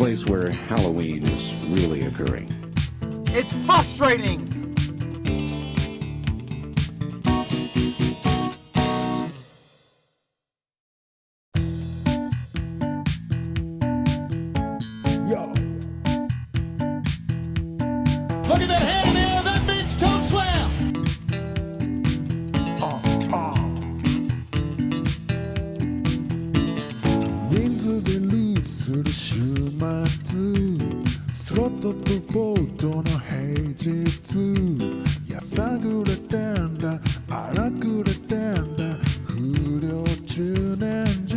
place where Halloween is really occurring. It's frustrating! Yo. Look at that head in the air, that bitch choke slam! Windsでルーツする週末スロットとボートの平日やさぐれてんだ荒くれてんだ不良中年児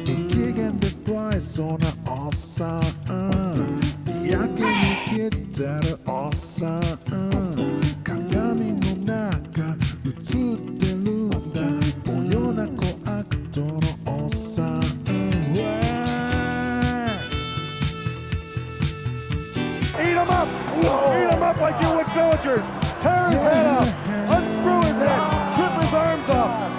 不機嫌で不愛想なおっさんやけに切ってるおっさん鏡の中映ってるんだ真夜中アクトのおっさんEat him up! Eat him up like you would villagers! Tear his head up! Unscrew his head! Rip his arms off!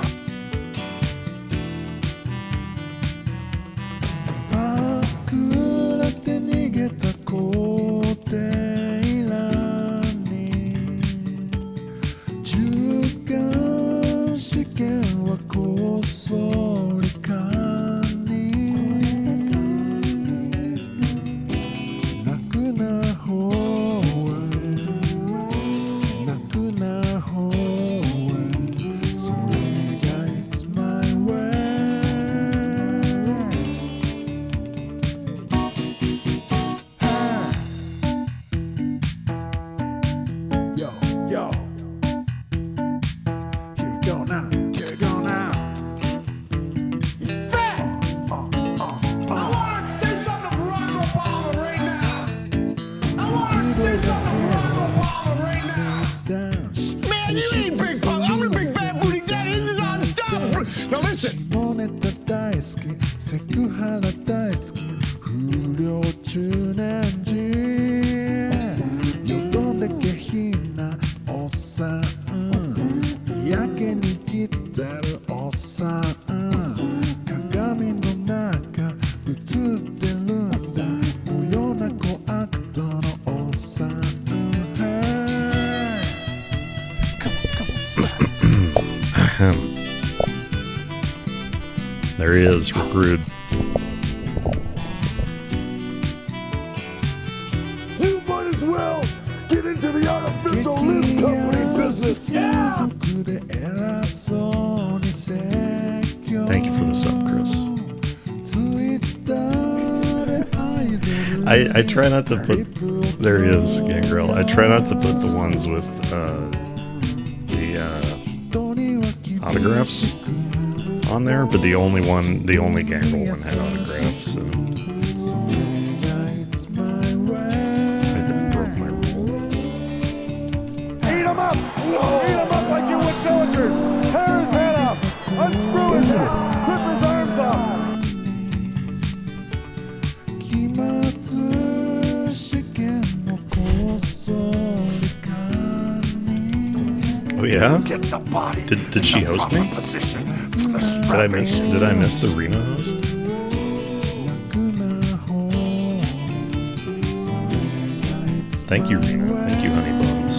隠れて逃げた校庭欄に中間試験はこっそり管理楽な方へ楽な方へそれが It's my way Yo, yo. Here we go now. Here we go now. I want to say something to Barack Obama right now! I want to say something to Barack Obama right now! Man, you ain't big punk. I'm the big fat booty daddy. This is non-stop. Now listen. 下ネタ大好きセクハラ大好き不良中年児よどんで下品なおっさんやけに切ってるおっさん鏡の中映ってるんだ真夜中アクトのおっさん Hey Come on, come on, son. There he is, Rick Rude. You might as well get into the artificial lift company business! Yeah! Thank you for the sub, Chris. I try not to put... There he is, Gangrel. I try not to put the ones with the autographs on there, but the only Gangrel one had autographs, so... I broke my rule. Eat him up! Eat him up like you would villagers! Tear his head up! Unscrew his head! Rip his arms off! Oh yeah? Get the body Did she host me? Did I miss the Reno host? Thank you, Reno. Thank you, Honey Buns.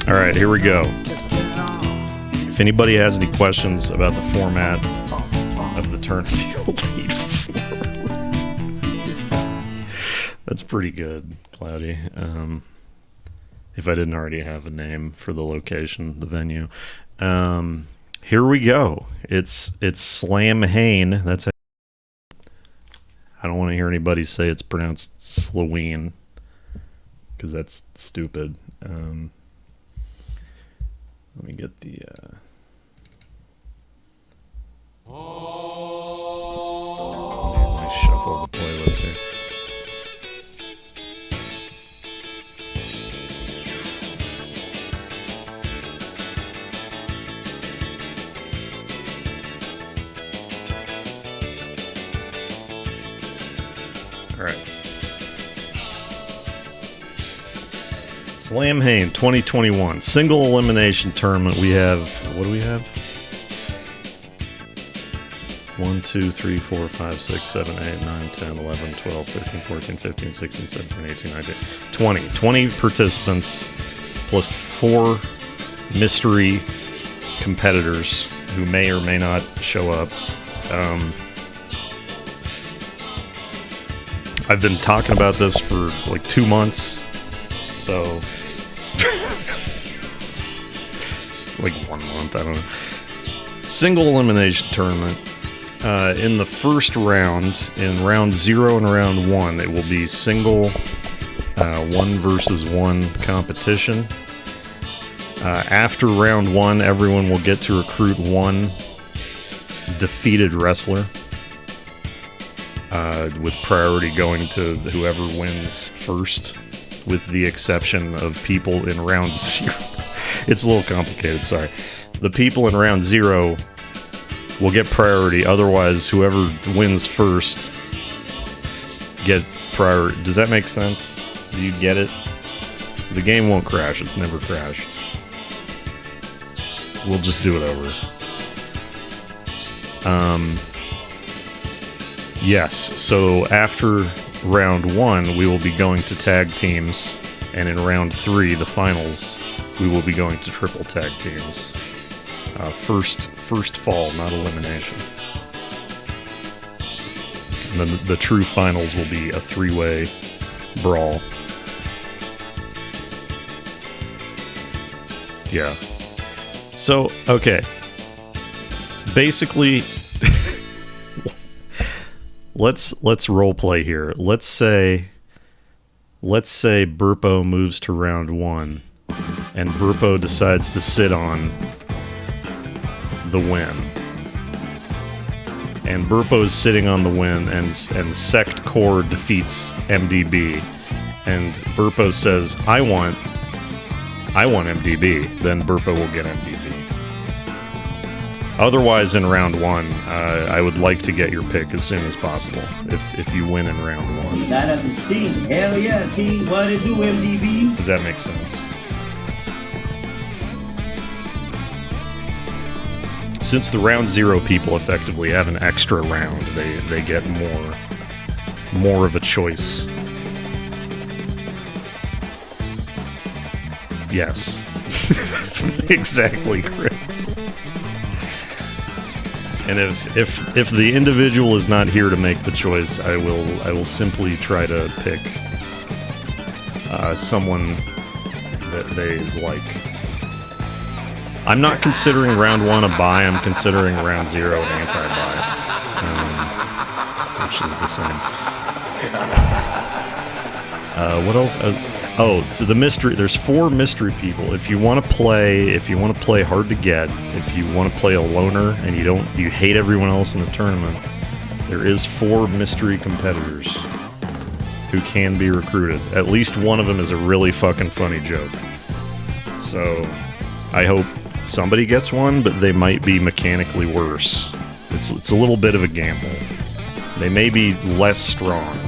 All right, here we go. If anybody has any questions about the format of the Turn the Old Heat 4, that's pretty good, Cloudy. If I didn't already have a name for the location, the venue. Here we go. It's Slamhain. That's how I don't want to hear anybody say it's pronounced Sloween, because that's stupid. Let me get the let me shuffle the playlist here. All right. Slamhain 2021 single elimination tournament. We have, what do we have? 1, 2, 3, 4, 5, 6, 7, 8, 9, 10, 11, 12, 13, 14, 15, 16, 17, 18, 19, 20. 20 participants plus 4 mystery competitors who may or may not show up. I've been talking about this for like 2 months, so like 1 month, I don't know. Single elimination tournament. In the first round, in round 0 and round 1, it will be single 1 versus 1 competition. After round 1, everyone will get to recruit 1 defeated wrestler, with priority going to whoever wins first, with the exception of people in round 0. It's a little complicated, sorry. The people in round 0 will get priority, otherwise whoever wins first get priority. Does that make sense? Do you get it? The game won't crash, it's never crashed. We'll just do it over. Yes, so after round 1, we will be going to tag teams, and in round 3, the finals, we will be going to triple tag teams. First fall, not elimination. And then the true finals will be a 3-way brawl. Yeah. So, okay. Basically, let's role play here. Let's say Burpo moves to round 1 and Burpo decides to sit on the win. And Burpo is sitting on the win, and Sect Core defeats MDB. And Burpo says, I want MDB. Then Burpo will get MDB. Otherwise, in round 1, I would like to get your pick as soon as possible, if you win in round 1. Light up the steam. Hell yeah, King. What it do, MDB? Does that make sense? Since the round 0 people effectively have an extra round, they get more of a choice. Yes. Exactly, Chris. And if the individual is not here to make the choice, I will simply try to pick someone that they like. I'm not considering round 1 a bye. I'm considering round 0 an anti-bye, which is the same. What else? So the mystery. There's 4 mystery people. If you want to play hard to get, if you want to play a loner and you hate everyone else in the tournament, there is 4 mystery competitors who can be recruited. At least one of them is a really fucking funny joke. So I hope somebody gets one, but they might be mechanically worse. It's a little bit of a gamble. They may be less strong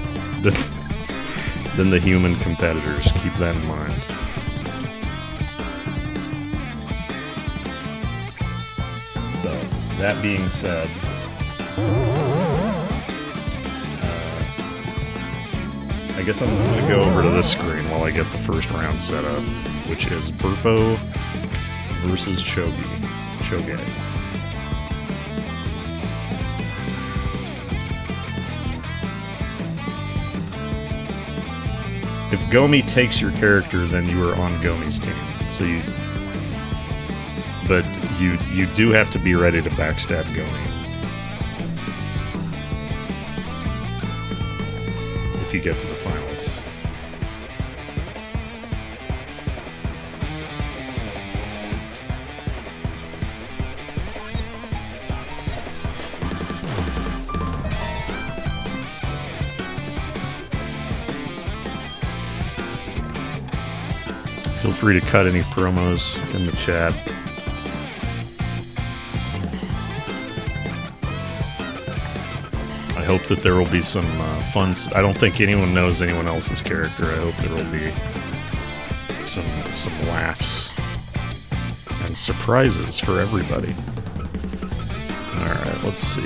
than the human competitors. Keep that in mind. So, that being said, I guess I'm going to go over to this screen while I get the first round set up, which is Burpo versus Choge. If Gomi takes your character, then you are on Gomi's team. So you do have to be ready to backstab Gomi if you get to the finals. Feel free to cut any promos in the chat. I hope that there will be some fun. I don't think anyone knows anyone else's character. I hope there will be some laughs and surprises for everybody. Alright, let's see.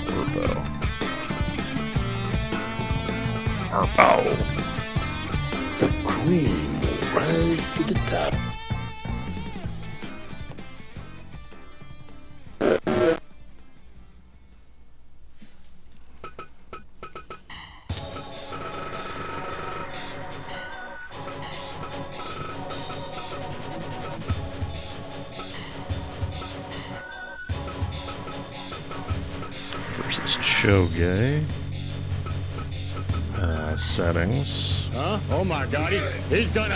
Burpo. The cream will rise to the top. Versus Choge. Settings. Huh? Oh my God! He's gonna.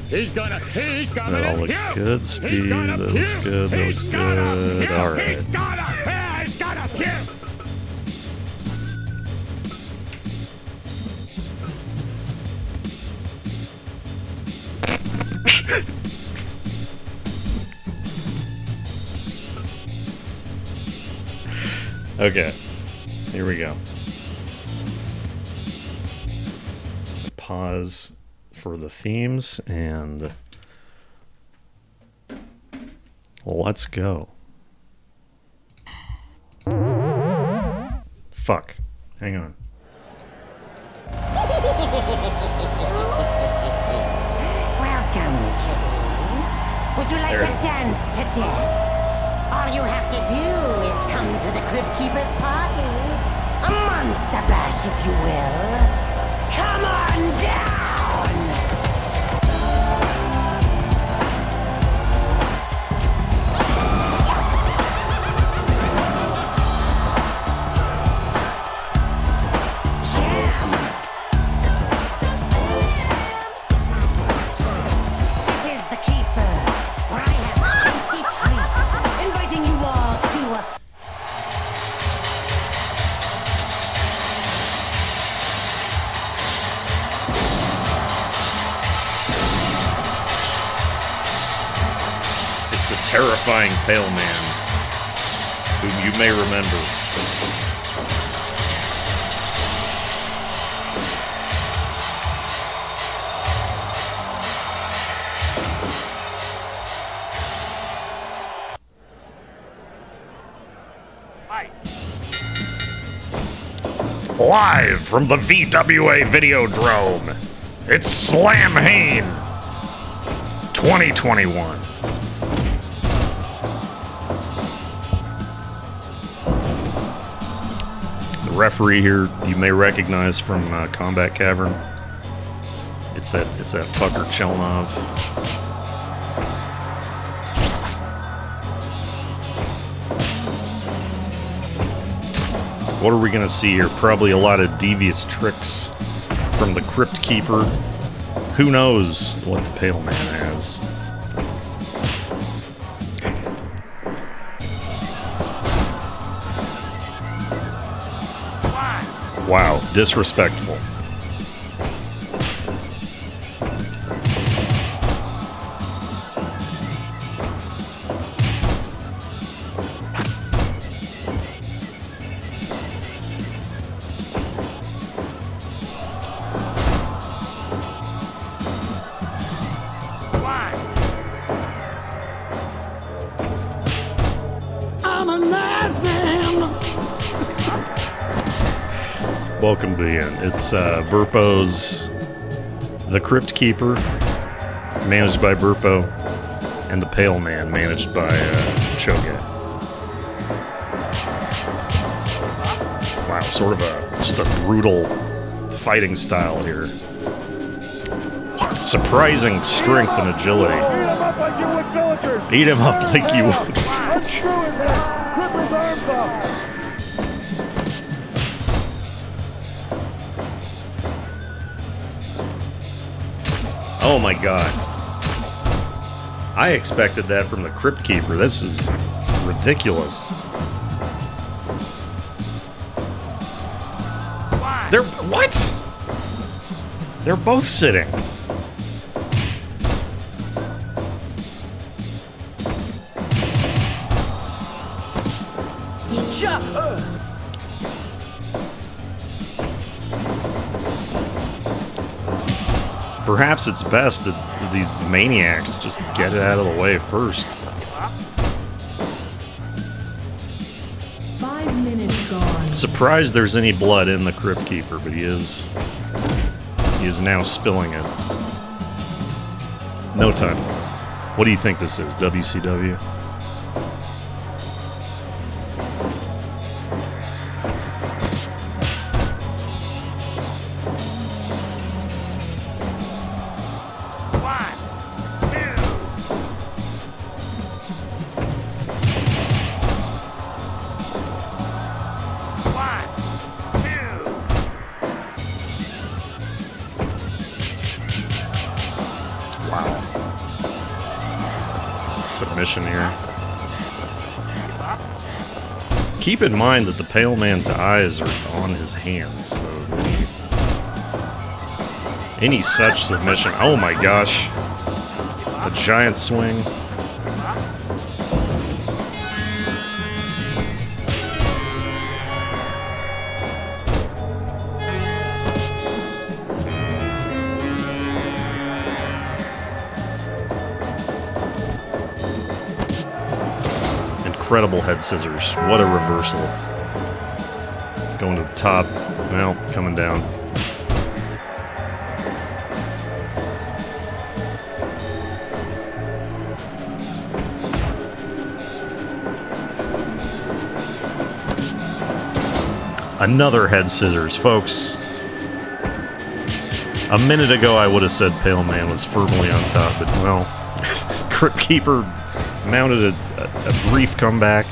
That all looks good. Speed. That looks good. That looks good. All right. He's gonna kill. Okay. Here we go. Pause for the themes and let's go. Fuck. Hang on. Welcome, kiddies. Would you like There to it is. dance to death? All you have to do is come to the Crypt Keeper's party. A monster bash, if you will. Come on down! Jam! This is the Keeper, where I have tasty treats, inviting you all to a It's the terrifying pale man, whom you may remember. Live from the VWA Videodrome, it's Slamhain 2021. The referee here you may recognize from Combat Cavern. It's that fucker Chelnov. What are we gonna see here? Probably a lot of devious tricks from the Crypt Keeper. Who knows what the Pale Man has? Wow, disrespectful. I'm a nice man. Welcome to the end. It's Burpo's The Crypt Keeper, managed by Burpo, and The Pale Man, managed by Choge. Wow, sort of just a brutal fighting style here. Surprising strength and agility. Beat him up like you would villagers. Eat him up like you would. Unscrew his head. Rip his arms off. Oh my god. I expected that from the Crypt Keeper. This is ridiculous. They're... what? They're both sitting. perhaps it's best that these maniacs just get it out of the way first. 5 minutes gone. Surprised there's any blood in the Crypt Keeper, but he is now spilling it. No time. What do you think this is? WCW? Submission here. Keep in mind that the Pale Man's eyes are on his hands, so any such submission. Oh my gosh. A giant swing. Incredible head scissors. What a reversal. Going to the top. Well, coming down. Another head scissors, folks. A minute ago, I would have said Pale Man was firmly on top, but, well, Crypt Keeper mounted a brief comeback.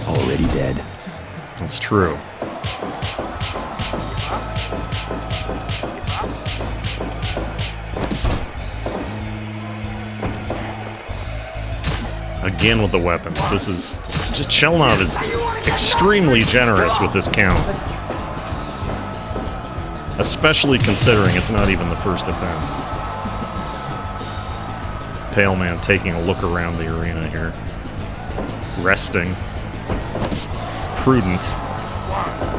Already dead. That's true. Again with the weapons. This is just Chelnov is extremely generous with this count. Especially considering it's not even the first offense. Pale Man taking a look around the arena here. Resting. Prudent.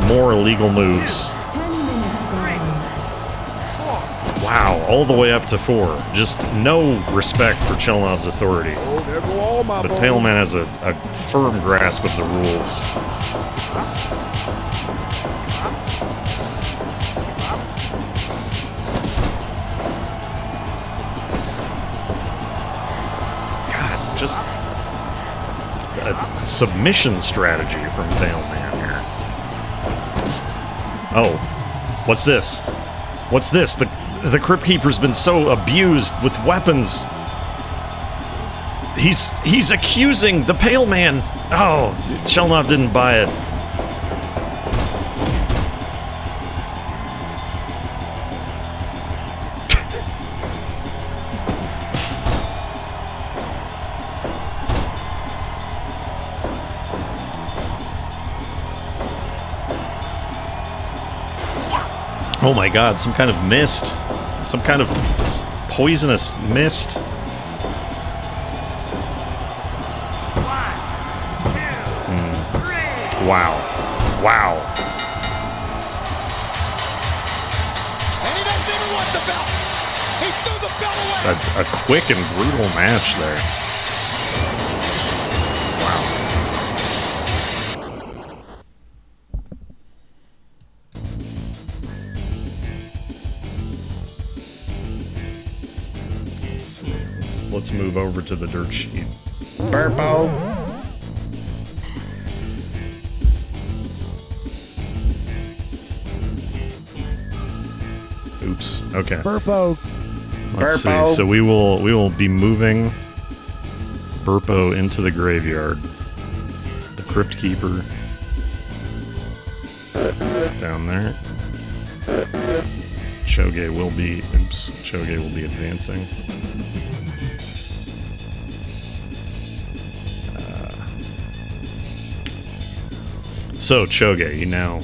More illegal moves. 10 minutes gone. Wow, all the way up to 4. Just no respect for Chelnov's authority. But Pale Man has a firm grasp of the rules. God, just a submission strategy from Pale Man here. Oh, what's this? What's this? The Crypt Keeper's been so abused with weapons. He's accusing the Pale Man. Oh, Chelnov didn't buy it. Oh my god, some kind of mist. Some kind of poisonous mist. Wow. Wow. And he doesn't even want the belt. He threw the belt away. A quick and brutal match there. Wow. Let's move over to the dirt sheet. Burpo. Oops. Okay. Burpo. Let's see. So we will be moving Burpo into the graveyard. The Crypt Keeper is down there. Choge will be advancing. So Choge, you now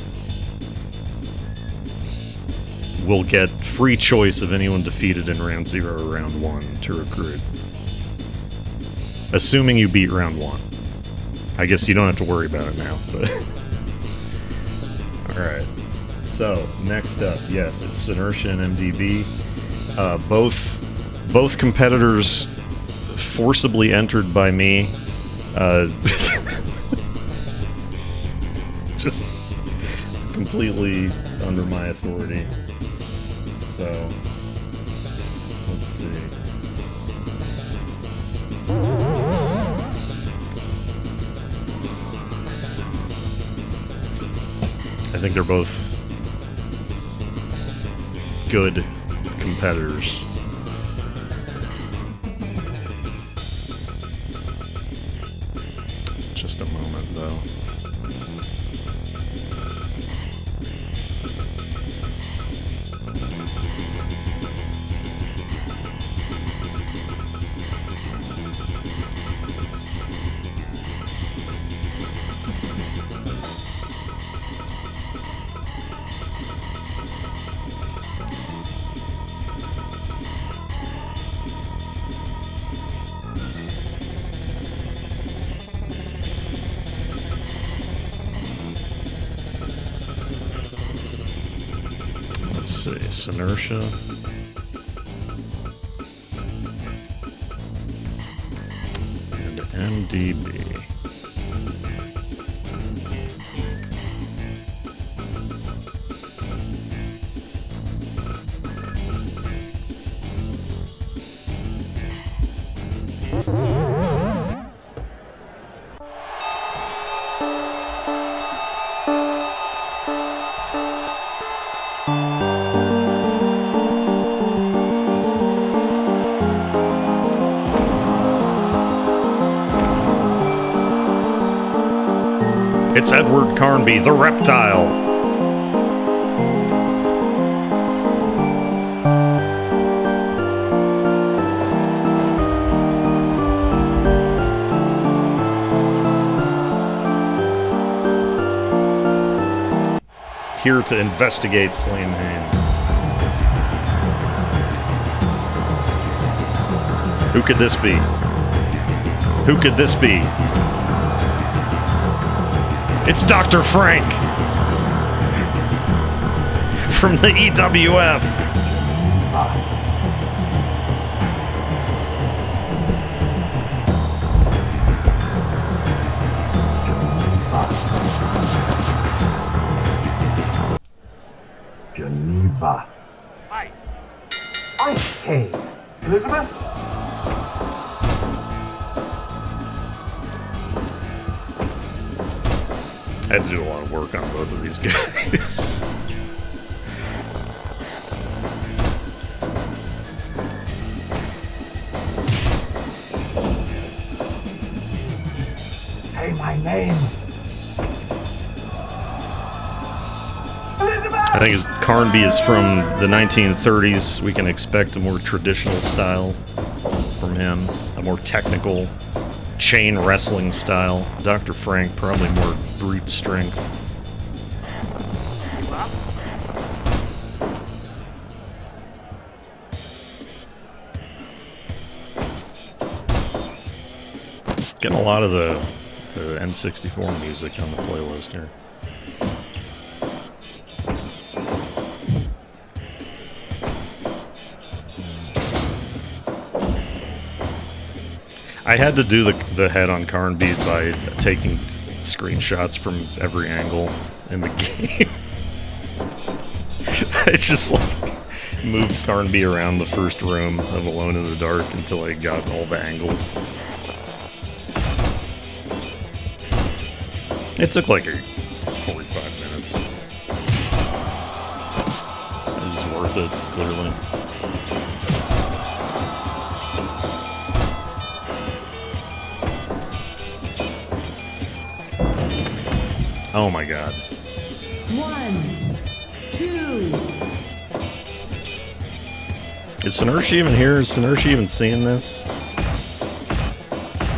will get free choice of anyone defeated in round 0 or round 1 to recruit. Assuming you beat round 1. I guess you don't have to worry about it now, but... Alright. So, next up, yes, it's Inertia and MDB. Both competitors forcibly entered by me. Just completely under my authority. So, let's see. I think they're both good competitors. Just a moment, though. Let's see, Inertia. And MDB. It's Edward Carnby, the reptile. Here to investigate Slamhain. Who could this be? Who could this be? It's Dr. Frank from the EWF. Geneva. Fight. Okay. Elizabeth? I had to do a lot of work on both of these guys. Say my name. I think as Carnby is from the 1930s, we can expect a more traditional style from him, a more technical chain wrestling style. Dr. Frank, probably more brute strength. Getting a lot of the N64 music on the playlist here. I had to do the head on Carnby by taking screenshots from every angle in the game. I just moved Carnby around the first room of Alone in the Dark until I got all the angles. It took like 45 minutes. It was worth it, clearly. Oh my god. 1, 2. Is Inertia even here? Is Inertia even seeing this?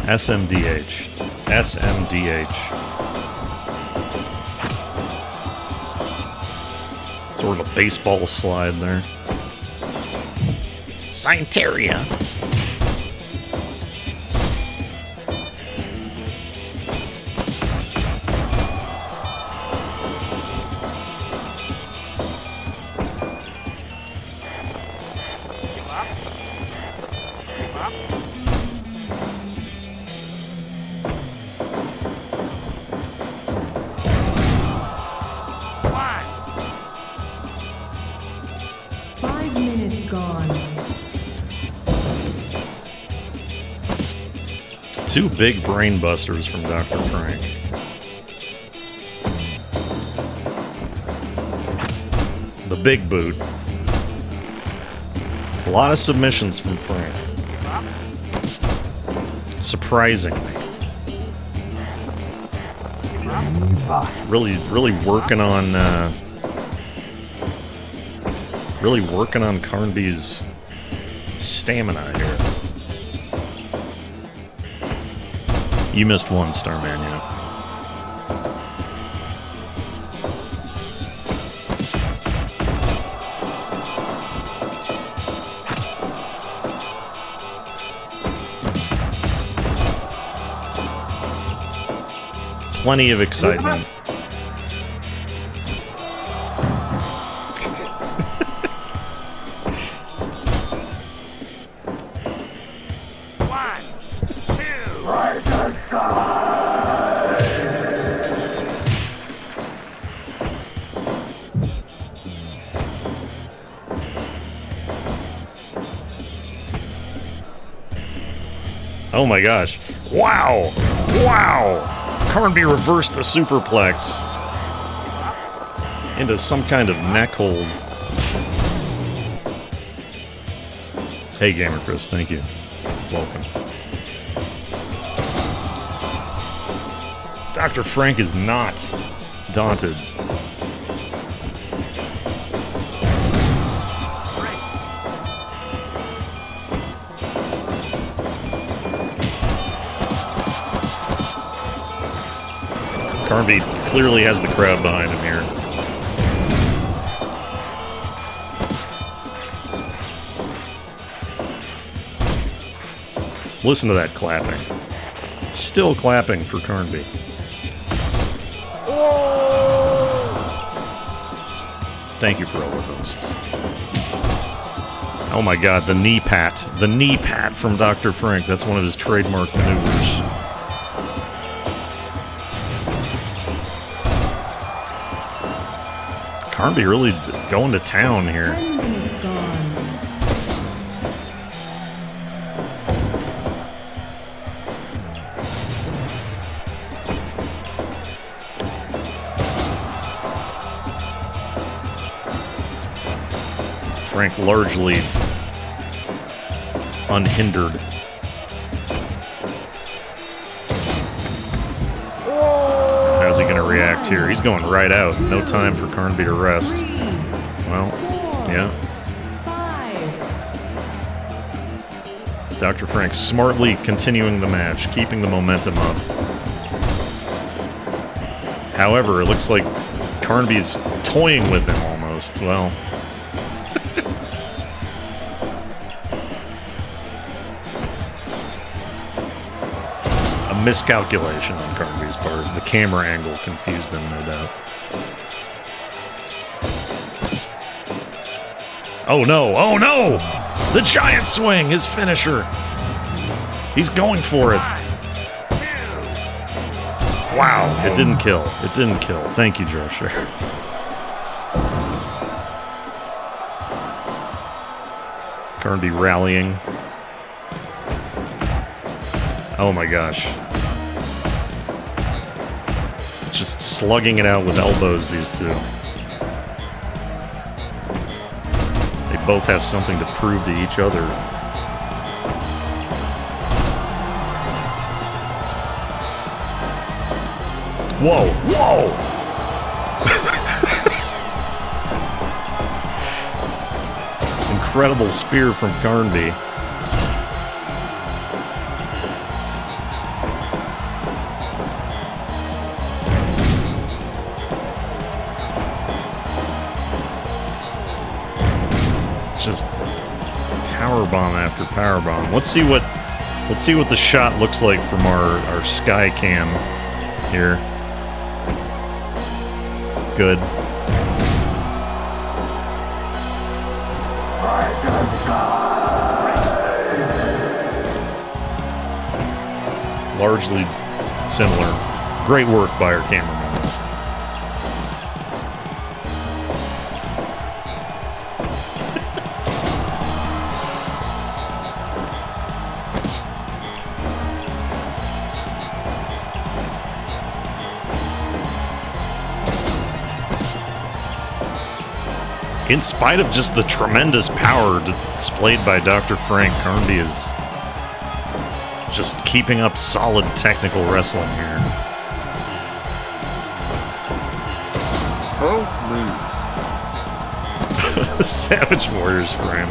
SMDH. SMDH. Sort of a baseball slide there. Scienteria. Two big brain busters from Dr. Frank. The big boot. A lot of submissions from Frank. Surprisingly. Really working on Carnby's stamina here. You missed one, Starman, yeah. Plenty of excitement. Oh my gosh. Wow! Wow! Carnby reversed the superplex into some kind of neck hold. Hey, Gamer Chris, thank you. Welcome. Dr. Frank is not daunted. Carnby clearly has the crowd behind him here. Listen to that clapping. Still clapping for Carnby. Thank you for all the hosts. Oh my god, the knee pat. The knee pat from Dr. Frank. That's one of his trademark maneuvers. Carnby really going to town here. 10 minutes gone. Frank largely unhindered. How's he going to react here? He's going right out. No time for Carnby to rest. Well, yeah. Dr. Frank smartly continuing the match, keeping the momentum up. However, it looks like Carnby's toying with him almost. Well... miscalculation on Carnby's part. The camera angle confused him, no doubt. Oh no! Oh no! The giant swing, his finisher. He's going for it. Wow, it didn't kill. It didn't kill. Thank you, Joe Sheriff. Carnby rallying. Oh my gosh. Just slugging it out with elbows, these two. They both have something to prove to each other. Whoa! Whoa! Incredible spear from Carnby. Just powerbomb after powerbomb. Let's see what the shot looks like from our sky cam here. Good. Largely similar. Great work by our cameraman. In spite of just the tremendous power displayed by Dr. Frank, Carnby is just keeping up solid technical wrestling here. Oh, man. Savage Warriors frame.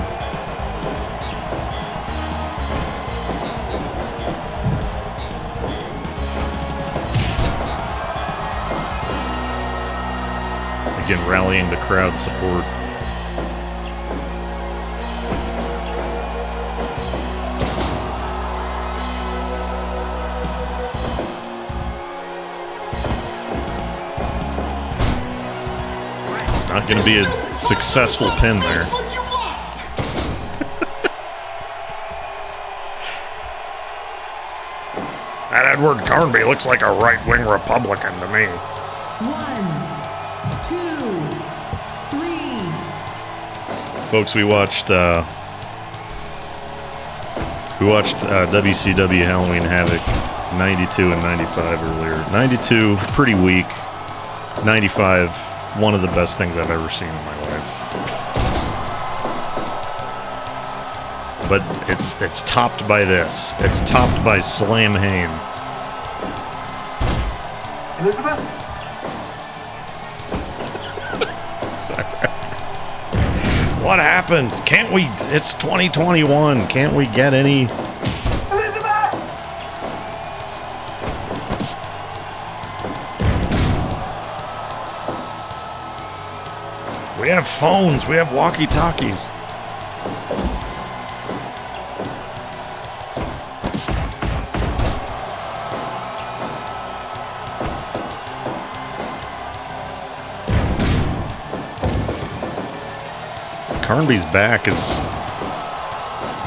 Again, rallying the crowd support. It's not going to be a successful pin there. That Edward Carnby looks like a right-wing Republican to me. 1, 2, 3. Folks, we watched WCW Halloween Havoc 92 and 95 earlier. 92, pretty weak. 95, one of the best things I've ever seen in my life. But it's topped by this. It's topped by Slamhain. Elizabeth? What happened? Can't we? It's 2021. Can't we get any? Elizabeth! We have phones. We have walkie-talkies. Carnby's back is...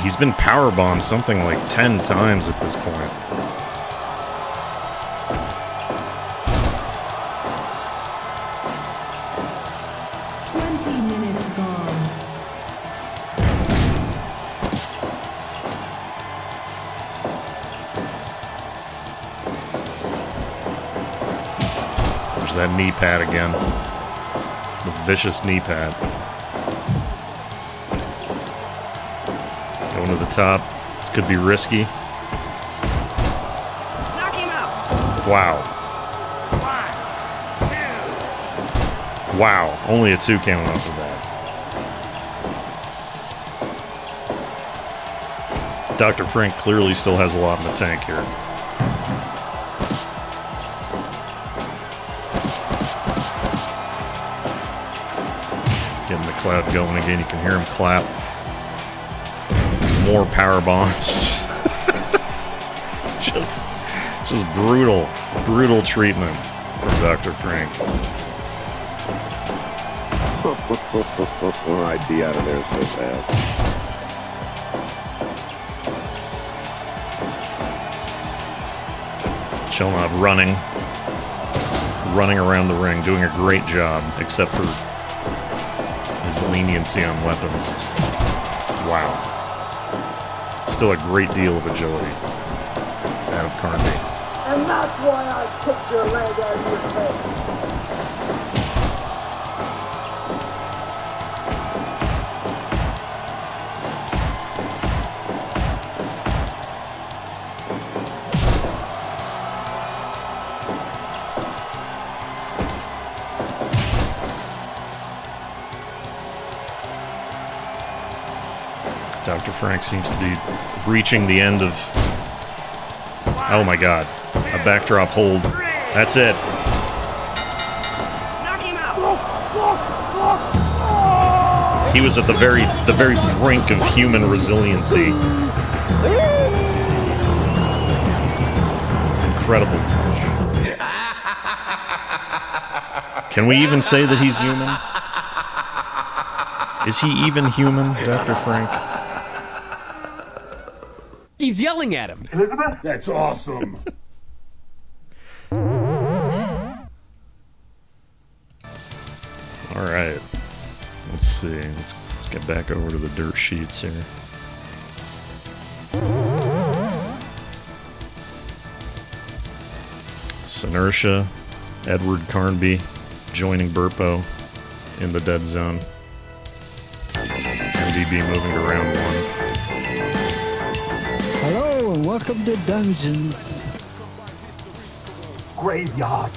He's been powerbombed something like 10 times at this point. There's that knee pad again. The vicious knee pad. Going to the top. This could be risky. Knock him out. Wow. Wow. Only a 2 count off of that. Dr. Frank clearly still has a lot in the tank here. Getting the crowd going again. You can hear him clap. More power bombs. just brutal treatment from Dr. Frank. I'd be out of there so fast. Chelnov running around the ring, doing a great job, except for his leniency on weapons. Wow. Still a great deal of agility out of Carnby. And that's why I took your leg out of your face. Dr. Frank seems to be reaching the end of... Oh my god. A backdrop hold. That's it. Knock him out. He was at the very brink of human resiliency. Incredible punch. Can we even say that he's human? Is he even human, Dr. Frank? He's yelling at him. Elizabeth? That's awesome. All right. Let's see. Let's get back over to the dirt sheets here. Inertia, Edward Carnby joining Burpo in the dead zone. MDB moving to round 1. Hello and welcome to Dungeons. Graveyard.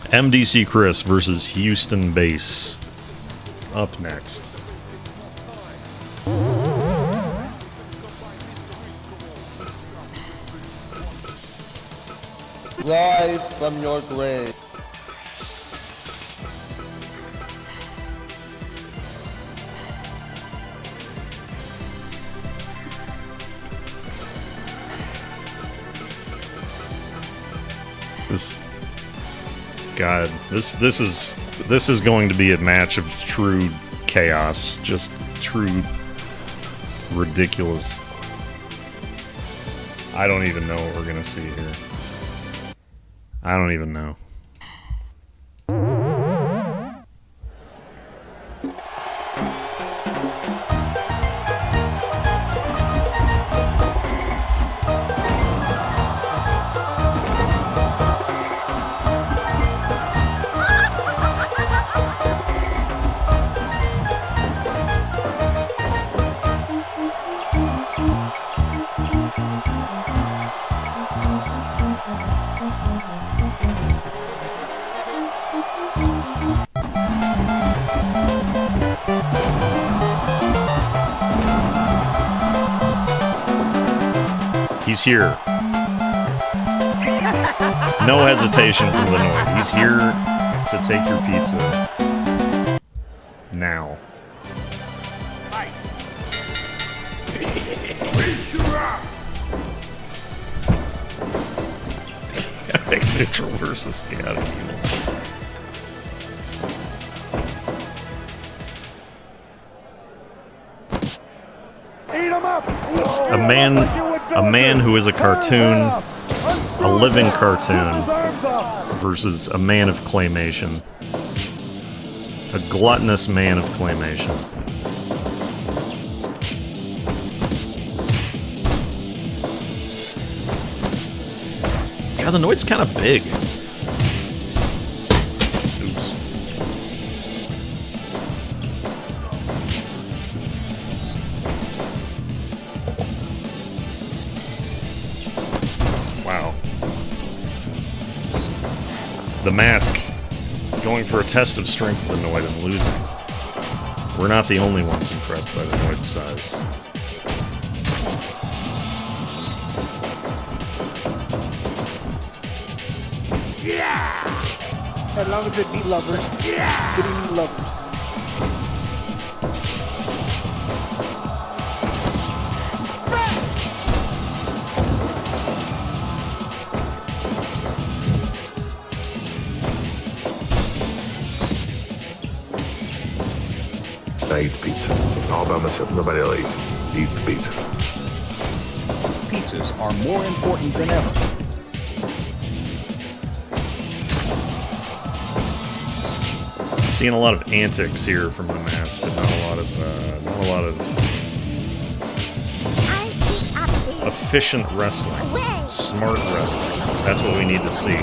MDC Chris versus Houston Base. Up next. Rise from your grave. This is going to be a match of true chaos, just true ridiculous. I don't even know what we're gonna see here. I don't even know. He's here. No hesitation from the Noid. He's here to take your pizza. Now. Epic Neutral versus Chaotic Evil. A man who is a cartoon, a living cartoon, versus a man of claymation. A gluttonous man of claymation. Yeah, the Noid's kind of big. The Mask going for a test of strength with the Noid and losing. We're not the only ones impressed by the Noid's size. Yeah! As long as it beat lovers. Yeah! It beat lovers. I eat the pizza. All by myself. Nobody else eats it. Eat the pizza. Pizzas are more important than ever. Seeing a lot of antics here from the Mask, but not a lot of efficient wrestling, smart wrestling. That's what we need to see.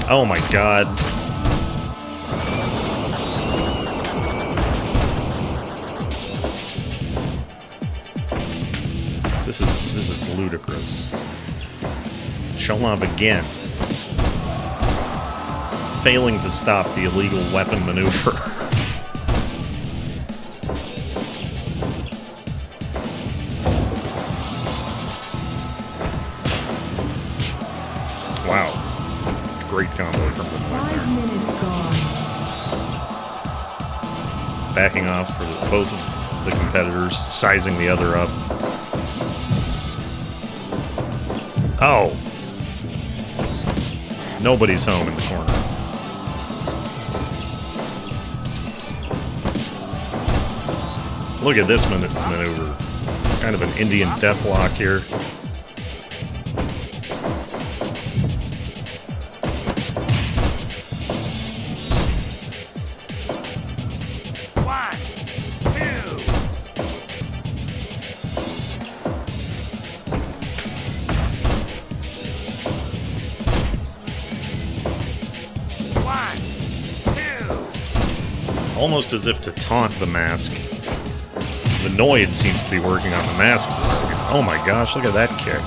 Oh my god. This is ludicrous. Cholnov again. Failing to stop the illegal weapon maneuver. Wow. Great combo from the Noid there. 5 minutes gone. Backing off for both of the competitors, sizing the other up. Oh! Nobody's home in the corner. Look at this maneuver. Kind of an Indian deathlock here. One, almost as if to taunt the mask. The Noid seems to be working on the mask's target. Oh my gosh, look at that kick.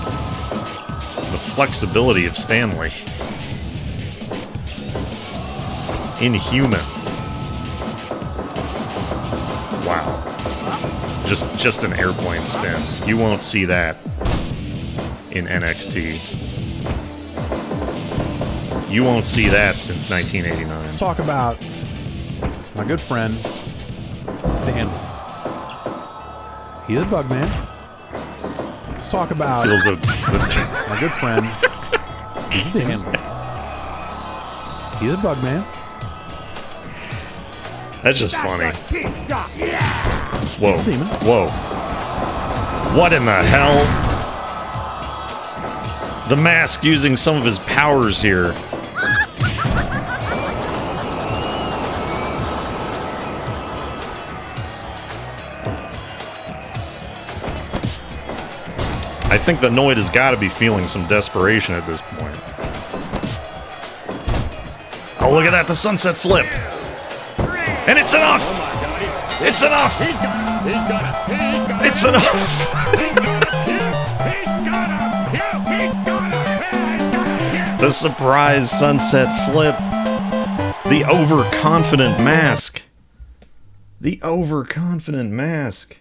The flexibility of Stanley. Inhuman. Wow. Just an airplane spin. You won't see that in NXT. You won't see that since 1989. Let's talk about my good friend, Stanley. He's a bug man. Let's talk about my good friend, Stanley. He's a bug man. That's just funny. Whoa. Whoa. What in the hell? The mask using some of his powers here. I think the Noid has got to be feeling some desperation at this point. Oh, look at that, the sunset flip. And it's enough! It's enough! It's enough! The surprise sunset flip. The overconfident mask. The overconfident mask.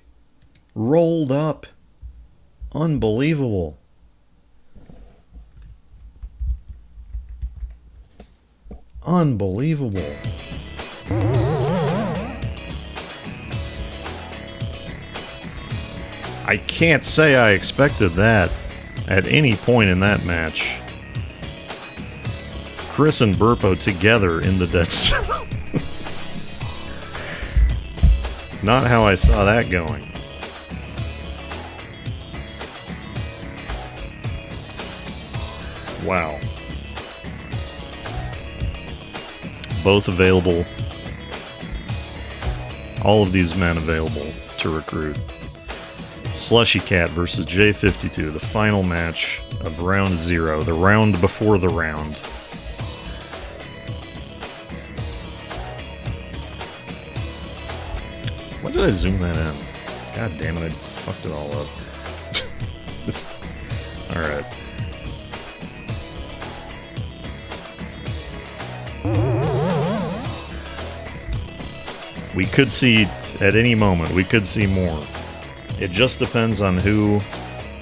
Rolled up. Unbelievable. Unbelievable. I can't say I expected that at any point in that match. Chris and Burpo together in the dead zone. Not how I saw that going. Wow. Both available. All of these men available to recruit. Slushy Cat versus J52, the final match of round 0, the round before the round. Why did I zoom that in? God damn it, I fucked it all up. Alright. We could see, at any moment, we could see more. It just depends on who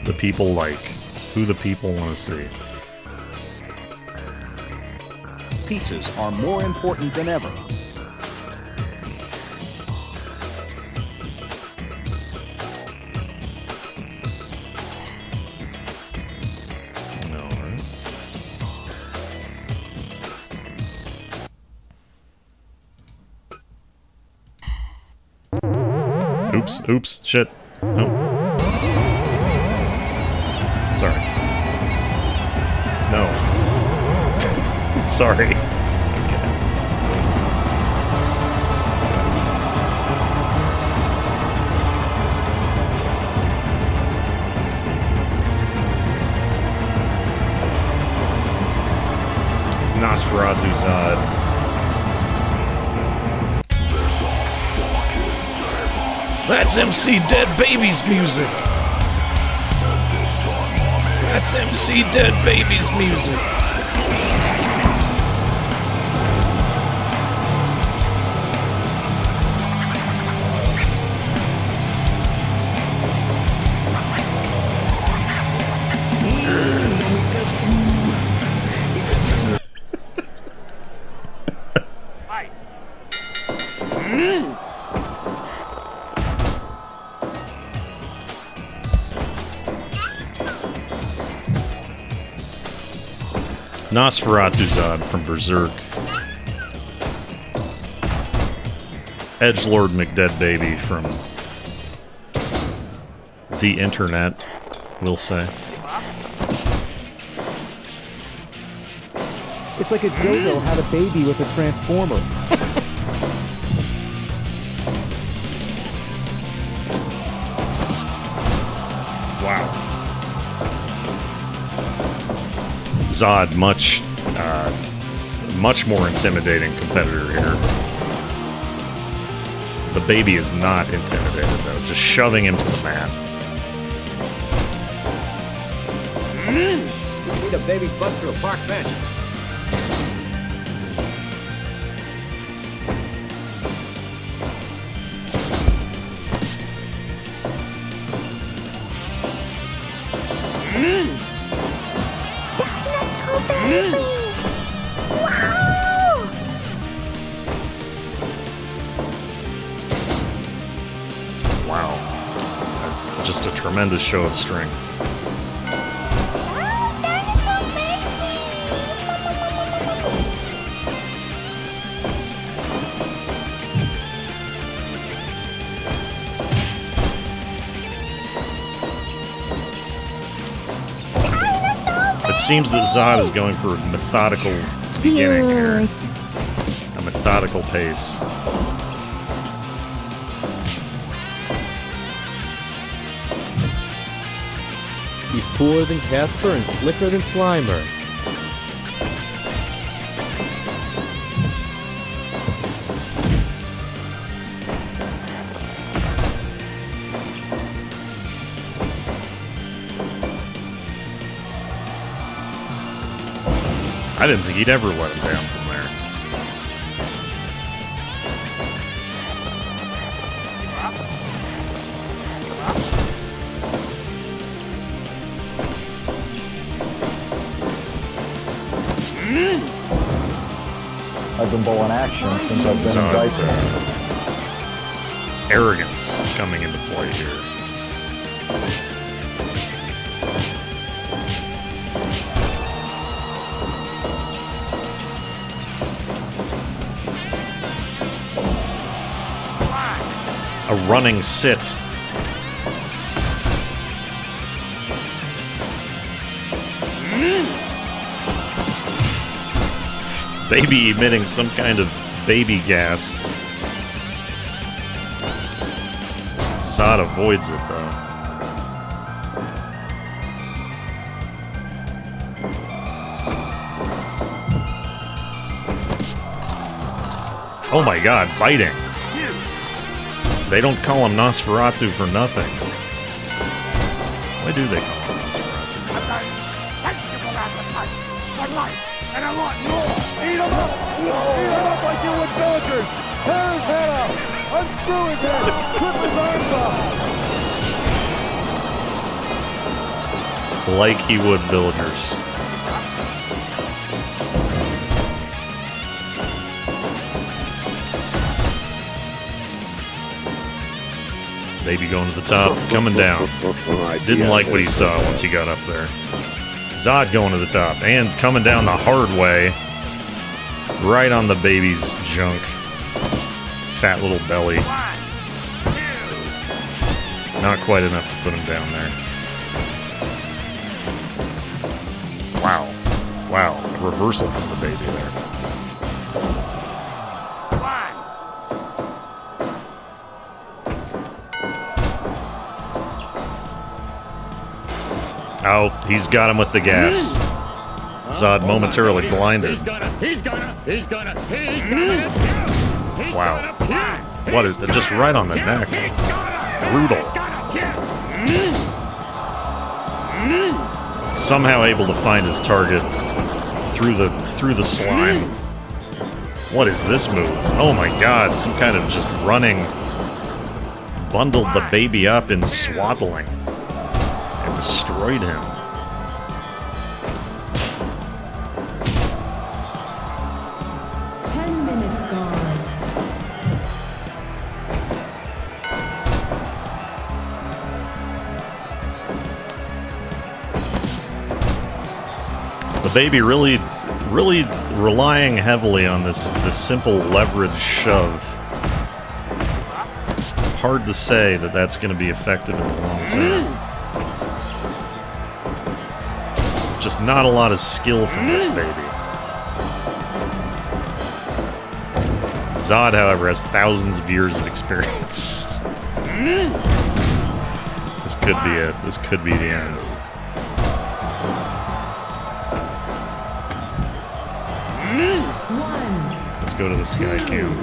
the people like, who the people want to see. Pizzas are more important than ever. Oops, shit. No. Sorry. No. Sorry. Okay. It's Nosferatu Zod. That's MC Dead Baby's music. That's MC Dead Baby's music. Nosferatu Zod from Berserk. Edgelord McDeadbaby from the internet, we'll say. It's like a dodo had a baby with a transformer. Wow. Zod, much more intimidating competitor here. The baby is not intimidated, though. Just shoving him to the mat. Need a baby butt through a park bench. Wow. That's just a tremendous show of strength. It seems that Zod is going for a methodical beginning here. A methodical pace. He's cooler than Casper and slicker than Slimer. I didn't think he'd ever let him down from there. I've been bowling action since I've been in Zod's Dyson. arrogance coming into play here. A running sit. Baby emitting some kind of baby gas. Zod avoids it though. Oh my god, biting. They don't call him Nosferatu for nothing. Why do they call him Nosferatu? And I want more! Eat him up! Eat him up like you would villagers! Tear his head out! Unscrew his head! Clip his arms off! Like he would villagers. Baby going to the top, coming down. Didn't like what he saw once he got up there. Zod going to the top and coming down the hard way. Right on the baby's junk. Fat little belly. Not quite enough to put him down there. Wow. Wow. A reversal from the baby there. Oh, he's got him with the gas. Zod momentarily blinded. Wow. What is it? Just right on the neck. Brutal. Somehow able to find his target through the slime. What is this move? Oh my god, some kind of just running. Bundled the baby up in swaddling. And destroyed him. The baby really relying heavily on this simple leverage shove. Hard to say that that's going to be effective in the long term. Just not a lot of skill from this baby. Zod, however, has thousands of years of experience. This could be it. This could be the end. Let's go to the sky cam.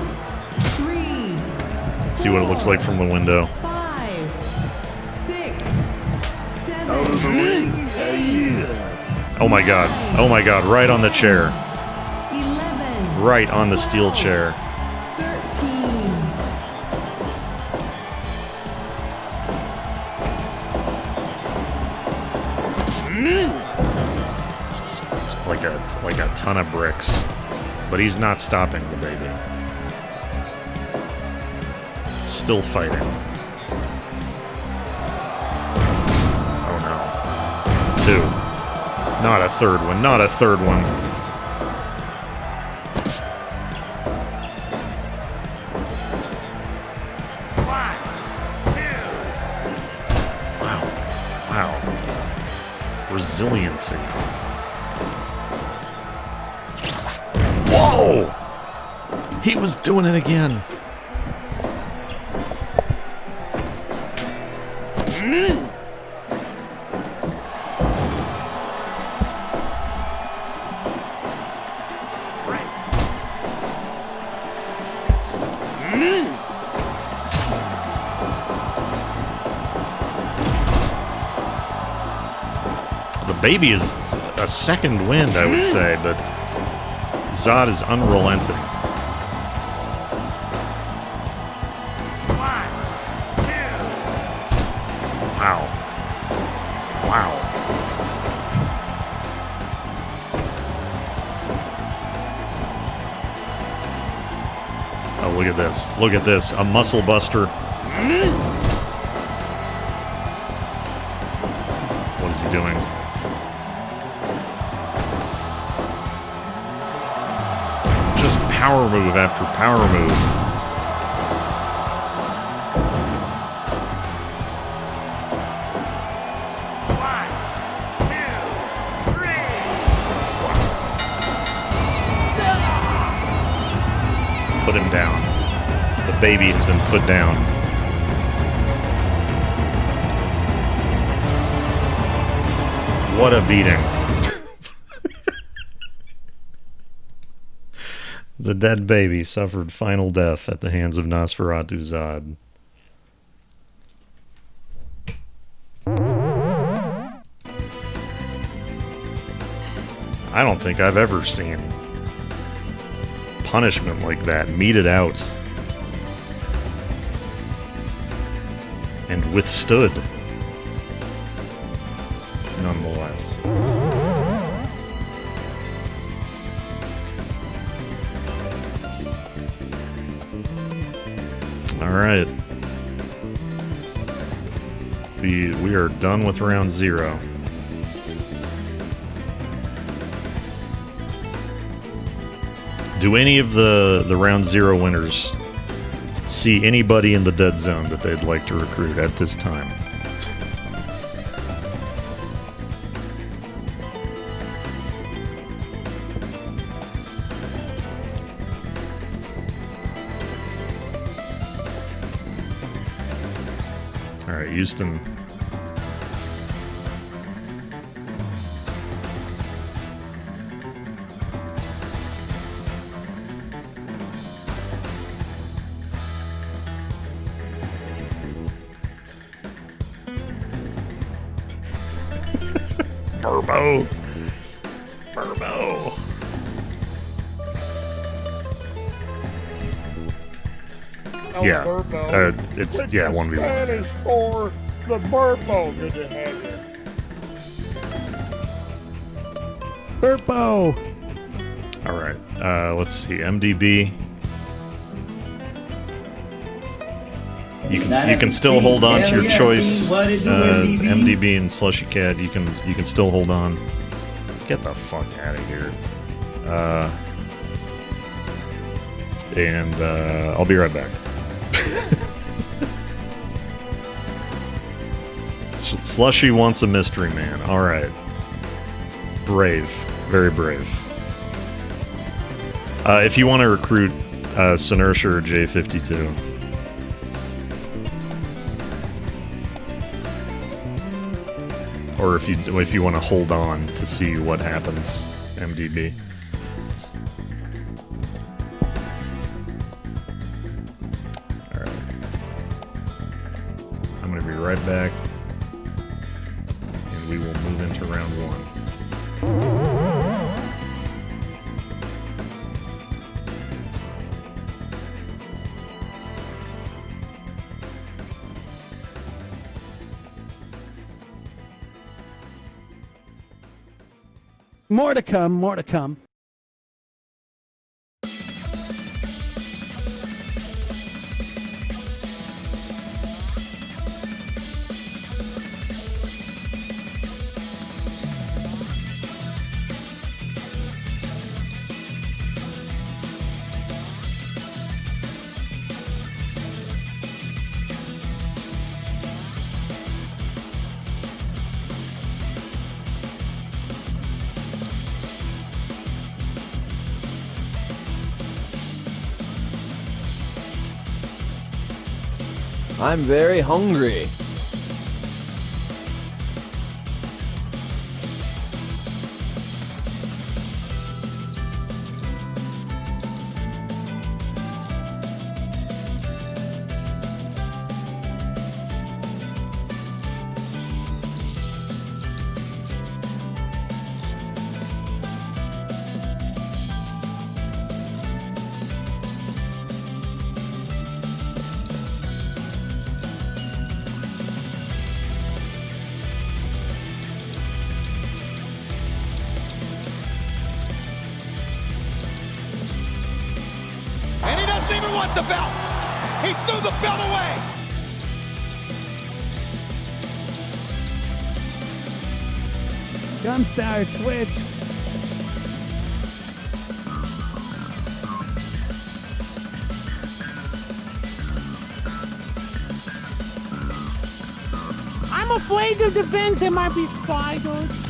See what it looks like from the window. 5, 6, 7, Out of the ring. Oh my god. Oh my god. Right on the chair. 11, Right on the steel chair. 13, Just like a ton of bricks. But he's not stopping the baby. Still fighting. Oh no. 2. Not a third one. Not a third one. Wow. Resiliency. Whoa! He was doing it again. The baby is a second wind, I would say, but Zod is unrelenting. Wow. Wow. Oh, look at this. Look at this. A muscle buster. What is he doing? Just power move after power move. Put him down. The baby has been put down. What a beating. The dead baby suffered final death at the hands of Nosferatu Zod. I don't think I've ever seen punishment like that meted out and withstood nonetheless. All right, we are done with round 0. Do any of the round 0 winners see anybody in the dead zone that they'd like to recruit at this time? All right, Houston. Burbo. Burbo. Yeah. It's, yeah, 1v1. Spanish for the Burbo. Did you have it? Burbo. All right. Let's see. MDB. You can still hold on to your choice. MDB and Slushy Cat. You can still hold on. Get the fuck out of here. And I'll be right back. Slushy wants a mystery man. All right. Brave. Very brave. If you want to recruit Sinersha or J52. Or if you want to hold on to see what happens, MDB. All right. right back, and we will move into round one. More to come, more to come. I'm very hungry. And he doesn't even want the belt. He threw the belt away. Gunstar Twitch. I'm afraid of the vents. There might be spiders.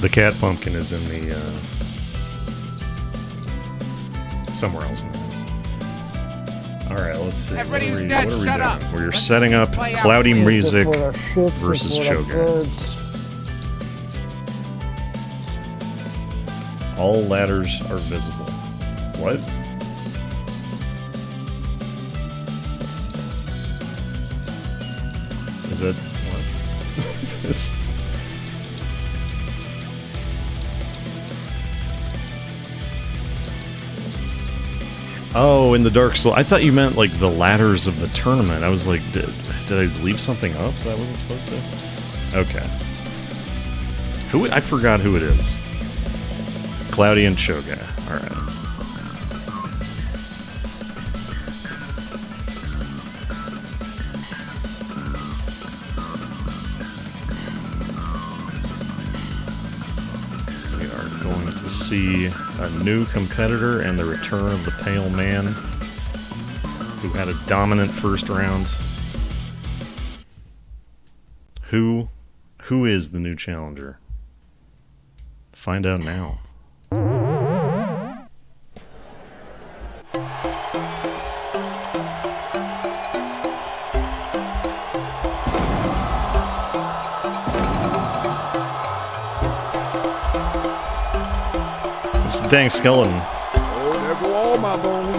The cat pumpkin is in the somewhere else in the house. All right, let's see. Everybody's what are we dead. doing? Shut up. We're setting up cloudy music versus Shogun. All ladders are visible. What? Is it what? This. Oh, in the Dark Soul. I thought you meant like the ladders of the tournament. I was like, did I leave something up that I wasn't supposed to? Okay. I forgot who it is. Cloudy and Shoga. All right. We are going to see a new competitor and the return of the Pale Man, who had a dominant first round. Who is the new challenger? Find out now. It's a dang skeleton. Oh, there go all my bones.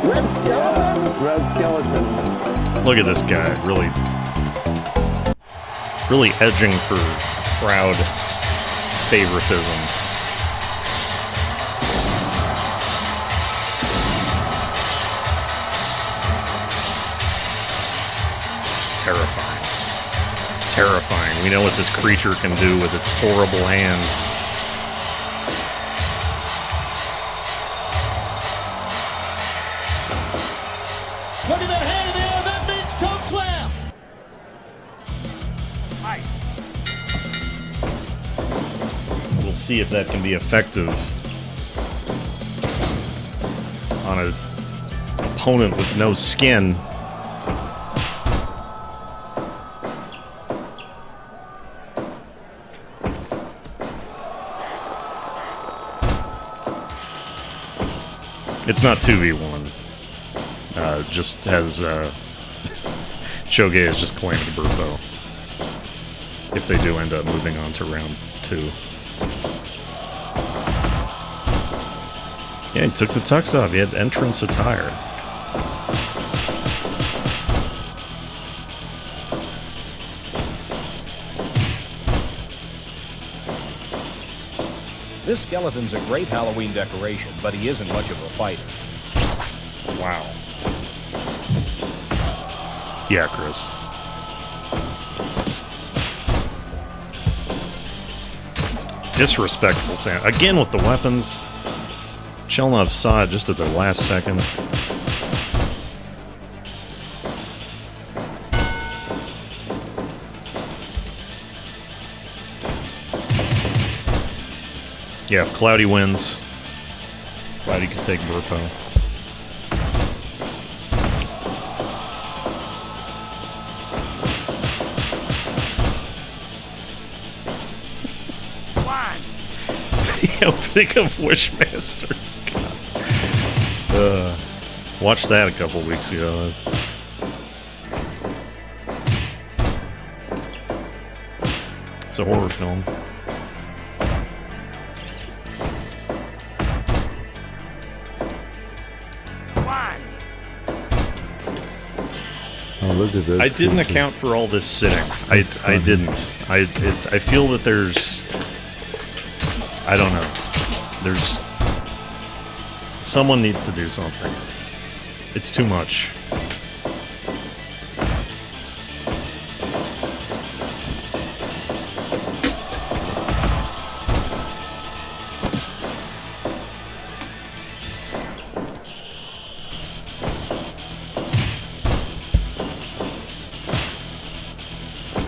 Red skeleton? Red skeleton. Look at this guy, really edging for crowd favoritism. Terrifying. Terrifying. We know what this creature can do with its horrible hands. Look at that hand in the air. That means choke slam. We'll see if that can be effective on opponent with no skin. It's not 2v1. Just has Choge has just claimed Burpo. If they do end up moving on to round 2. Yeah, he took the tux off. He had entrance attire. This skeleton's a great Halloween decoration, but he isn't much of a fighter. Wow. Yeah, Chris. Disrespectful sound. Again with the weapons. Chelnov saw it just at the last second. Yeah, if Cloudy wins, Cloudy can take Burpo. The opening of Wishmaster. Watched that a couple weeks ago. It's a horror film. Oh, look at this. I didn't account for all this sitting. I didn't. I feel that there's... I don't know. There's... Someone needs to do something. It's too much.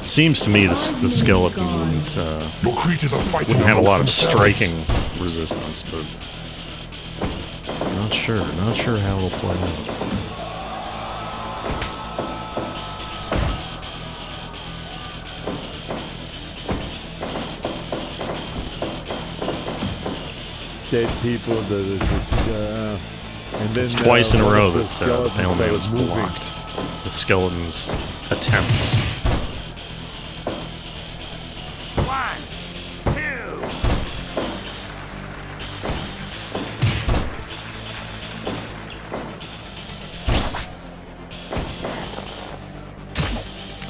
Seems to me the skeleton wouldn't have a lot of striking resistance, but not sure how it'll play out. Dead people that are just and then It's twice in a row that the skeletons Pale Man has started moving. blocked the skeleton's attempts.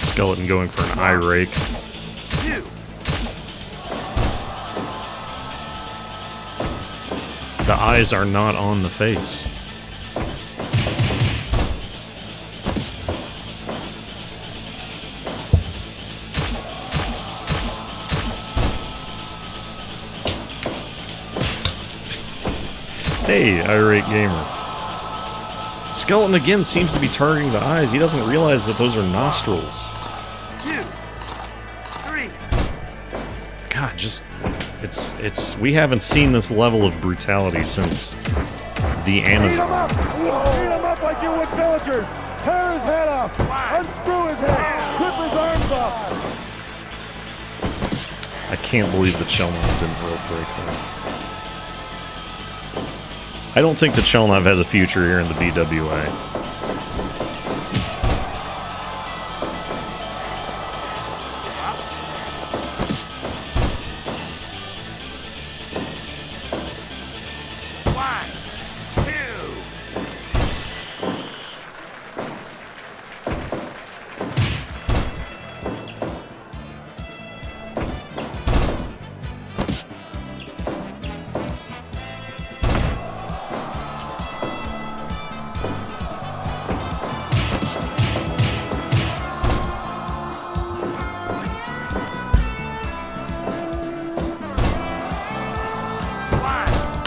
Skeleton going for an eye rake. The eyes are not on the face. Hey, irate gamer. Skeleton again seems to be targeting the eyes. He doesn't realize that those are nostrils. 2, 3. God, just it's we haven't seen this level of brutality since the Amazon. Beat him up like you would villagers. Tear his head off. Unscrew his head. Rip his arms off. I can't believe the Chelnov didn't rope break that. I don't think the Chelnov has a future here in the BWA.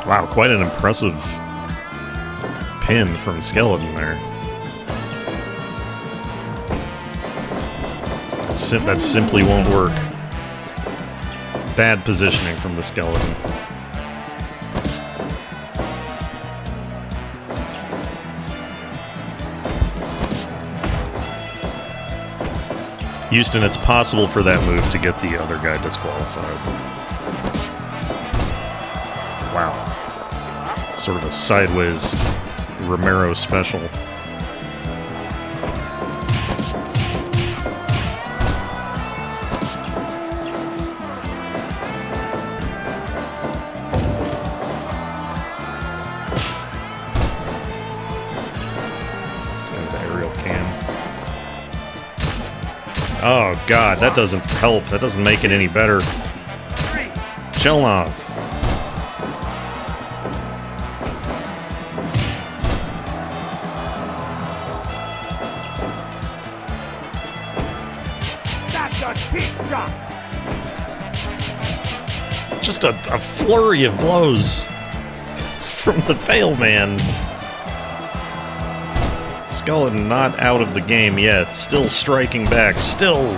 Wow, quite an impressive pin from Skeleton there. That simply won't work. Bad positioning from the Skeleton. Houston, it's possible for that move to get the other guy disqualified. Wow. Sort of a sideways Romero special. Oh god, that doesn't help. That doesn't make it any better. Chelnov. That's a big drop. Just a flurry of blows from the Pale Man. Skeleton not out of the game yet. Still striking back. Still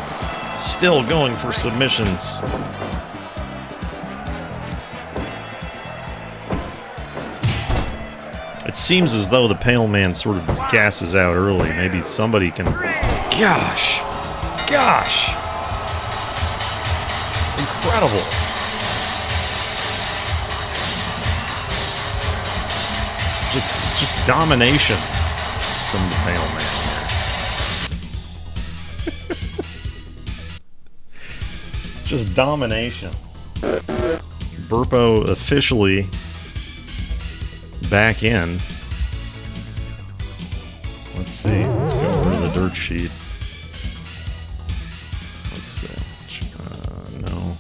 going for submissions. It seems as though the Pale Man sort of gasses out early. Maybe somebody can... Gosh! Incredible. Just domination from the Pale Man. Just domination. Burpo officially back in. Let's see. Let's go over to the dirt sheet. Let's see. No.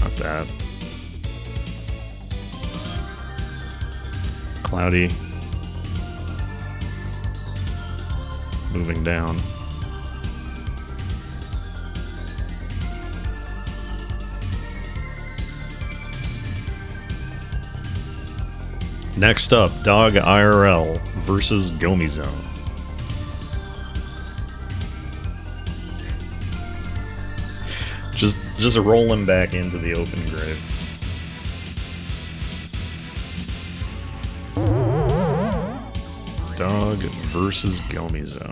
Not that. Cloudy. Moving down. Next up, Dog IRL versus Gomi Zone. Just roll him back into the open grave. Dog versus Gomi Zone.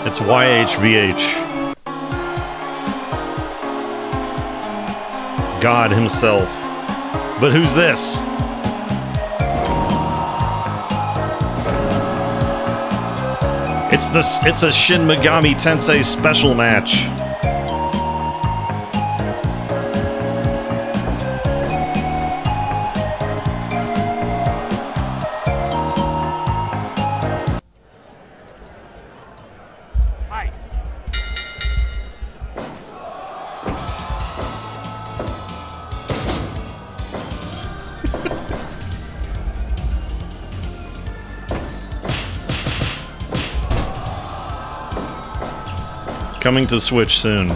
It's YHVH. God himself. But who's this? It's a Shin Megami Tensei special match. Coming to Switch soon.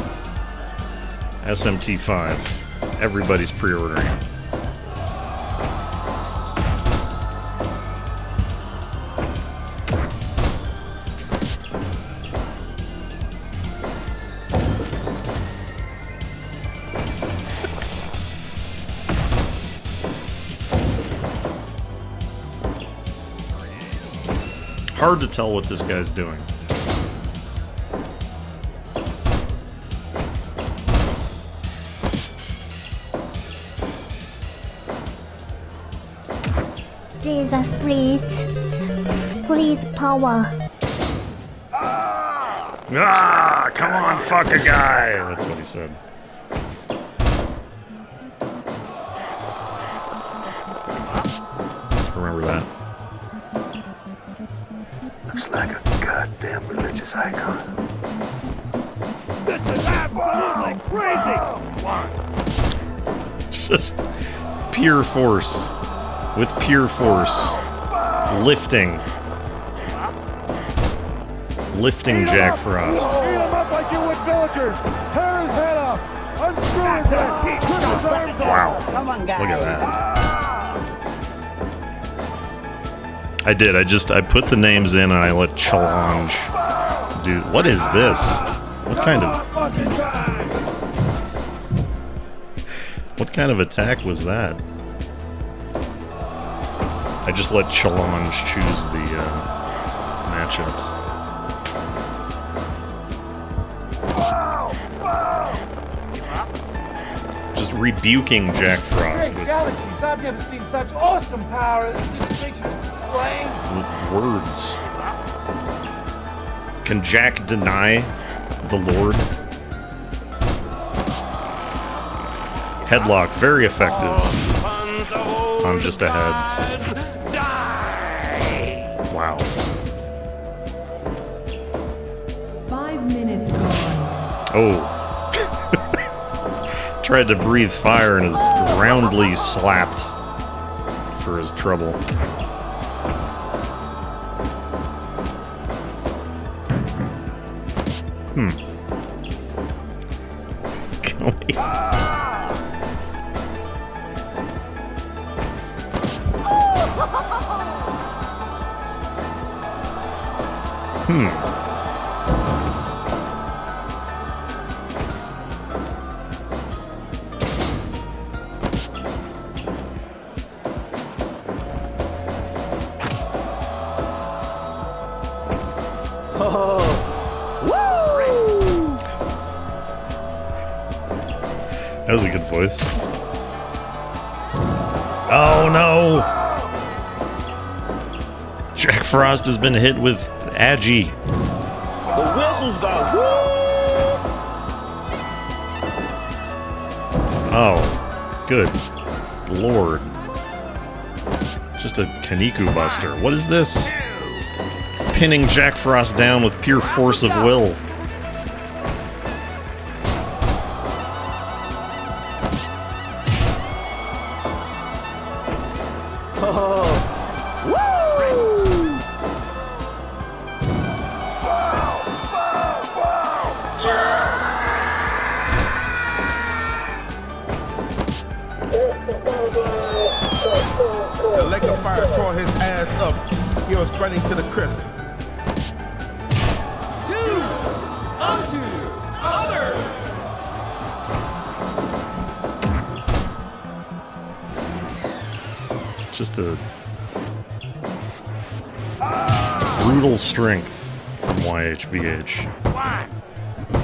SMT5. Everybody's pre-ordering. Hard to tell what this guy's doing. Jesus, please. Please, power. Ah! Ah, come on, fuck a guy. That's what he said. Remember that. Looks like a goddamn religious icon. Like crazy. Just pure force. With pure force. Lifting. Lifting Jack Frost. Beat him up like you would villagers. Tear his head off. Unscrew his head. Rip his arms Wow. off. Come on, guys. Look at that. I did. I put the names in and I let Challenge do. What is this? What kind of attack was that? I just let Challenge choose the matchups. Just rebuking Jack Frost with Galaxies, I've never seen such awesome power as this creature's displaying. words. Can Jack deny the Lord? Headlock, very effective. I'm just ahead. Wow. 5 minutes gone. Oh. Tried to breathe fire and is roundly slapped for his trouble. That was a good voice. Oh no! Jack Frost has been hit with Agi. The whistles go woo! Oh, it's good. Lord. Just a Kaniku buster. What is this? Pinning Jack Frost down with pure force of will. The lake of fire tore his ass up. He was running to the crisp. Do unto others. Just a brutal strength from YHVH. 1, 2.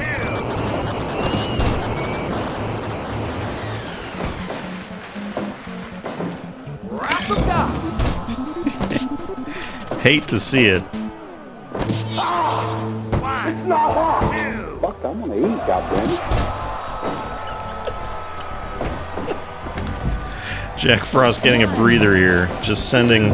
Wrath of God. Hate to see it. It's not hard. Fuck, I'm gonna eat, goddammit. Jack Frost getting a breather here. Just sending...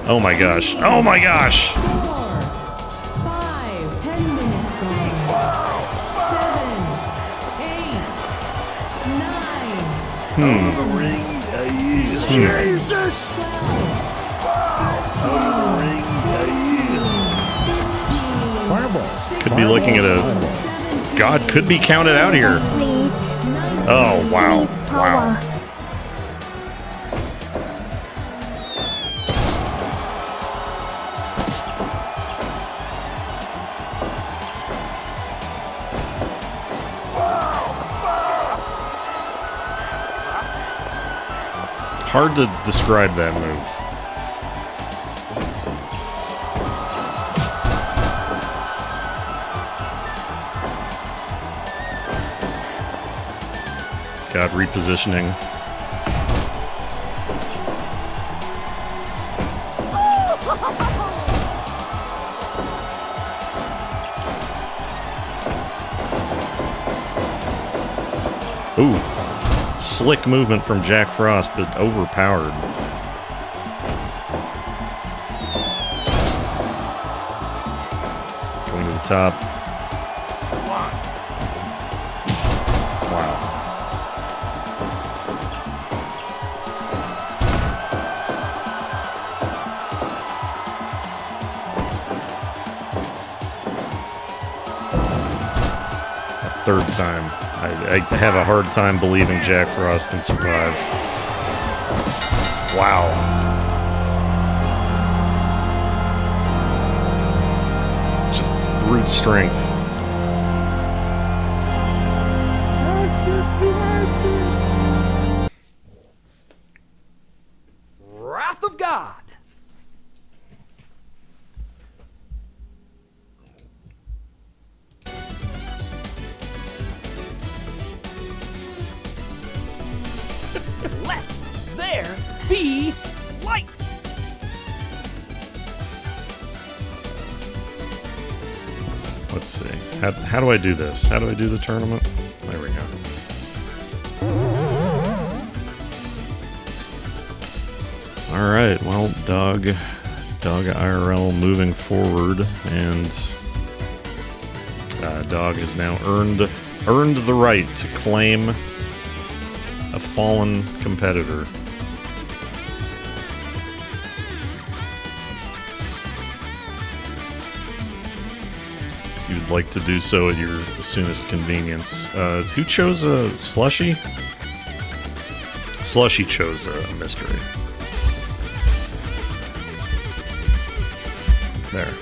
Oh my gosh. Oh my gosh! 4, 5, 10 minutes gone. 7, 8, 9. Jesus! Could be looking at a... God could be counted out here. Oh, wow. Wow. Hard to describe that move. God, repositioning. Ooh. Slick movement from Jack Frost, but overpowered. Going to the top. Wow. A third time. I have a hard time believing Jack Frost can survive. Wow. Just brute strength. Wrath of God. Let there be light. Let's see. How do I do this? How do I do the tournament? There we go. All right. Well, Dog IRL moving forward, and Dog has now earned the right to claim a fallen competitor. If you'd like to do so at your soonest convenience. Who chose a Slushy? Slushy chose a mystery. There.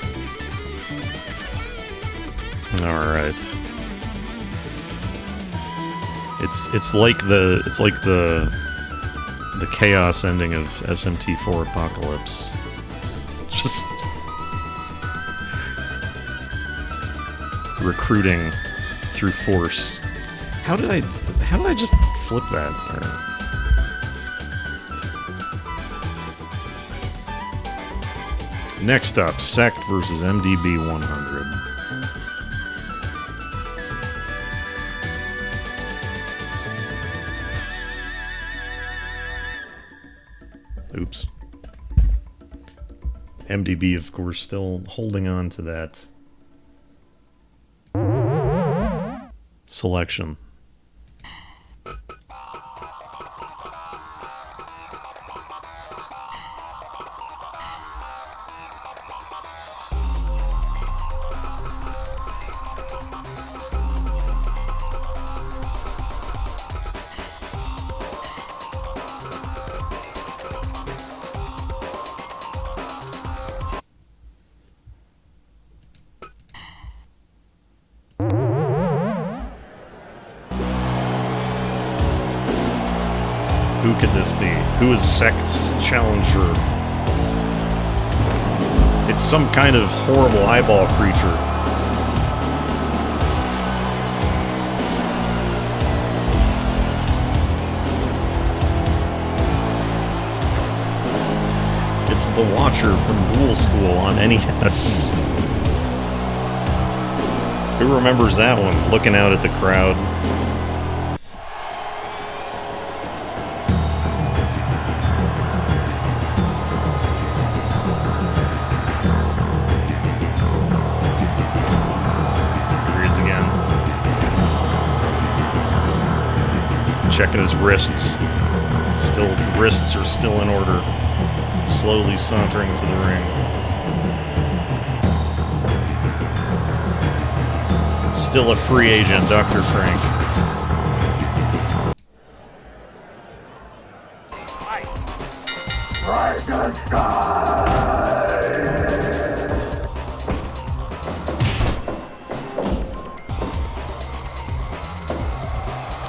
All right. It's like the chaos ending of SMT4 Apocalypse. Just recruiting through force. How did I just flip that? Next up, Sect versus MDB 100. Oops. MDB, of course, still holding on to that selection. Who could this be? Who is Sect's challenger? It's some kind of horrible eyeball creature. It's the Watcher from Duel School on NES. Who remembers that one? Looking out at the crowd. Checking his wrists. Still, the wrists are still in order. Slowly sauntering to the ring. Still a free agent, Dr. Frank.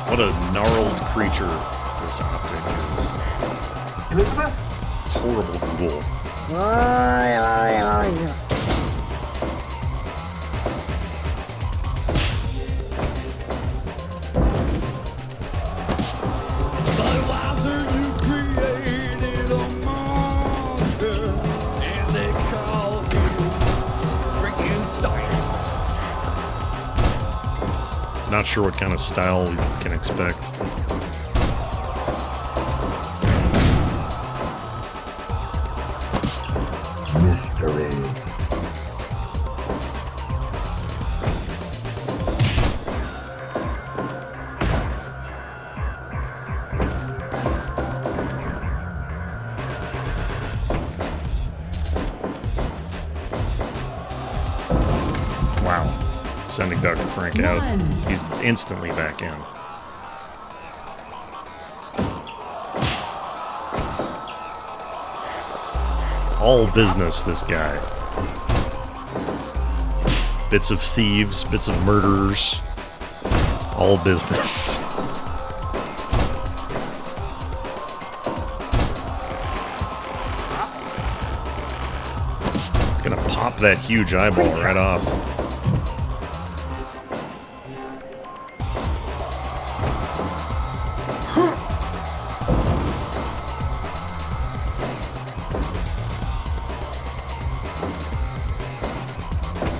What a gnarled creature this optic is. Elizabeth? Horrible duel. Not sure what kind of style we can expect. Mystery. Wow. Sending Dr. Frank out. He's instantly back in. All business, this guy. Bits of thieves, bits of murderers. All business. Gonna pop that huge eyeball right off.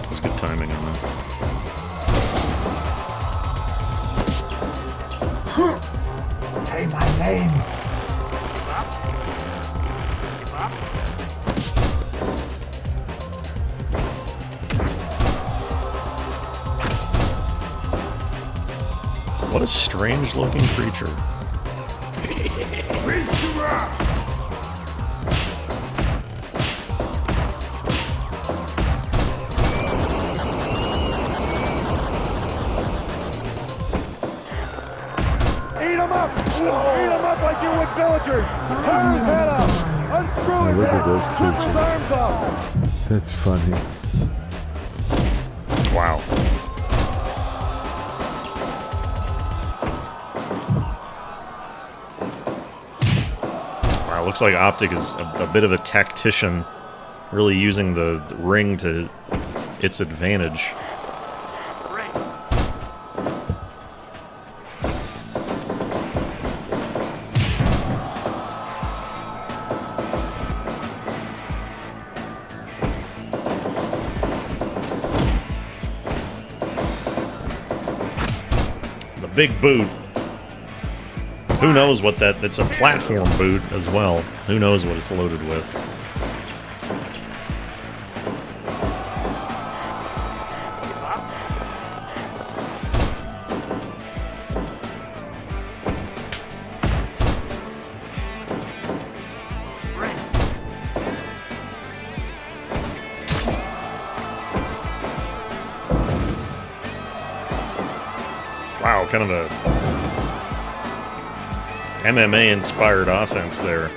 That's good timing on that. Say my name. What a strange looking creature. Eat him up! Eat him up like you would villagers! Tear his head off! Unscrew his Look head! at those Strip his creatures. arms off! That's funny. Wow. Wow, looks like Optic is a bit of a tactician, really using the ring to its advantage. The big boot. Who knows what that... It's a platform boot as well. Who knows what it's loaded with. Wow, kind of a MMA-inspired offense there.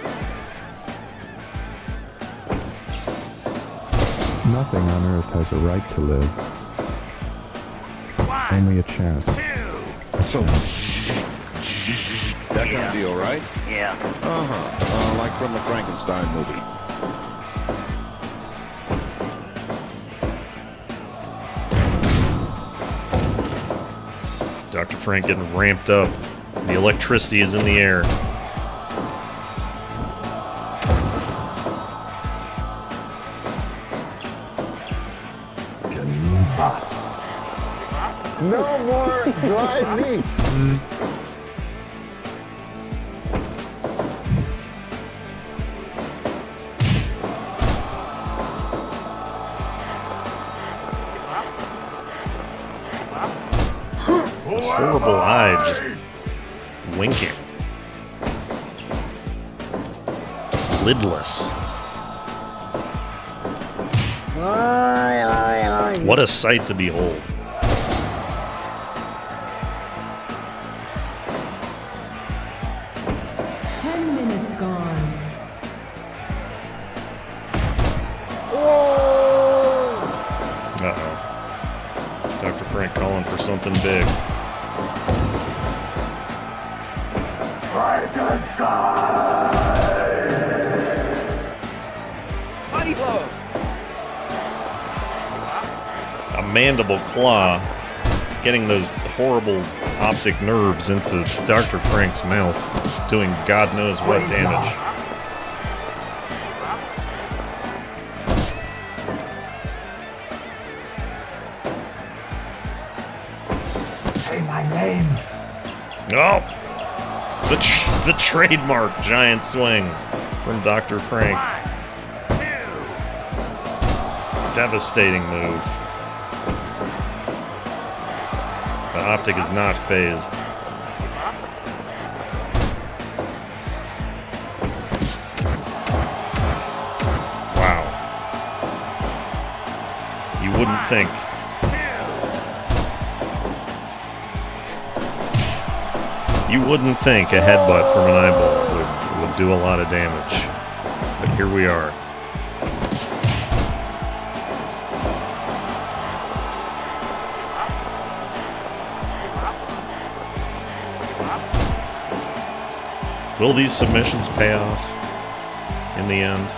Nothing on Earth has a right to live. Only a chance. So, that gonna be all right? Yeah. Like from the Frankenstein movie. Dr. Frank getting ramped up. The electricity is in the air. No more dry meat. Horrible eye just winking. Lidless. What a sight to behold. Uh-oh. Dr. Frank calling for something big. A mandible claw getting those horrible optic nerves into Dr. Frank's mouth, doing God knows what damage. Say my name. Oh! The trademark giant swing from Dr. Frank. Devastating move. The Optic is not phased. Wow. You wouldn't think. You wouldn't think a headbutt from an eyeball would do a lot of damage. But here we are. Will these submissions pay off in the end?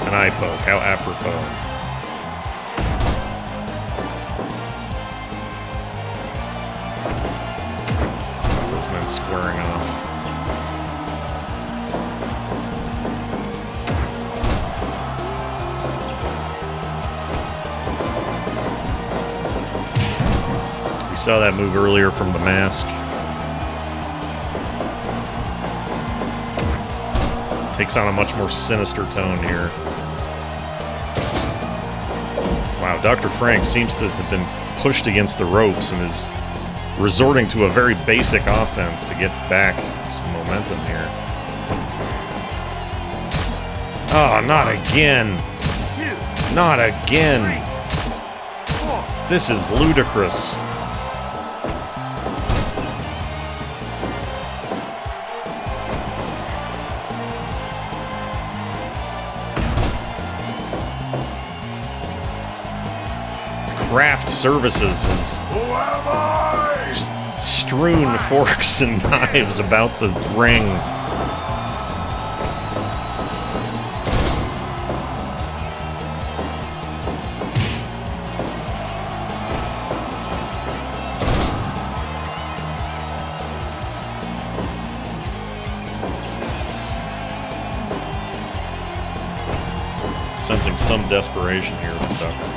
An eye poke, how apropos. Those men squaring off. We saw that move earlier from the mask. Takes on a much more sinister tone here. Wow, Dr. Frank seems to have been pushed against the ropes and is resorting to a very basic offense to get back some momentum here. Oh, not again. Not again. This is ludicrous. Craft Services is just strewn forks and knives about the ring. Sensing some desperation here from Dr.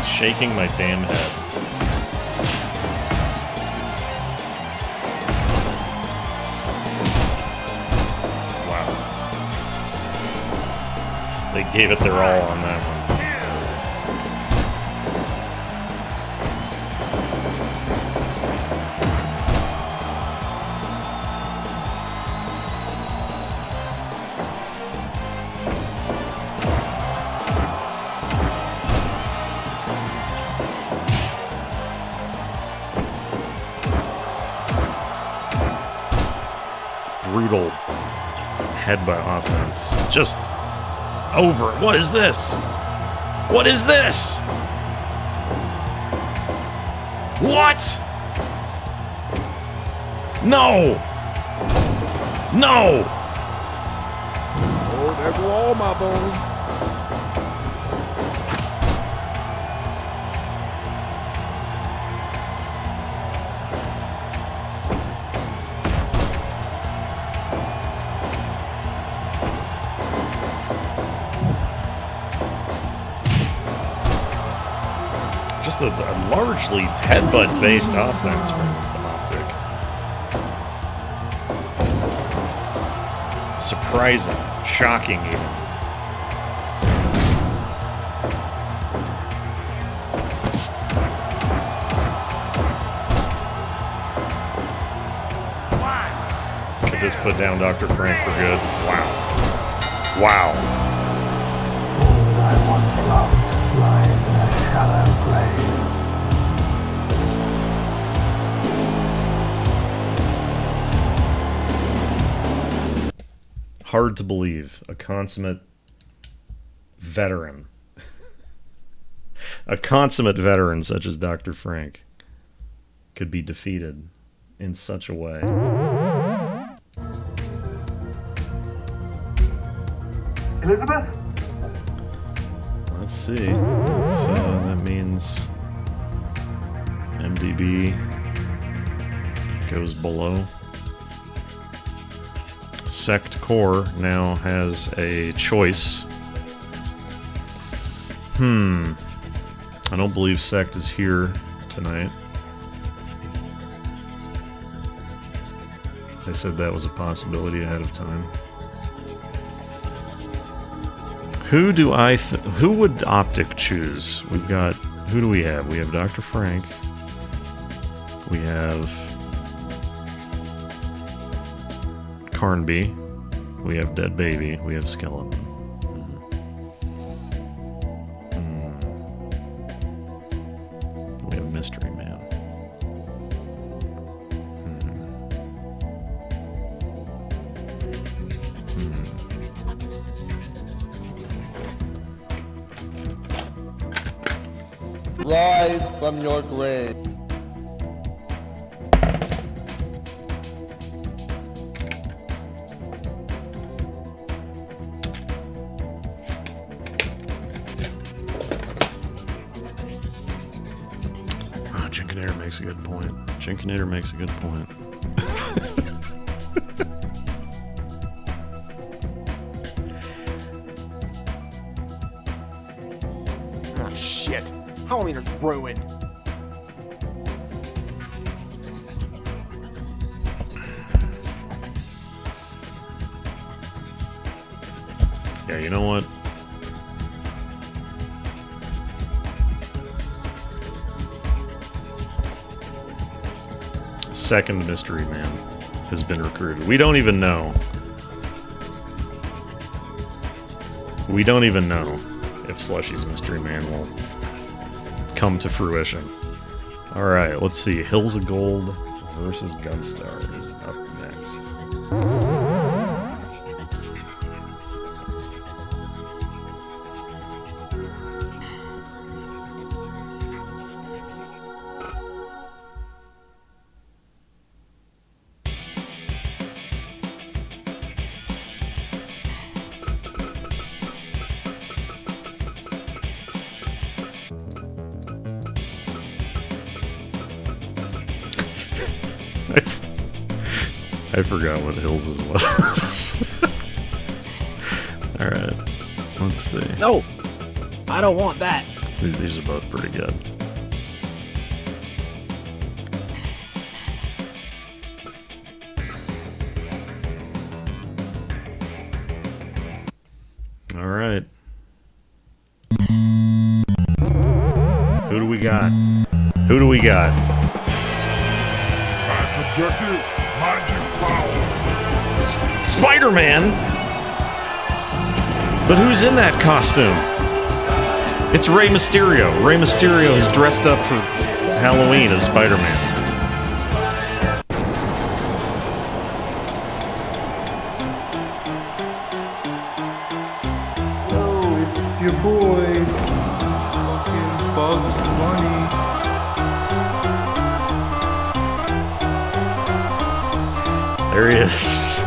Shaking my damn head. Wow. They gave it their all on that one. Brutal headbutt offense. Just over. What is this? What is this? What? No! No! Oh, there go all my bones. Just a largely headbutt-based offense from Optic. Surprising, shocking even. Could this put down Dr. Frank for good? Wow. Wow. Hard to believe. A consummate veteran A consummate veteran such as Dr. Frank could be defeated in such a way. Elizabeth? Let's see. That means MDB goes below. Sect Core now has a choice. I don't believe Sect is here tonight. They said that was a possibility ahead of time. Who do who would Optic choose? We've got, who do we have? We have Dr. Frank. We have Carnby. We have Dead Baby. We have Skeleton. We have Mystery Man. Rise from your grave. Chinkinator makes a good point. Chinkinator makes a good point. Oh, shit. Halloween is ruined. Yeah, you know what? Second Mystery Man has been recruited. We don't even know. We don't even know if Slushy's Mystery Man will come to fruition. Alright, let's see. Hills of Gold versus Gunstar is up next. I forgot what Hills' was. Alright, let's see. No! I don't want that. These are both pretty good. Alright. Who do we got? Who do we got? Spider-Man? But who's in that costume? It's Rey Mysterio. Rey Mysterio is dressed up for Halloween as Spider-Man. Oh, it's your boy, fucking Bugs Bunny. There he is.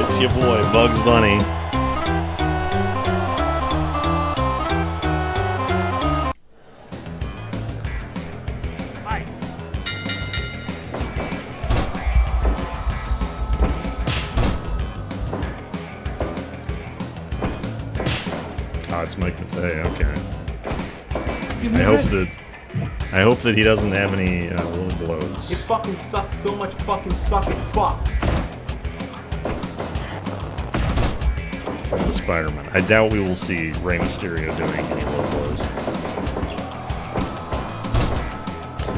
It's your boy, Bugs Bunny. Oh, it's Mike Matei, okay. I hope that he doesn't have any low blows. It fucking sucks so much fucking sucking fucks. From the Spider-Man. I doubt we will see Rey Mysterio doing any low blows.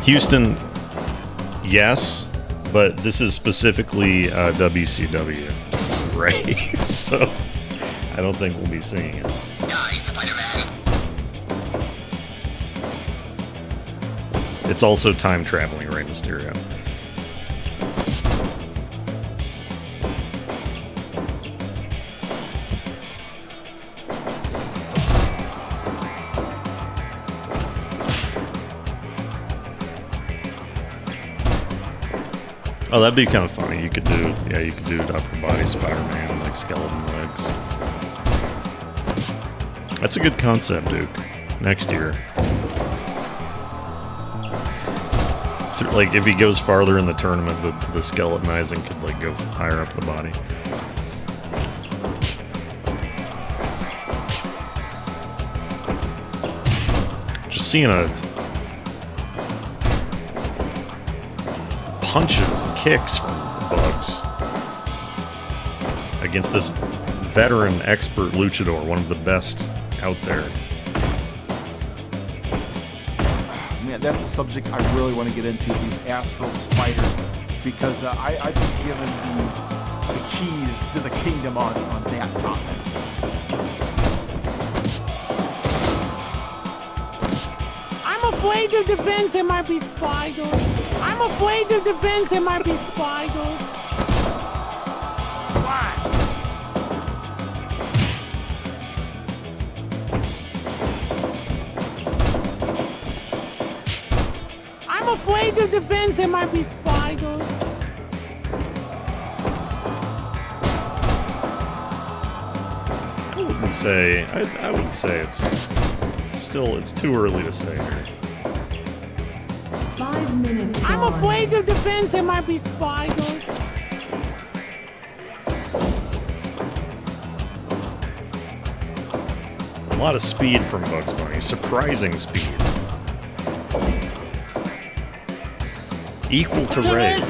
Houston, yes, but this is specifically WCW, Ray, so I don't think we'll be seeing it. It's also time-traveling Rey Mysterio. Oh, that'd be kind of funny. You could do upper body Spider-Man, like skeleton legs. That's a good concept, Duke. Next year. Like, if he goes farther in the tournament, the skeletonizing could, like, go higher up the body. Just seeing punches and kicks from Bugs against this veteran expert luchador, one of the best out there. Man, that's a subject I really want to get into, these astral spiders, because I've been given the keys to the kingdom on that topic. I'm afraid of defense, it might be spiders. I'm afraid of defense, it might be spiders. I'm afraid of defense, it might be spiders. I would say it's too early to say here. 5 minutes. I'm afraid of defense, it might be spiders. A lot of speed from Bugs Bunny, surprising speed. Equal to Ray.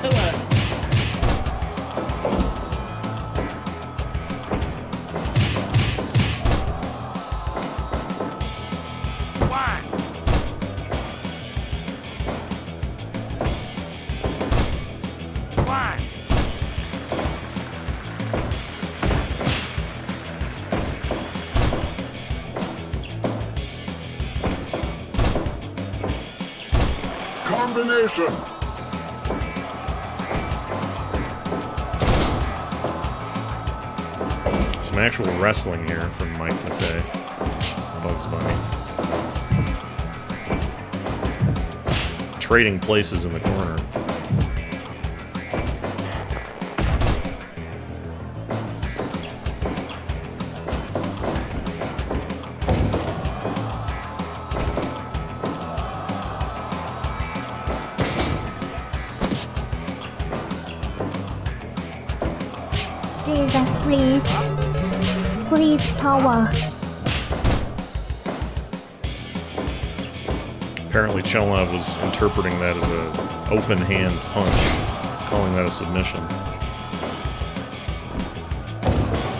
Combination. Some actual wrestling here from Mike Matei. Bugs Bunny. Trading places in the corner. Jesus, please. Please, power. Apparently Chelnov was interpreting that as an open hand punch, calling that a submission.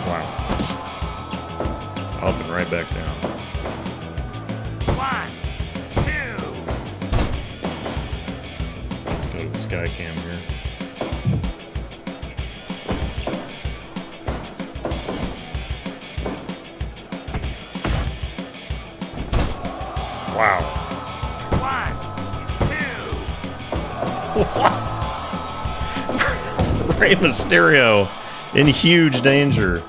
Wow. Up and right back down. 1, 2. Let's go to the sky cam here. Wow. 1, 2. Rey Mysterio in huge danger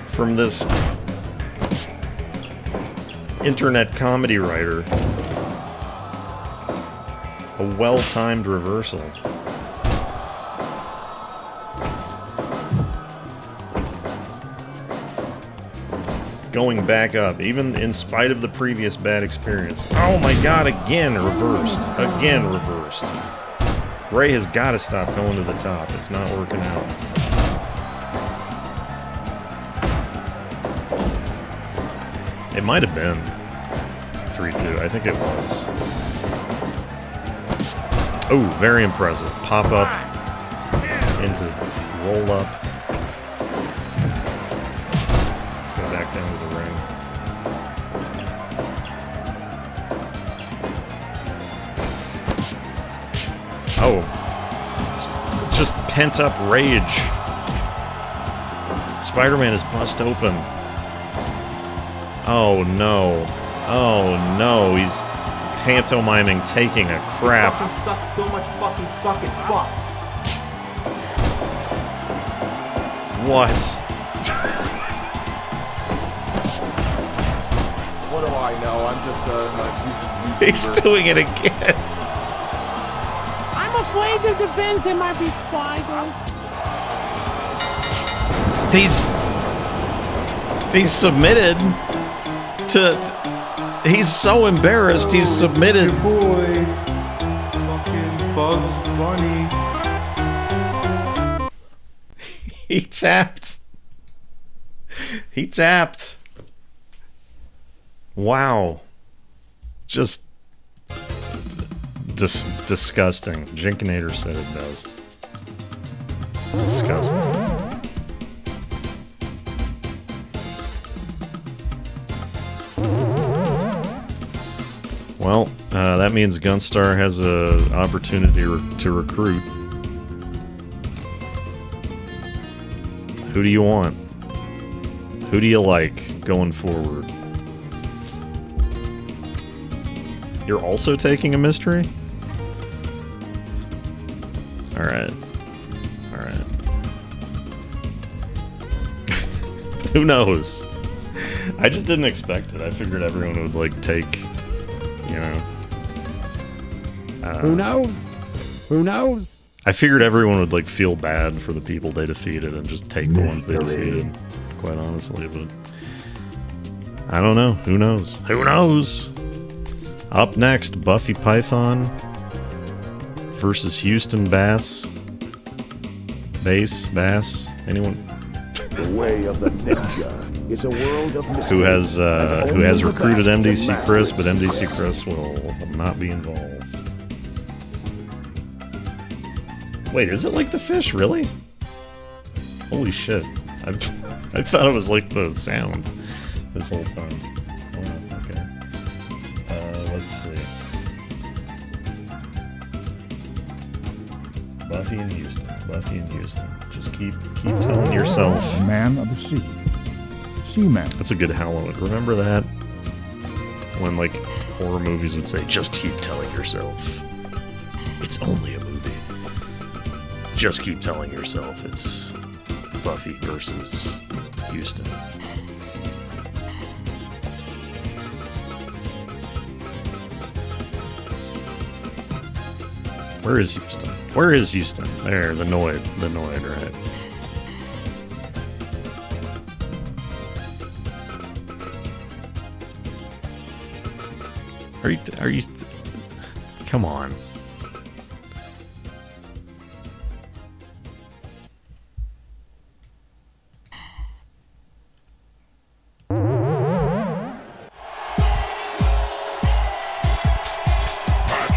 from this internet comedy writer. A well-timed reversal. Going back up, even in spite of the previous bad experience. Oh my god, again reversed. Again reversed. Ray has got to stop going to the top. It's not working out. It might have been 3-2. I think it was. Oh, very impressive. Pop up into roll up. Back down to the ring. Oh. It's just pent-up rage. Spider-Man is bust open. Oh no. Oh no. He's pantomiming taking a crap. Fucking sucks so much fucking sucking fucks. What? What do I know? I'm just a He's doing it again. I'm afraid of defense. There might be spiders. He's submitted to. He's so embarrassed. He's submitted. Your boy, fucking Bugs Bunny. He tapped. He tapped. Wow. Just disgusting. Jinkinator said it best. Disgusting. Well, that means Gunstar has an opportunity to recruit. Who do you want? Who do you like going forward? You're also taking a mystery? Alright. Alright. Who knows? I just didn't expect it. I figured everyone would, like, take, you know... Who knows? Who knows? I figured everyone would, like, feel bad for the people they defeated and just take the ones they defeated, quite honestly, but... I don't know. Who knows? Who knows? Up next, Buffy Python versus Houston Bass. Bass? Anyone? The way of the ninja is a world of mystery. Who has recruited MDC Chris, but MDC Chris will not be involved. Wait, is it like the fish, really? Holy shit. I thought it was like the sound this whole time. Oh, okay. Let's see. Buffy and Houston. Buffy and Houston. Just keep telling yourself. Man of the sea. Seaman. That's a good Halloween. Remember that? When, like, horror movies would say, just keep telling yourself. It's only a movie. Just keep telling yourself it's Buffy versus Houston. Where is Houston? Where is Houston? There, the Noid, right? Are you? Come on.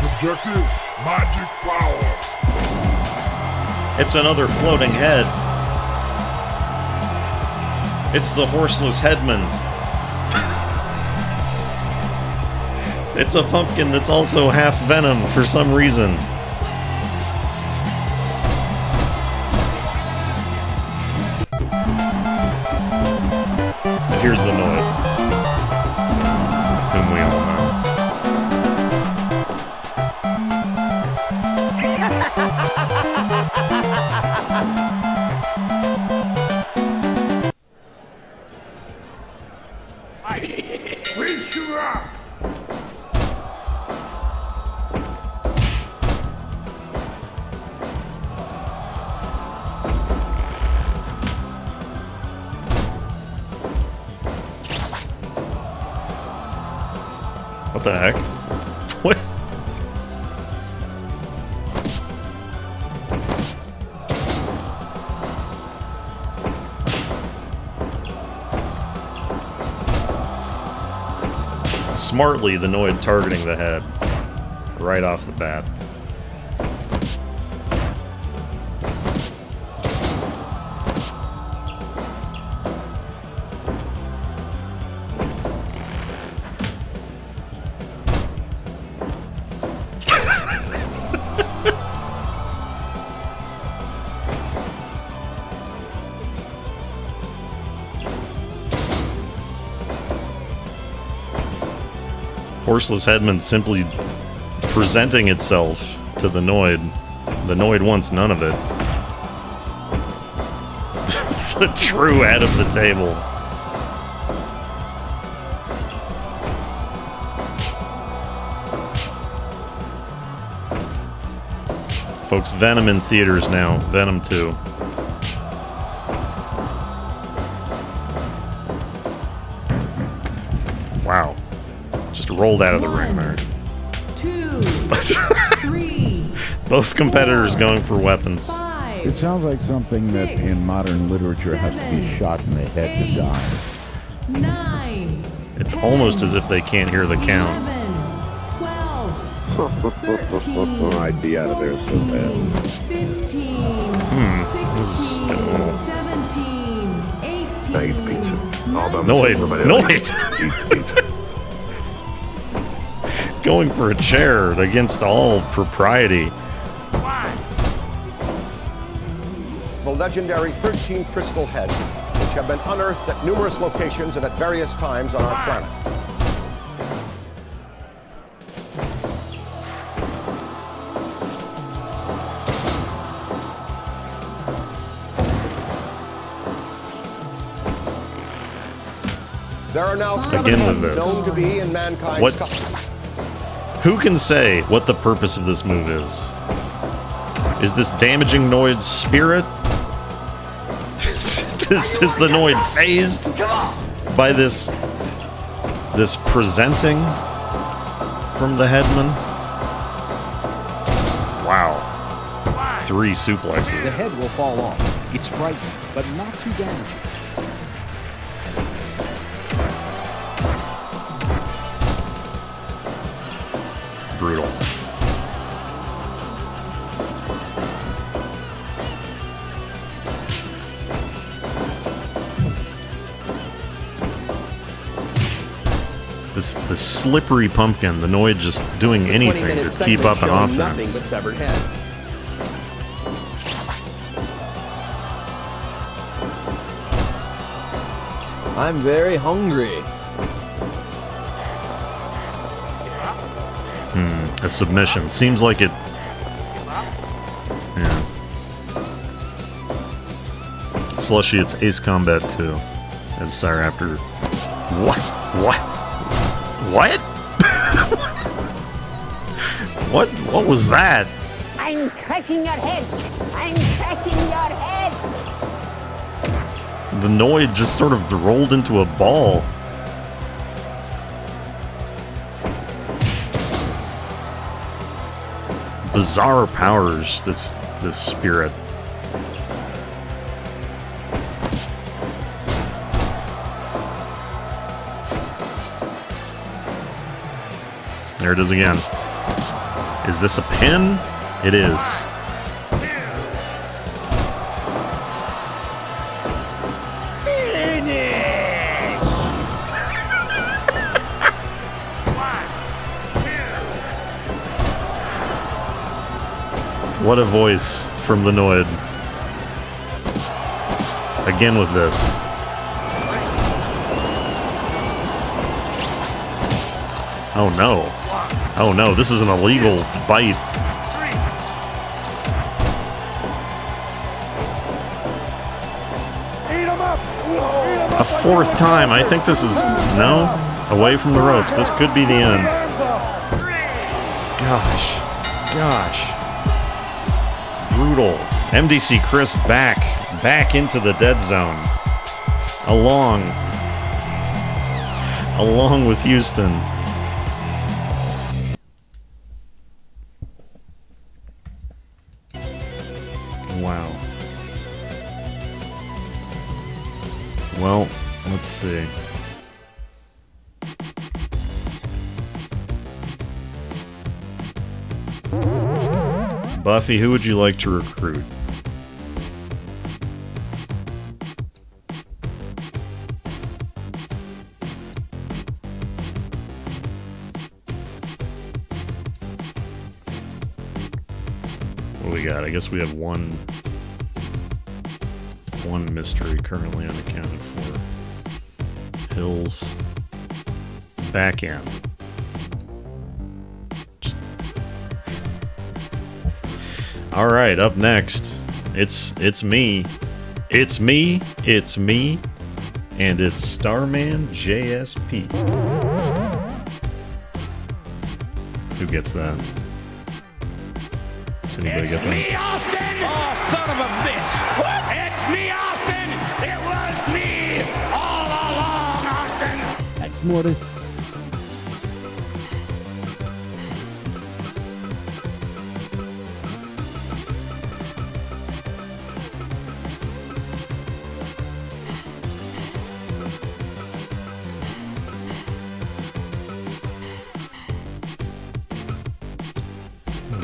Objective, magic power. It's another floating head. It's the horseless headman. It's a pumpkin that's also half venom for some reason. And here's the Noid, whom we all know. Reach you up. What the heck? What? Smartly, the Noid targeting the head right off the bat. Horseless Headman simply presenting itself to the Noid. The Noid wants none of it. The true head of the table. folks. Venom in theaters now. Venom 2. Wow. Just rolled out of the ring there. 2, 3. Both competitors going for weapons. It sounds like something that in modern literature has to be shot in the head to die. 9. It's almost as if they can't hear the count. 13. I'd be out of there so bad. 15. This is 16. 17. 18. I eat pizza. All by No, myself, wait. nobody No, else wait. eats pizza. Going for a chair against all propriety. The legendary 13 crystal heads, which have been unearthed at numerous locations and at various times on our planet. There are now 7 Again with heads this. known to be in mankind's What? custody. Who can say what the purpose of this move is? Is this damaging Noid's spirit? is the Noid phased by this presenting from the headman? Wow. 3 The suplexes. head will fall off. It's frightening, but not too damaging. Brutal. This slippery pumpkin, the Noid just doing anything to keep up an Nothing but offense. severed heads. I'm very hungry. A submission. Seems like it. Yeah. Slushy, it's Ace Combat 2. As Cyraptor. What? What? What? What was that? I'm crushing your head. I'm crushing your head. The Noid just sort of rolled into a ball. Bizarre powers, this spirit. There it is again. Is this a pin? It is. What a voice from the Noid. Again with this. Oh no. Oh no, this is an illegal bite. A 4th time. I think this is... No? Away from the ropes. This could be the end. Gosh. Brutal. MDC Chris back into the dead zone. Along with Houston. Wow. Well, let's see. Buffy, who would you like to recruit? What do we got? I guess we have one mystery currently unaccounted for. Hills back in. All right, up next, it's me, and it's Starman JSP. Who gets that? Does anybody get that? Me, Austin! Oh, son of a bitch! What? It's me, Austin! It was me all along, Austin! Ex Mortis.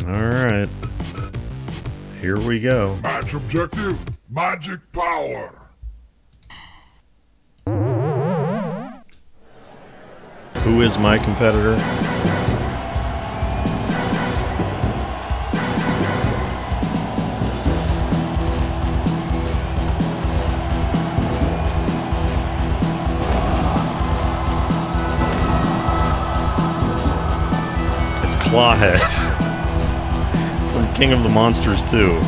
All right. Here we go. Match objective, magic power. Who is my competitor? It's Clawhead from King of the Monsters 2.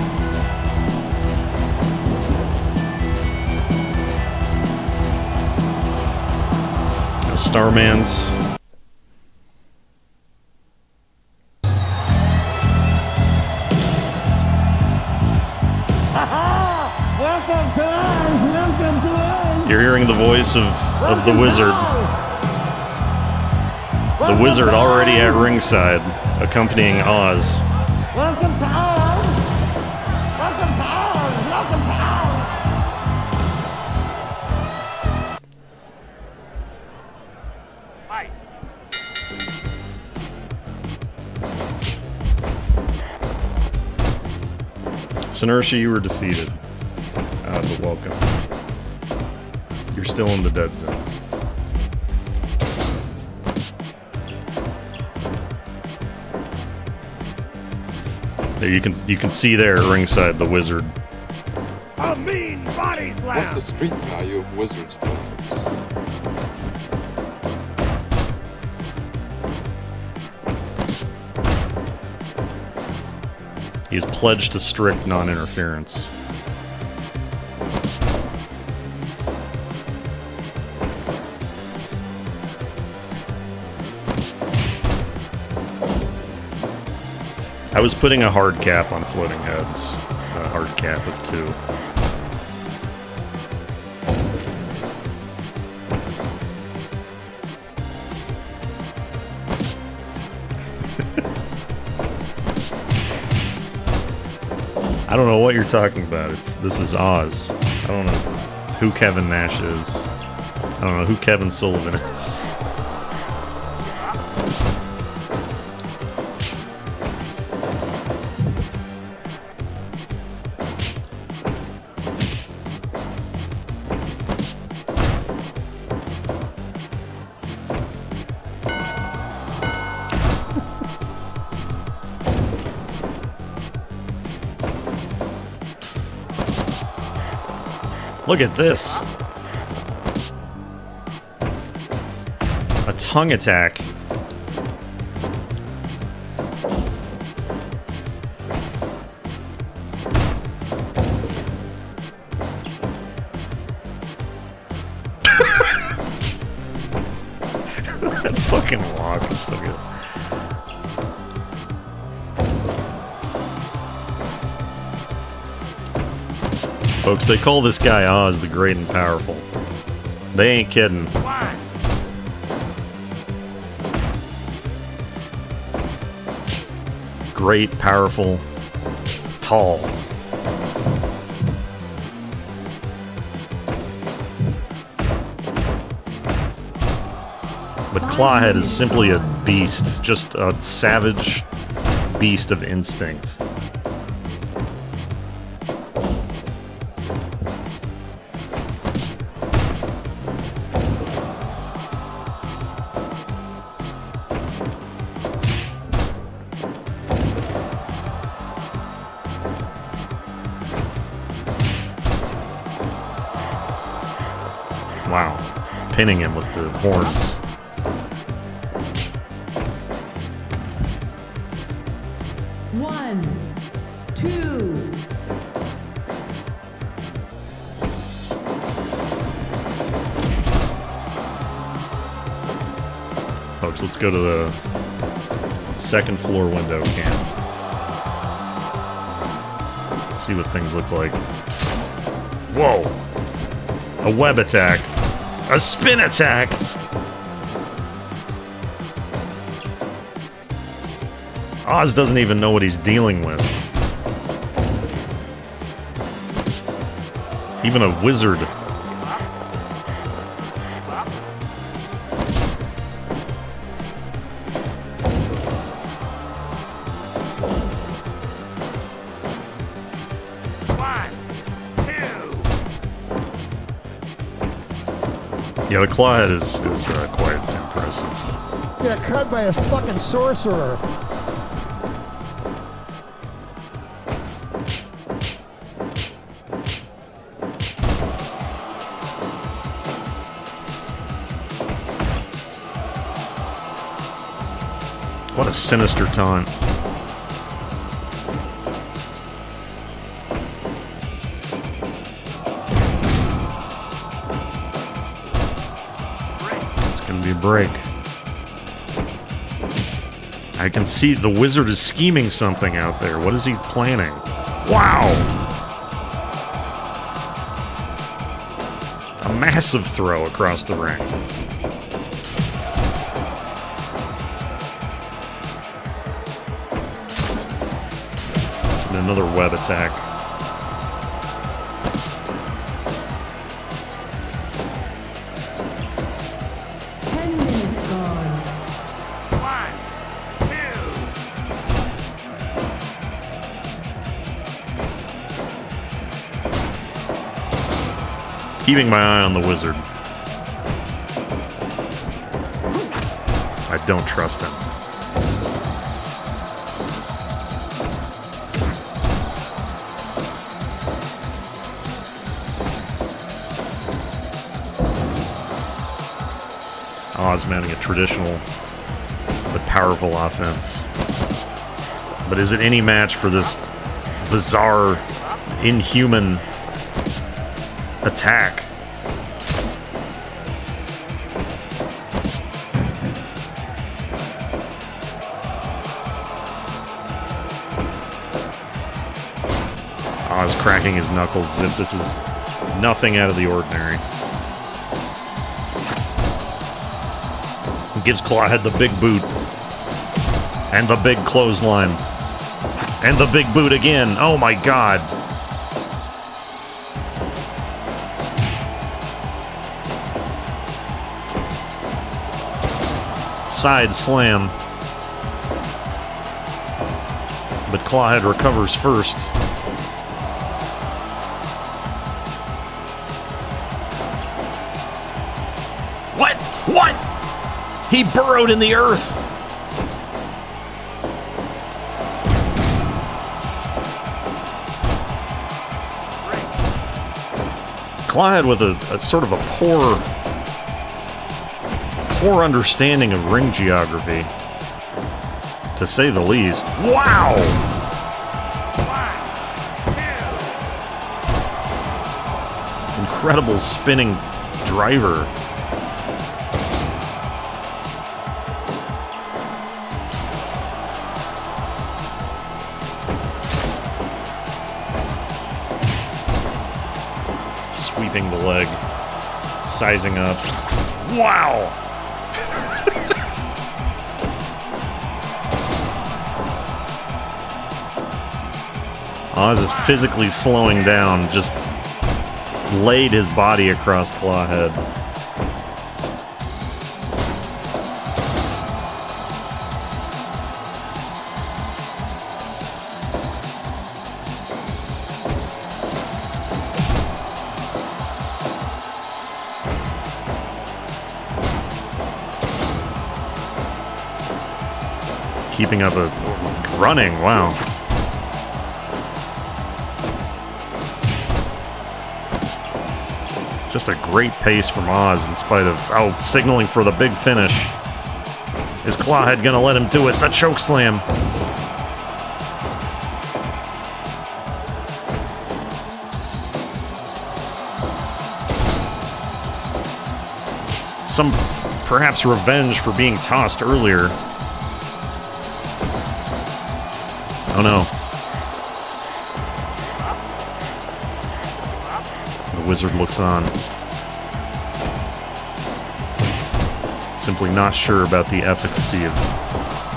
Starman's. Welcome to us! Welcome to us! You're hearing the voice of the wizard. The wizard already at ringside, accompanying Oz. Welcome to Oz! Welcome to Oz! Welcome to Oz! Fight! Sinersha, you were defeated. But welcome. You're still in the dead zone. There you can see there at ringside the wizard. A mean body What's the street value of wizard's powers? He's pledged to strict non-interference. I was putting a hard cap on floating heads. A hard cap of 2. I don't know what you're talking about. This is Oz. I don't know who Kevin Nash is. I don't know who Kevin Sullivan is. Look at this. A tongue attack. That fucking walk is so good. Folks, they call this guy Oz the Great and Powerful. They ain't kidding. Great, powerful, tall. But Clawhead is simply a beast, just a savage beast of instinct. Wow. Pinning him with the horns. One, two. Folks, let's go to the second floor window cam. See what things look like. Whoa! A web attack. A spin attack! Oz doesn't even know what he's dealing with. Even a wizard. Yeah, the Clawhead is quite impressive. Get cut by a fucking sorcerer. What a sinister taunt. It's gonna be a break. I can see the wizard is scheming something out there. What is he planning? Wow! A massive throw across the ring. And another web attack. Keeping my eye on the wizard. I don't trust him. Oz mounting a traditional but powerful offense. But is it any match for this bizarre, inhuman attack? Oz cracking his knuckles as if this is nothing out of the ordinary. He gives Clawhead the big boot. And the big clothesline. And the big boot again. Oh my god. Side slam. But Clawhead recovers first. What? What? He burrowed in the earth. Clawhead with a sort of a poor understanding of ring geography, to say the least. Wow! Incredible spinning driver. Sweeping the leg, sizing up. Wow! Oz is physically slowing down, just laid his body across Clawhead. Keeping up running, wow. Just a great pace from Oz in spite of, signaling for the big finish. Is Clawhead gonna let him do it? The choke slam. Some perhaps revenge for being tossed earlier. Oh no. The wizard looks on. Simply not sure about the efficacy of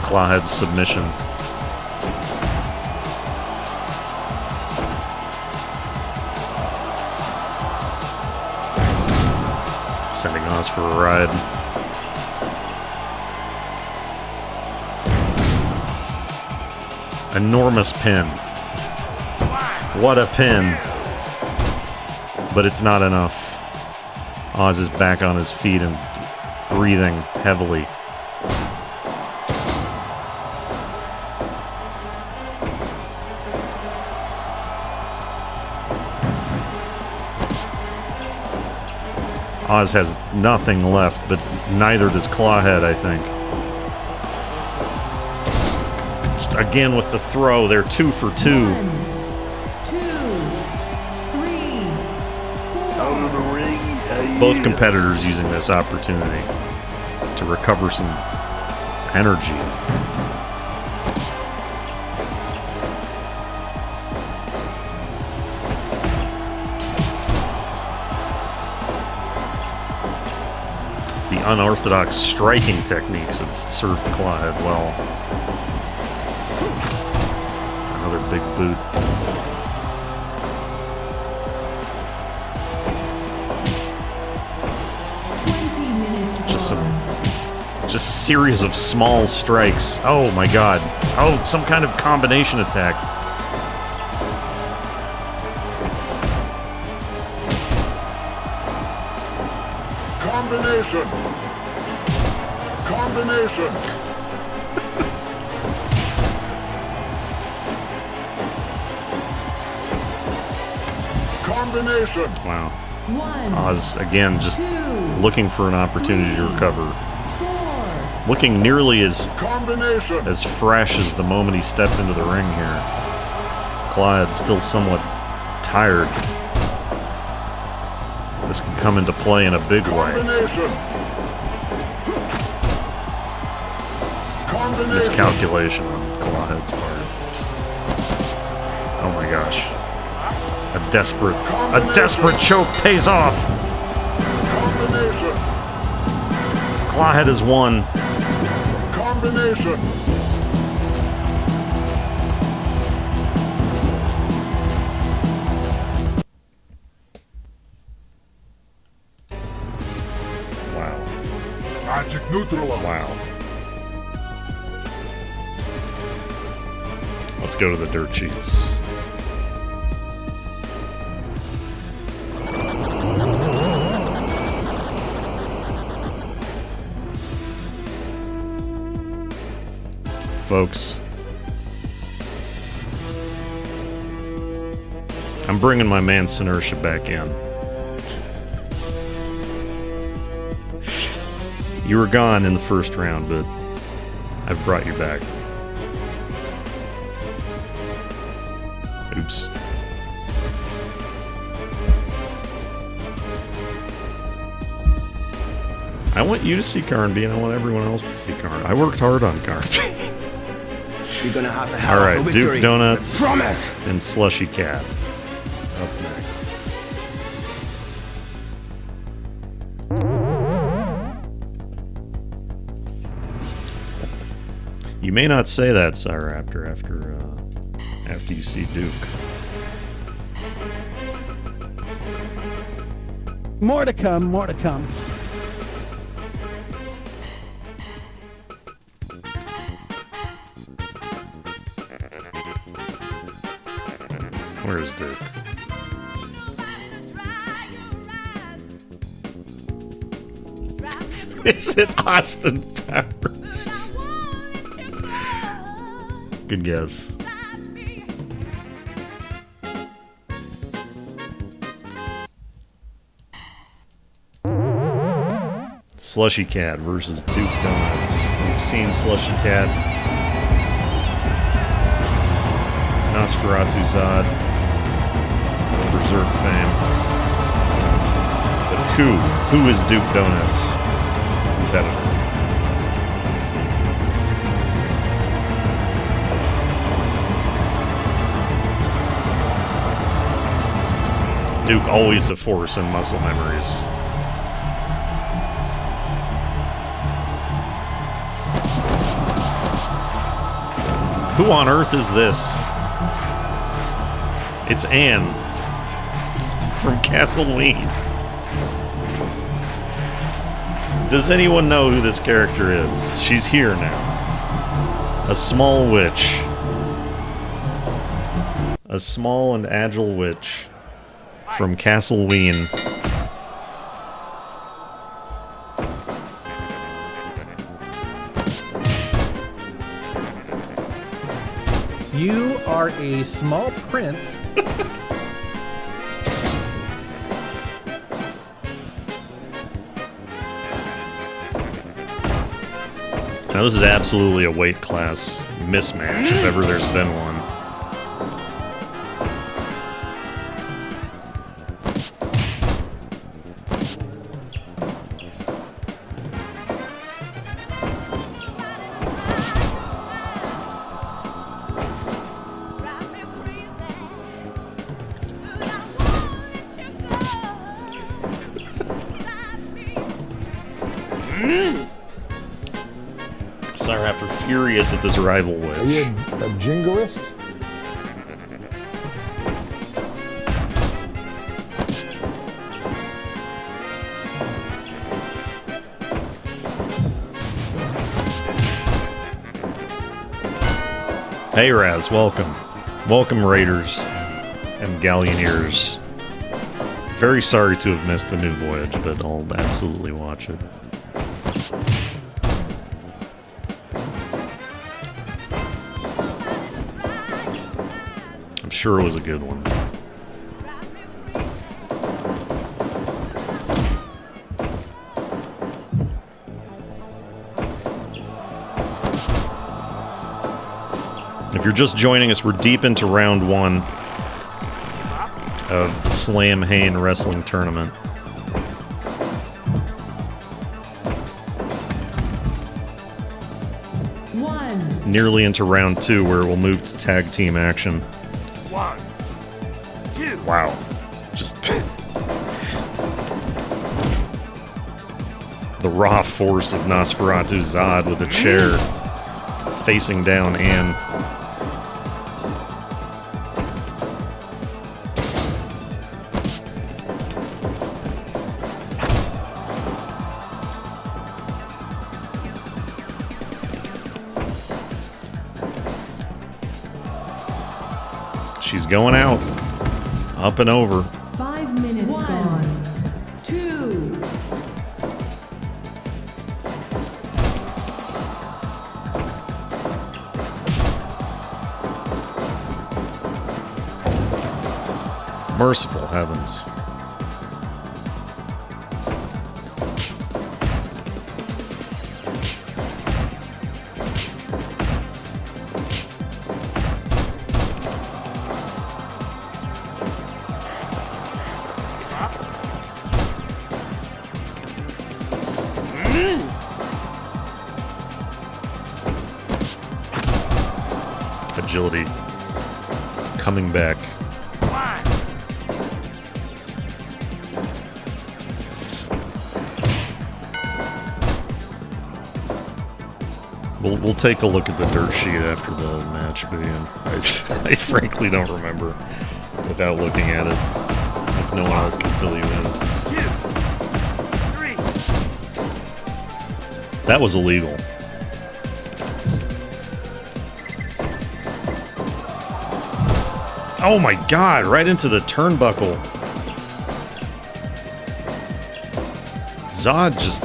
Clawhead's submission. Sending Oz for a ride. Enormous pin. What a pin. But it's not enough. Oz is back on his feet and breathing heavily. Oz has nothing left, but neither does Clawhead, I think. Just again with the throw, they're 2 for 2. 1, 2, 3, 4. Out of the ring. Both competitors using this opportunity to recover some energy. The unorthodox striking techniques have served Clawhead well. Another big boot. Just a series of small strikes. Oh my god. Oh, some kind of combination attack. Combination. Combination. Combination. Wow. 1, Oz, again, just 2, looking for an opportunity to recover. 4. Looking nearly as Combination. fresh as the moment he stepped into the ring here. Clawhead still somewhat tired. This could come into play in a big way. Combination. Combination. Miscalculation on Clawhead's part. Oh my gosh. A desperate choke pays off. Combination. Clawhead has won. Combination. Wow. Magic neutral. Wow. Let's go to the dirt sheets. Folks, I'm bringing my man Sinersha back in. You were gone in the first round, but I've brought you back. Oops. I want you to see Carnby, and I want everyone else to see Carnby. I worked hard on Carnby. You're gonna have a All right, victory. Duke Donuts Promise. and Slushy Cat up next. You may not say that, Raptor, after you see Duke. More to come, more to come. Where's Duke? Is it Austin Powers? Good guess. Slushy Cat versus Duke Donuts. We've seen Slushy Cat, Nosferatu Zod, Berserk fame. But who is Duke Donuts' competitor? Duke always a force in muscle memories. Who on earth is this? It's Anne from Castlemaine. Does anyone know who this character is? She's here now. A small witch. A small and agile witch from Castlemaine. You are a small prince. Now this is absolutely a weight class mismatch, if ever there's been one. Staraptor furious at this rival witch. Are you a jingoist? Hey Raz, welcome. Welcome Raiders and Galleoneers. Very sorry to have missed the new voyage, but I'll absolutely watch it. I'm sure it was a good one. If you're just joining us, we're deep into round one of the Slamhain Wrestling Tournament. Nearly into round two, where we'll move to tag team action. 1, 2. Wow. Just the raw force of Nosferatu Zod with a chair facing down Anne. She's going out. Up and over. 5 minutes gone. 2. Merciful heavens. Agility coming back. We'll take a look at the dirt sheet after the match begin. I frankly don't remember without looking at it. If no one else can fill you in. 2, 3. That was illegal. Oh my god, right into the turnbuckle. Zod just,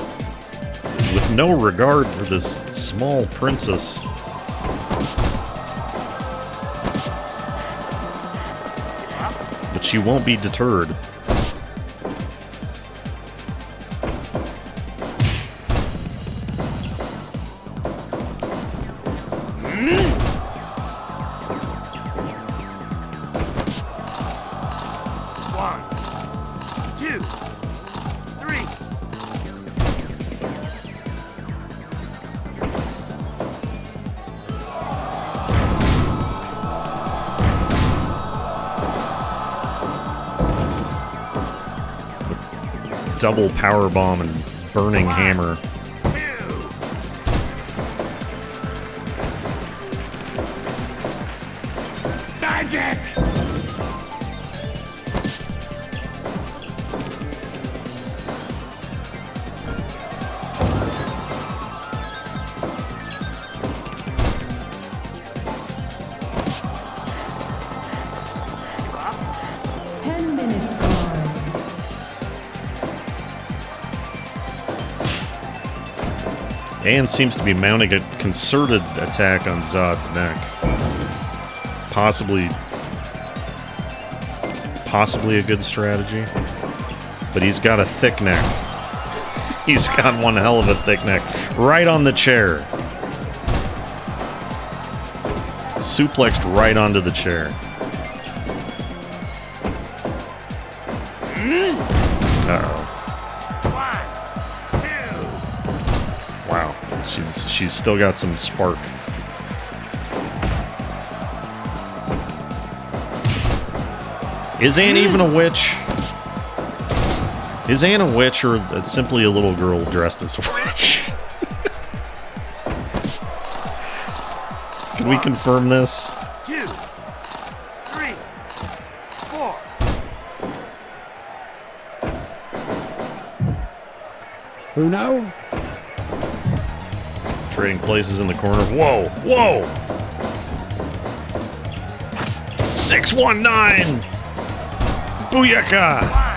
with no regard for this small princess. But she won't be deterred. double power bomb and burning hammer. And seems to be mounting a concerted attack on Zod's neck. Possibly a good strategy. But he's got a thick neck. He's got one hell of a thick neck. Right on the chair. Suplexed right onto the chair. Uh-oh. Wow, she's still got some spark. Is Anne even a witch? Is Anne a witch or simply a little girl dressed as a witch? Can we confirm this? 2, 3, 4. Who knows? Trading places in the corner. Whoa! Whoa! 619! Booyaka!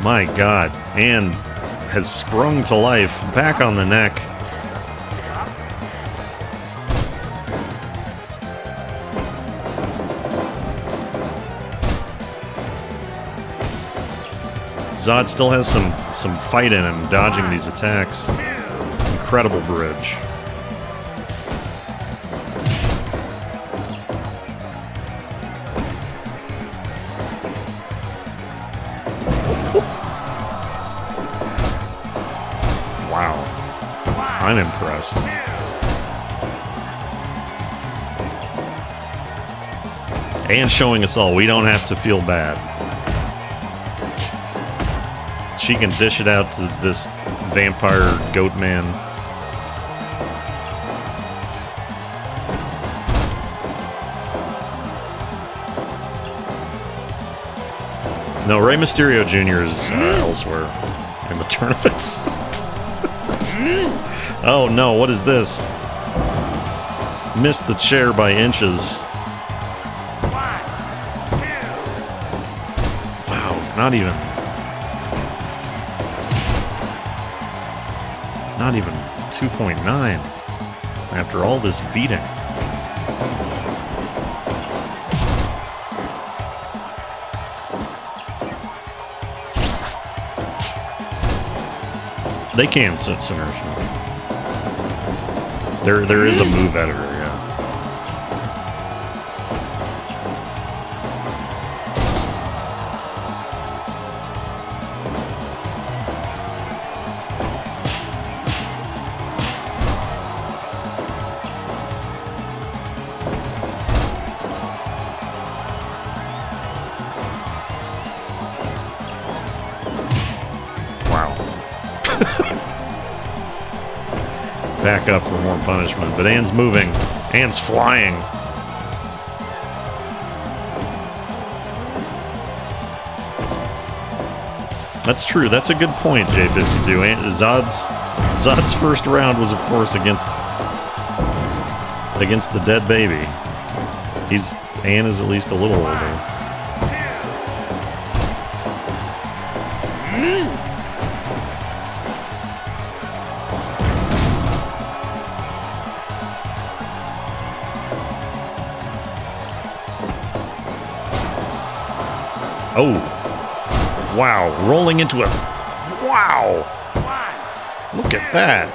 My God, Anne has sprung to life, back on the neck. Zod still has some fight in him, dodging these attacks. Incredible bridge. Wow. I'm impressed. And showing us all we don't have to feel bad. She can dish it out to this vampire goat man. No, Rey Mysterio Jr. is elsewhere in the tournaments. Oh no, what is this? Missed the chair by inches. Wow, it's not even 2.9 after all this beating. They can synergy. There is a move editor, yeah. Back up for more punishment, but Anne's moving. Anne's flying. That's true. That's a good point, J52. Zod's first round was, of course, against the dead baby. Anne is at least a little older. Oh, wow, rolling into a... Wow! Look at that!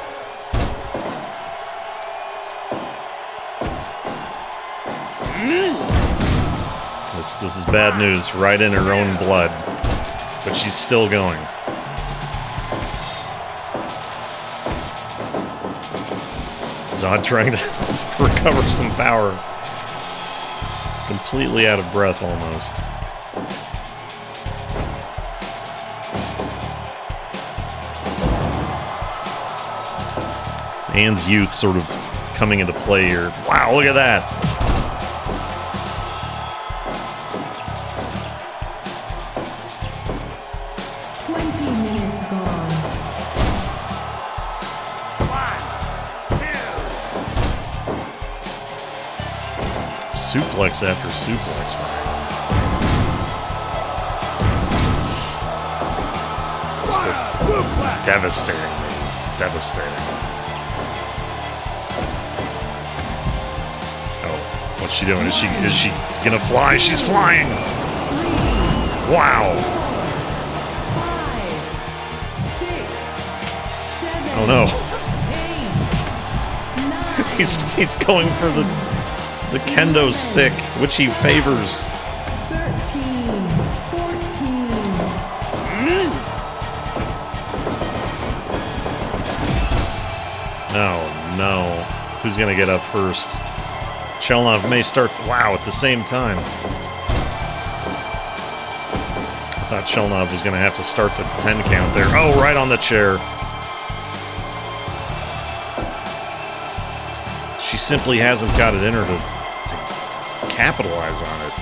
This is bad news, right in her own blood. But she's still going. Zod trying to recover some power. Completely out of breath almost. Anne's youth sort of coming into play here. Wow, look at that. Suplex after suplex. Just devastating. Devastating. Oh, what's she doing? Is she gonna fly? She's flying! Wow! Oh no. He's going for the kendo stick, which he favors. 13, 14. Oh no. Who's gonna get up first? Chelnov may start, wow, at the same time. I thought Chelnov was gonna have to start the 10 count there. Oh, right on the chair. She simply hasn't got it in her to capitalize on it.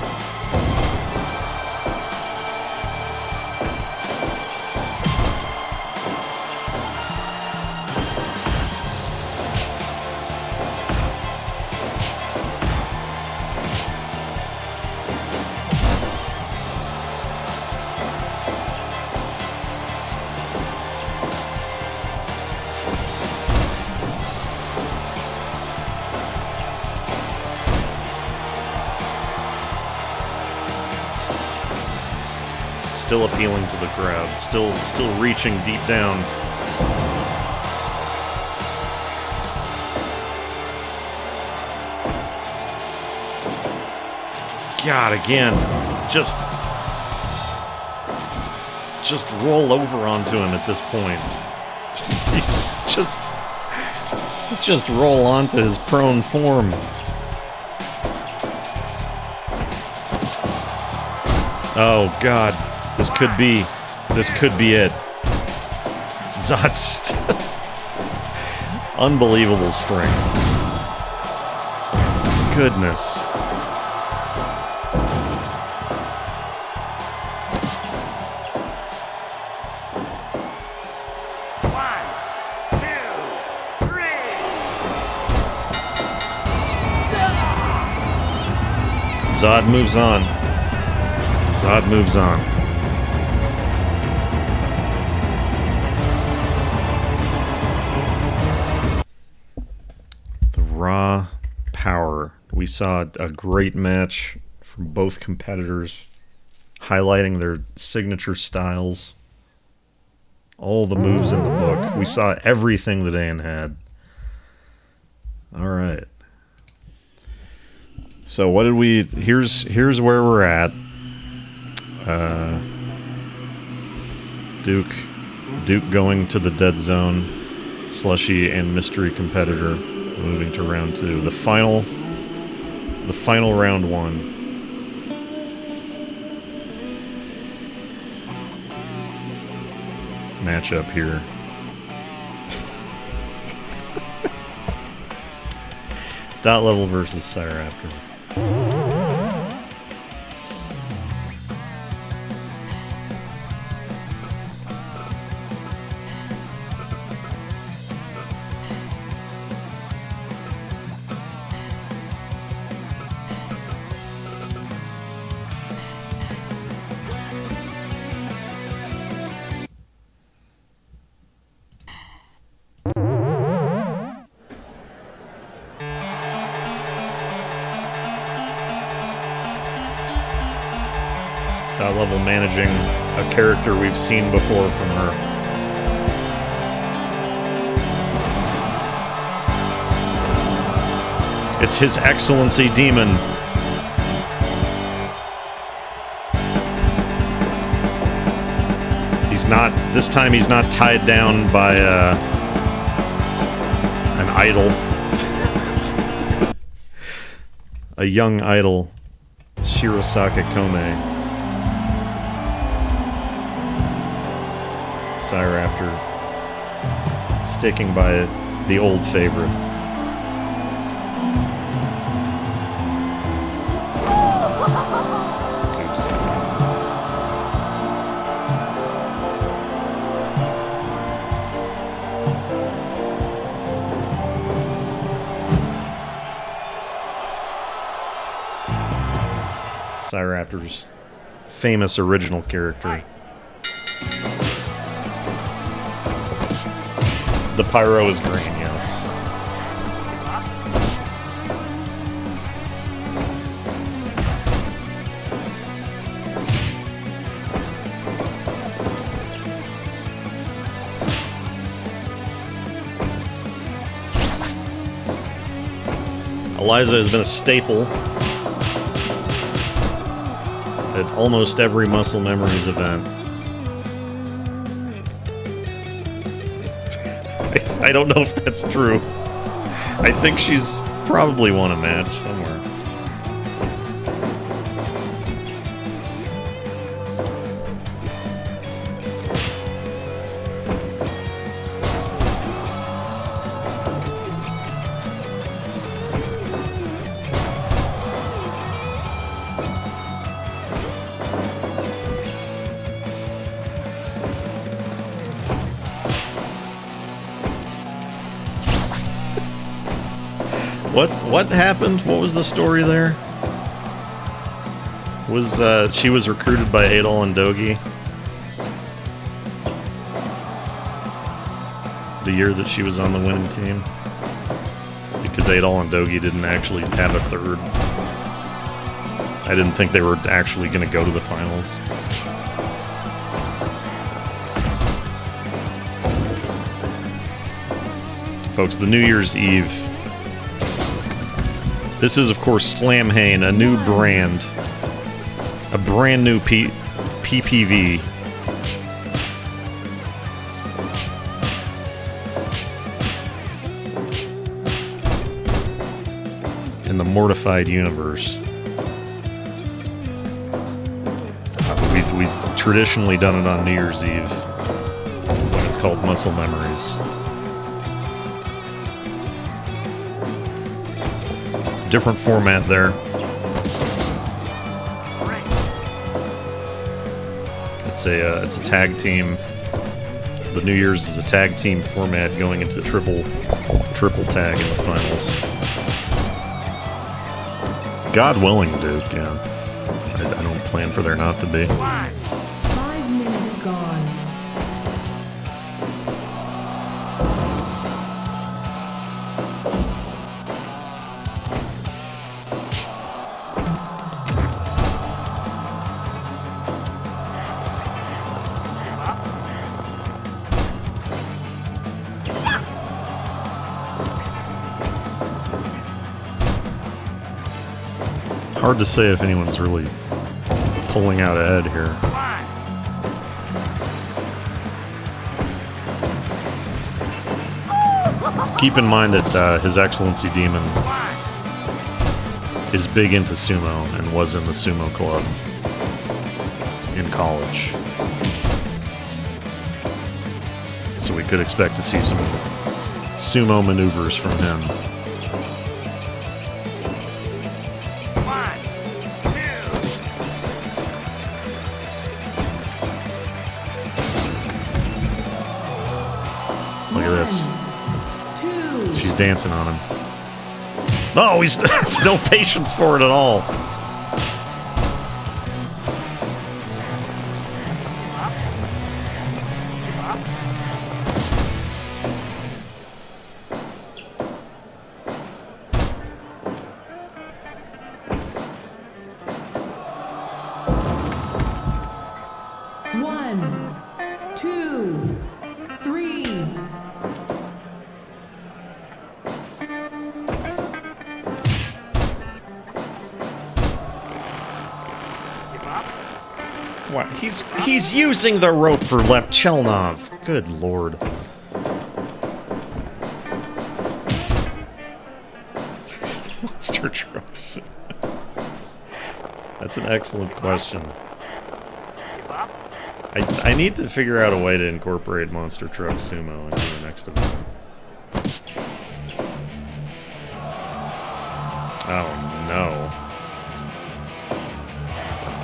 Still appealing to the crowd. Still reaching deep down. God, again, just roll over onto him at this point. Just roll onto his prone form. Oh God. This could be it. Zod's unbelievable strength. Goodness. One, two, three. Zod moves on. Zod moves on. Raw power. We saw a great match from both competitors, highlighting their signature styles. All the moves in the book. We saw everything that Anne had. All right. So what did we? Here's where we're at. Duke going to the dead zone. Slushy and mystery competitor. Moving to round 2. The final round 1. Matchup here. Dot Level versus Cyraptor. Level managing a character we've seen before from her. It's His Excellency Demon. This time he's not tied down by an idol. a young idol, Shirosake Kome. Psyraptor sticking by the old favorite. Psyraptor's famous original character. The pyro is green, yes. Eliza has been a staple at almost every Muscle Memories event. I don't know if that's true. I think she's probably won a match somewhere. What happened? What was the story there? Was she was recruited by Adol and Dogi the year that she was on the winning team? Because Adol and Dogi didn't actually have a third. I didn't think they were actually going to go to the finals. Folks, the New Year's Eve. This is, of course, Slamhain, a new brand. A brand new PPV. In the Mortified universe. We've traditionally done it on New Year's Eve. When it's called Muscle Memories. Different format there. It's a tag team. The New Year's is a tag team format going into triple tag in the finals. God willing, dude. Yeah, I don't plan for there not to be. 5 minutes gone. Hard to say if anyone's really pulling out ahead here. Keep in mind that His Excellency Demon is big into sumo and was in the sumo club in college. So we could expect to see some sumo maneuvers from him. Look at this. She's dancing on him. No, he's has no patience for it at all. One, two, three. What? He's using the rope for left Chelnov. Good lord. Monster trucks. That's an excellent question. I need to figure out a way to incorporate Monster Truck Sumo into the next event. Oh no.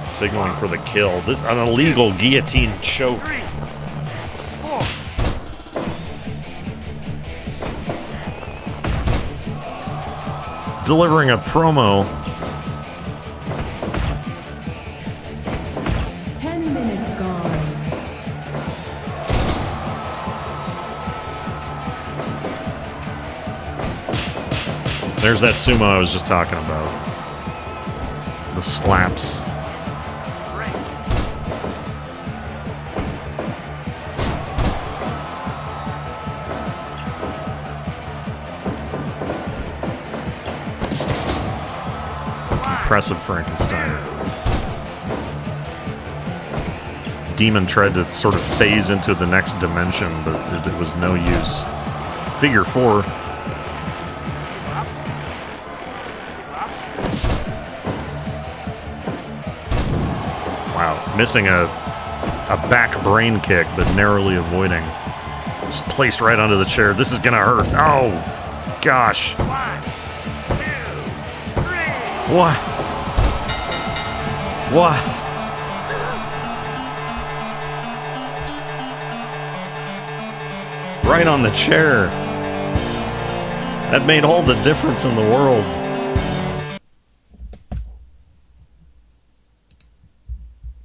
Signaling for the kill. This an illegal guillotine choke. Delivering a promo. 10 minutes gone. There's that sumo I was just talking about. The slaps. Impressive Frankenstein. Demon tried to sort of phase into the next dimension, but it was no use. Figure 4. Wow, missing a back brain kick, but narrowly avoiding. Just placed right onto the chair. This is gonna hurt. Oh, gosh. 1, 2, 3. What? What? Right on the chair. That made all the difference in the world.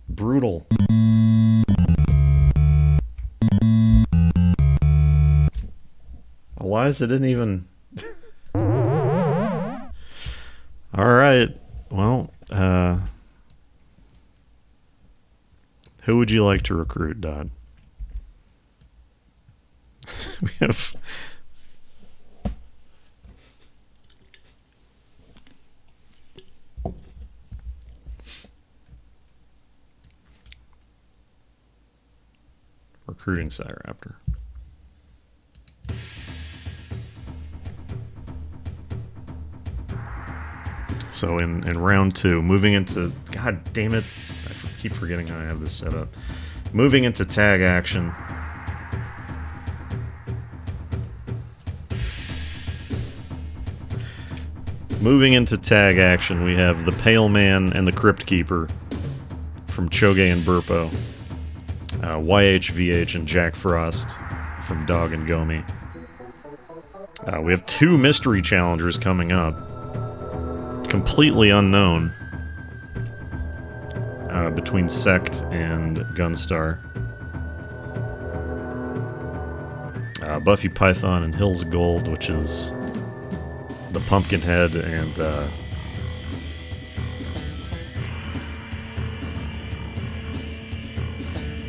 Brutal. Eliza didn't even... Alright. Well, who would you like to recruit, Dodd? We have... Recruiting Cyraptor. So in round 2, moving into... God damn it. I keep forgetting how I have this set up. Moving into tag action. Moving into tag action, we have the Pale Man and the Crypt Keeper from Choge and Burpo. YHVH and Jack Frost from Dog and Gomi. We have 2 mystery challengers coming up. Completely unknown. Between Sect and Gunstar. Buffy Python and Hills Gold, which is the Pumpkinhead and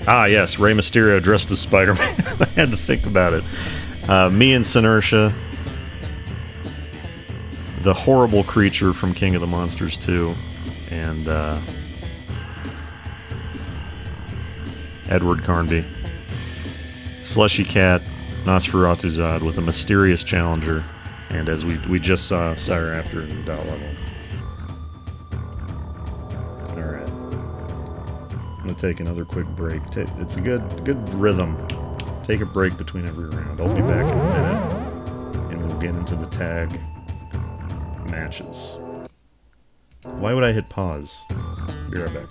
yes, Rey Mysterio dressed as Spider-Man. I had to think about it. Me and Sinersha, the horrible creature from King of the Monsters 2, and Edward Carnby. Slushy Cat, Nosferatu Zod with a mysterious challenger, and as we just saw, Cyraptor in dot level. Alright. I'm going to take another quick break. It's a good rhythm. Take a break between every round. I'll be back in a minute, and we'll get into the tag matches. Why would I hit pause? Be right back.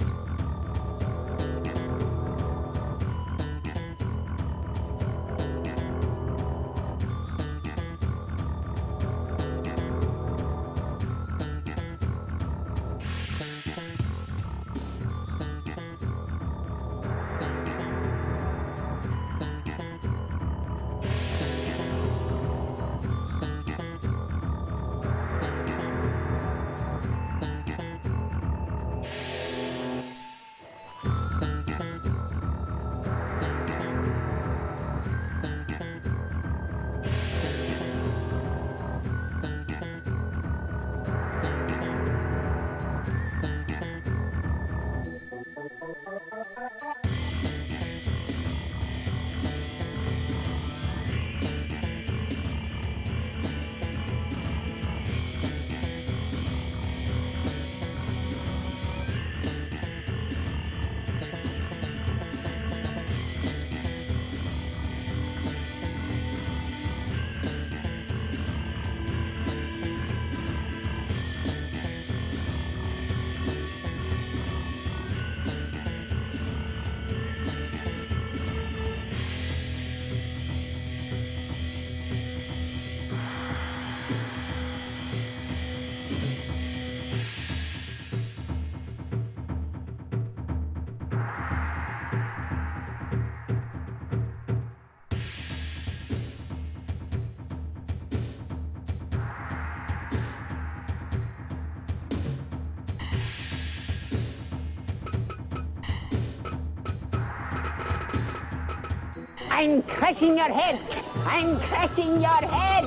I'm crushing your head. I'm crushing your head.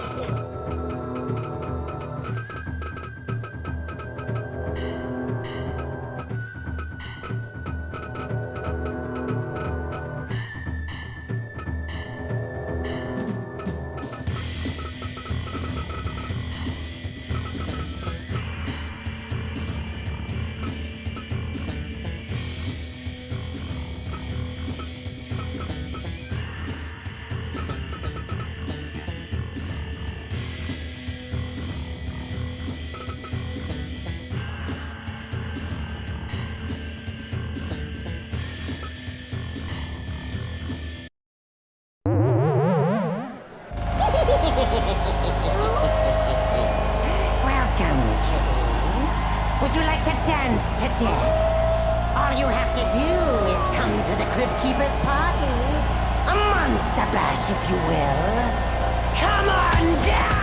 Welcome, kiddies. Would you like to dance to death? All you have to do is come to the Crypt Keeper's party. A monster bash, if you will. Come on down!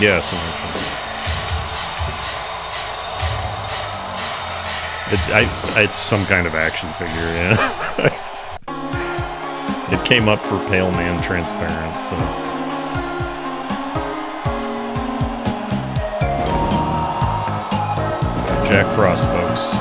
Yes, it's some kind of action figure, yeah. It came up for Pale Man Transparent, so. Jack Frost, folks.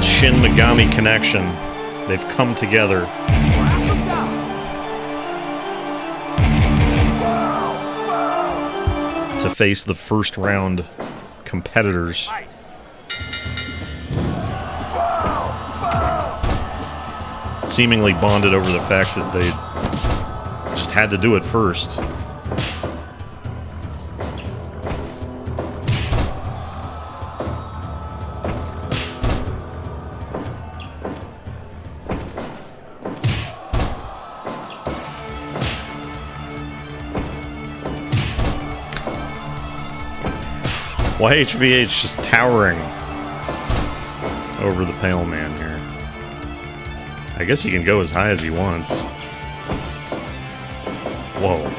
Shin Megami connection. They've come together. To face the first round competitors. Seemingly bonded over the fact that they just had to do it first. YHVH just towering over the Pale Man here. I guess he can go as high as he wants. Whoa.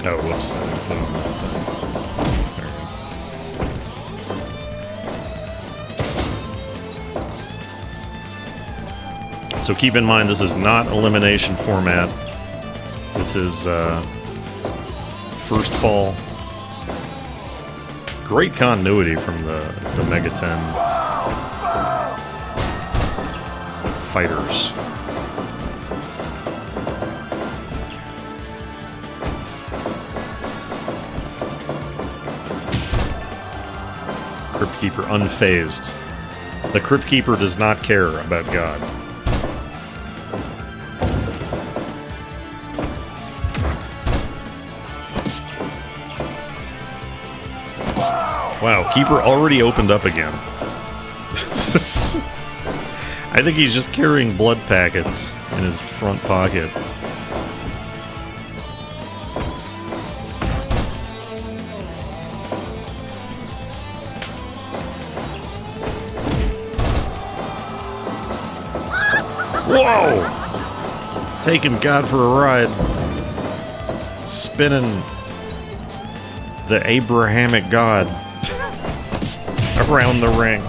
Oh, whoops. So keep in mind, this is not elimination format. This is first fall. Great continuity from the Mega 10 fighters. Crypt Keeper unfazed. The Crypt Keeper does not care about God. Wow, Keeper already opened up again. I think he's just carrying blood packets in his front pocket. Whoa! taking God for a ride. Spinning the Abrahamic God around the ring.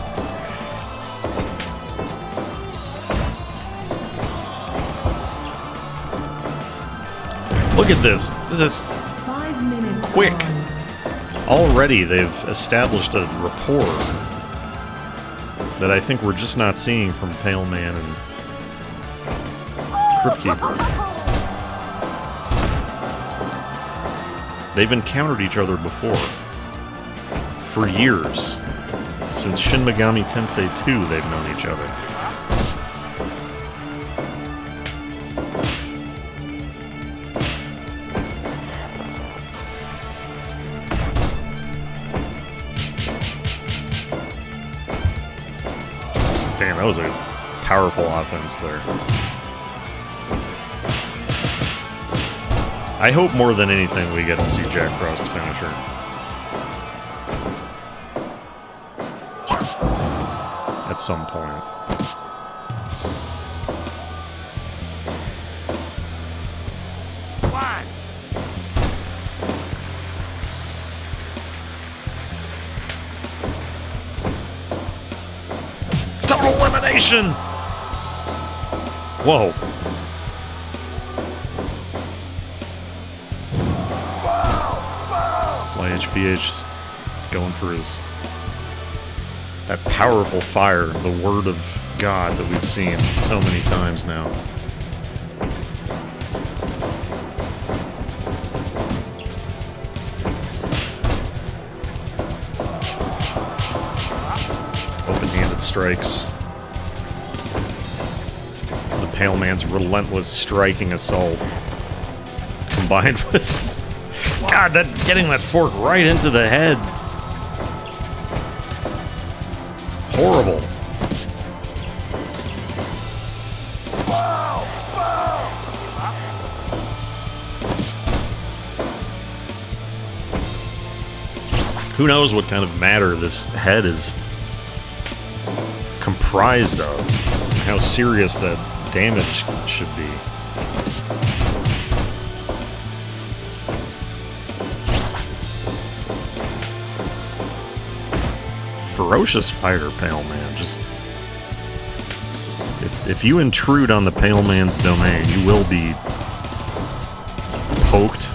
Look at this. This 5 minutes. quick. Already they've established a rapport that I think we're just not seeing from Pale Man and Crypt Keeper. They've encountered each other before. For years. Since Shin Megami Tensei 2, they've known each other. Damn, that was a powerful offense there. I hope more than anything we get to see Jack Frost's finisher. At some point. Total elimination! Whoa. YHVH just going for his... that powerful fire, the word of God that we've seen so many times now. Open-handed strikes. The Pale Man's relentless striking assault combined with... God, that getting that fork right into the head. Horrible. Who knows what kind of matter this head is comprised of? How serious that damage should be. Ferocious fighter, Pale Man. Just if you intrude on the Pale Man's domain, you will be poked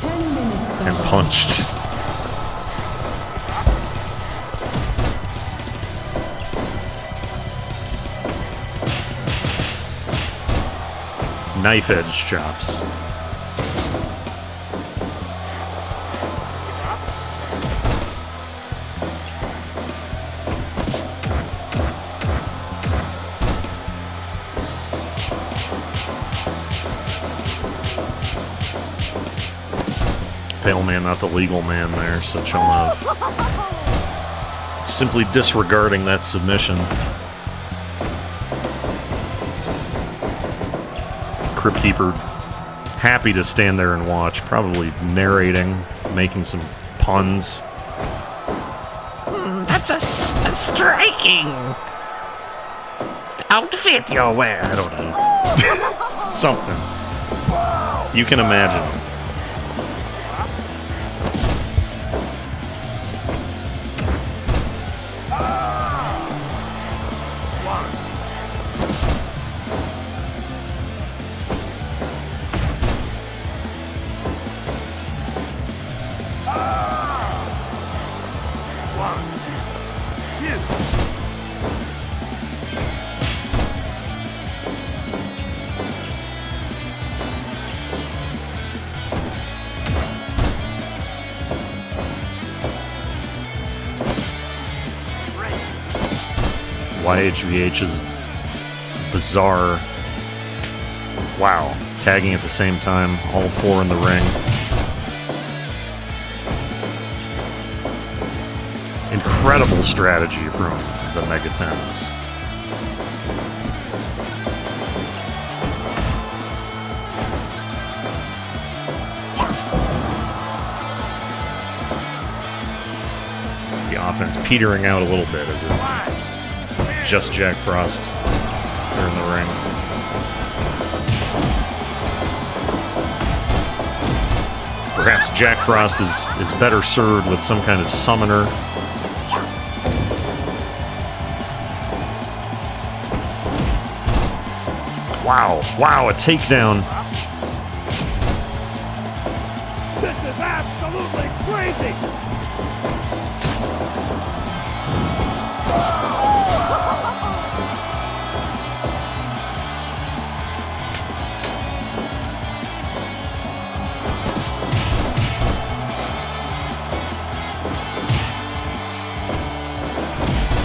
and punched. Knife edge chops. Pale Man, not the legal man there, so Chomov simply disregarding that submission. Crypt Keeper happy to stand there and watch, probably narrating, making some puns. That's a striking outfit you're wearing. I don't know. Something. You can imagine. YHVH's bizarre, wow, tagging at the same time, all four in the ring. Incredible strategy from the Megatens. The offense petering out a little bit as it just Jack Frost there in the ring. Perhaps Jack Frost is better served with some kind of summoner. Wow, a takedown. This is absolutely crazy!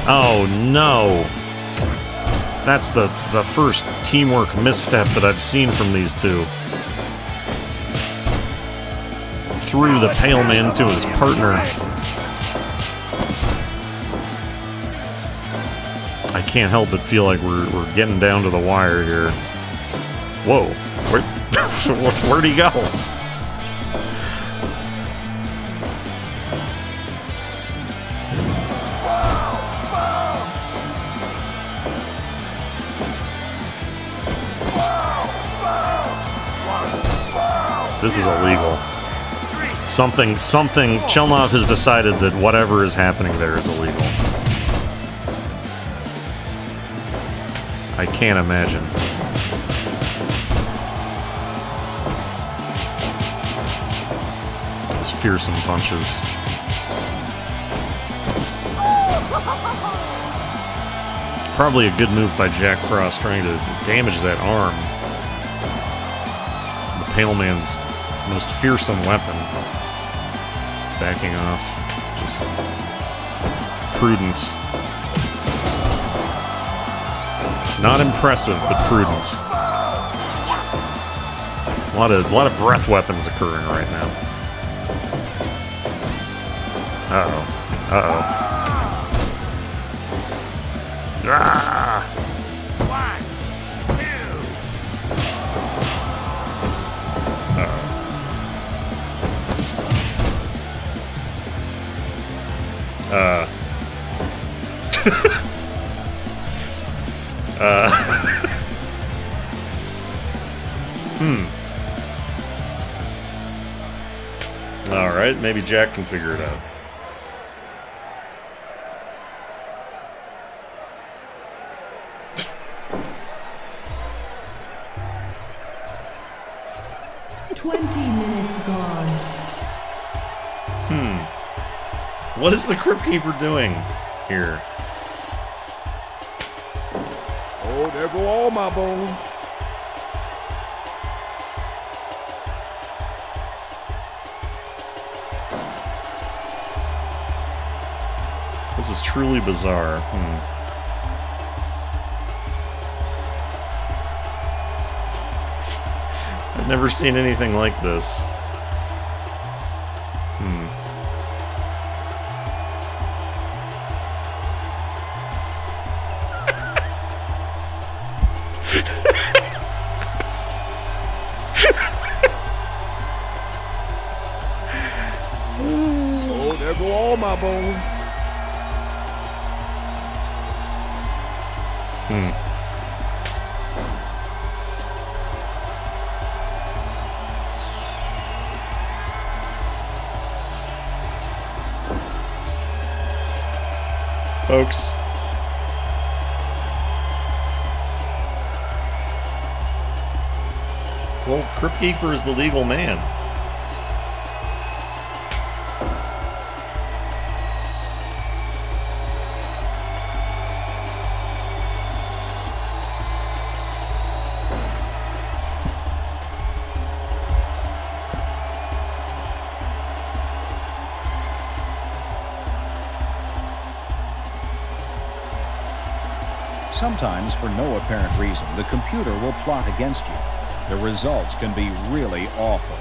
Oh no! That's the first teamwork misstep that I've seen from these two. Threw the Pale Man to his partner. I can't help but feel like we're getting down to the wire here. Whoa! Where'd he go? This is illegal. Something, Chelnov has decided that whatever is happening there is illegal. I can't imagine. Those fearsome punches. Probably a good move by Jack Frost trying to damage that arm. The Pale Man's most fearsome weapon. Backing off. Just prudent. Not impressive, but prudent. A lot of breath weapons occurring right now. Uh-oh. Uh-oh. Ah! 1, 2. Alright, maybe Jack can figure it out. What is the Crypt Keeper doing here? Oh, there go all my bones. This is truly bizarre. I've never seen anything like this. Oh, there go all my bones. Folks. Well, Crypt Keeper is the legal man. Sometimes, for no apparent reason, the computer will plot against you. The results can be really awful.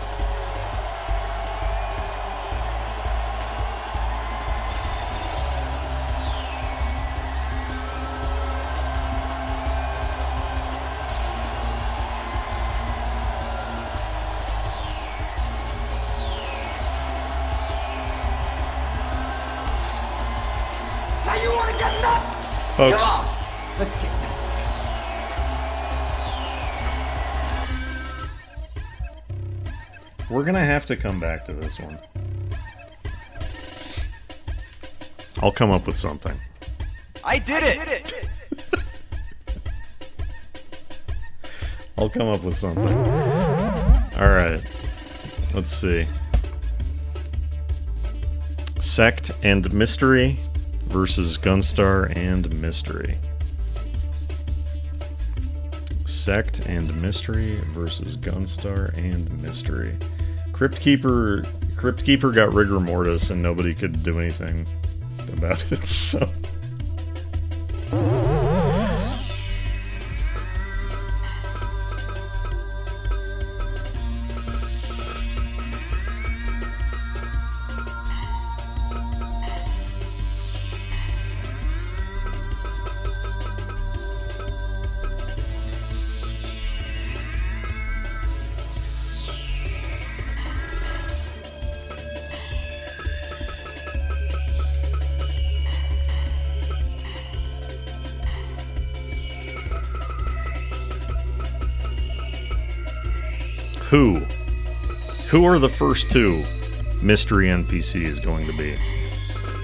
Now you want to get nuts? Folks. Come on, let's get nuts. We're gonna have to come back to this one. I'll come up with something. I did it! I'll come up with something. Alright. Let's see. Sect and Mystery versus Gunstar and Mystery. Sect and Mystery versus Gunstar and Mystery. Crypt Keeper got rigor mortis and nobody could do anything about it, so... Who are the first two mystery NPCs going to be?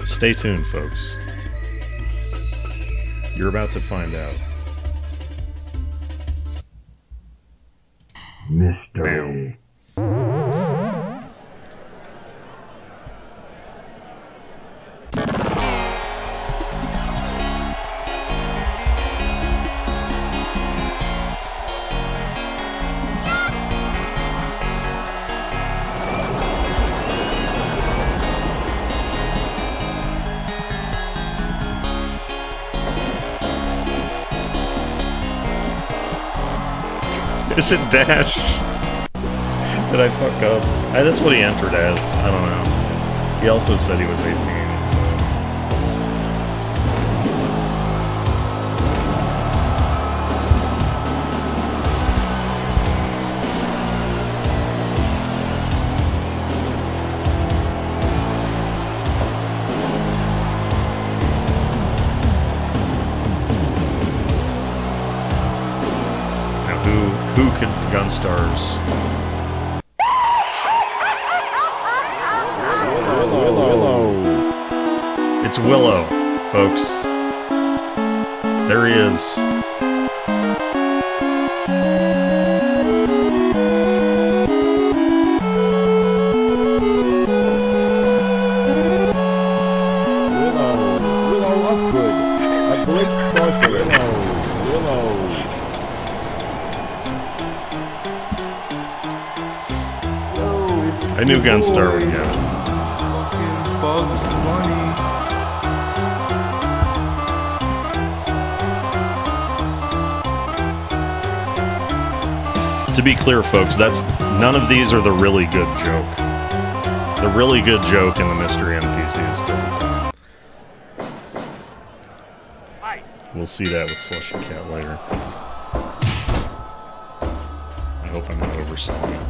Stay tuned, folks. You're about to find out. Mystery. Is it Dash? Did I fuck up? That's what he entered as. I don't know. He also said he was 18, so... Who could Gunstars? Willow. It's Willow, folks. There he is. Willow Upwood. A great sorcerer. Willow. I knew Gunstar would get it. Fucking Bugs Bunny. To be clear, folks, none of these are the really good joke. The really good joke in the mystery NPC is still to come. We'll see that with Slushy Cat later. I hope I'm not overselling it.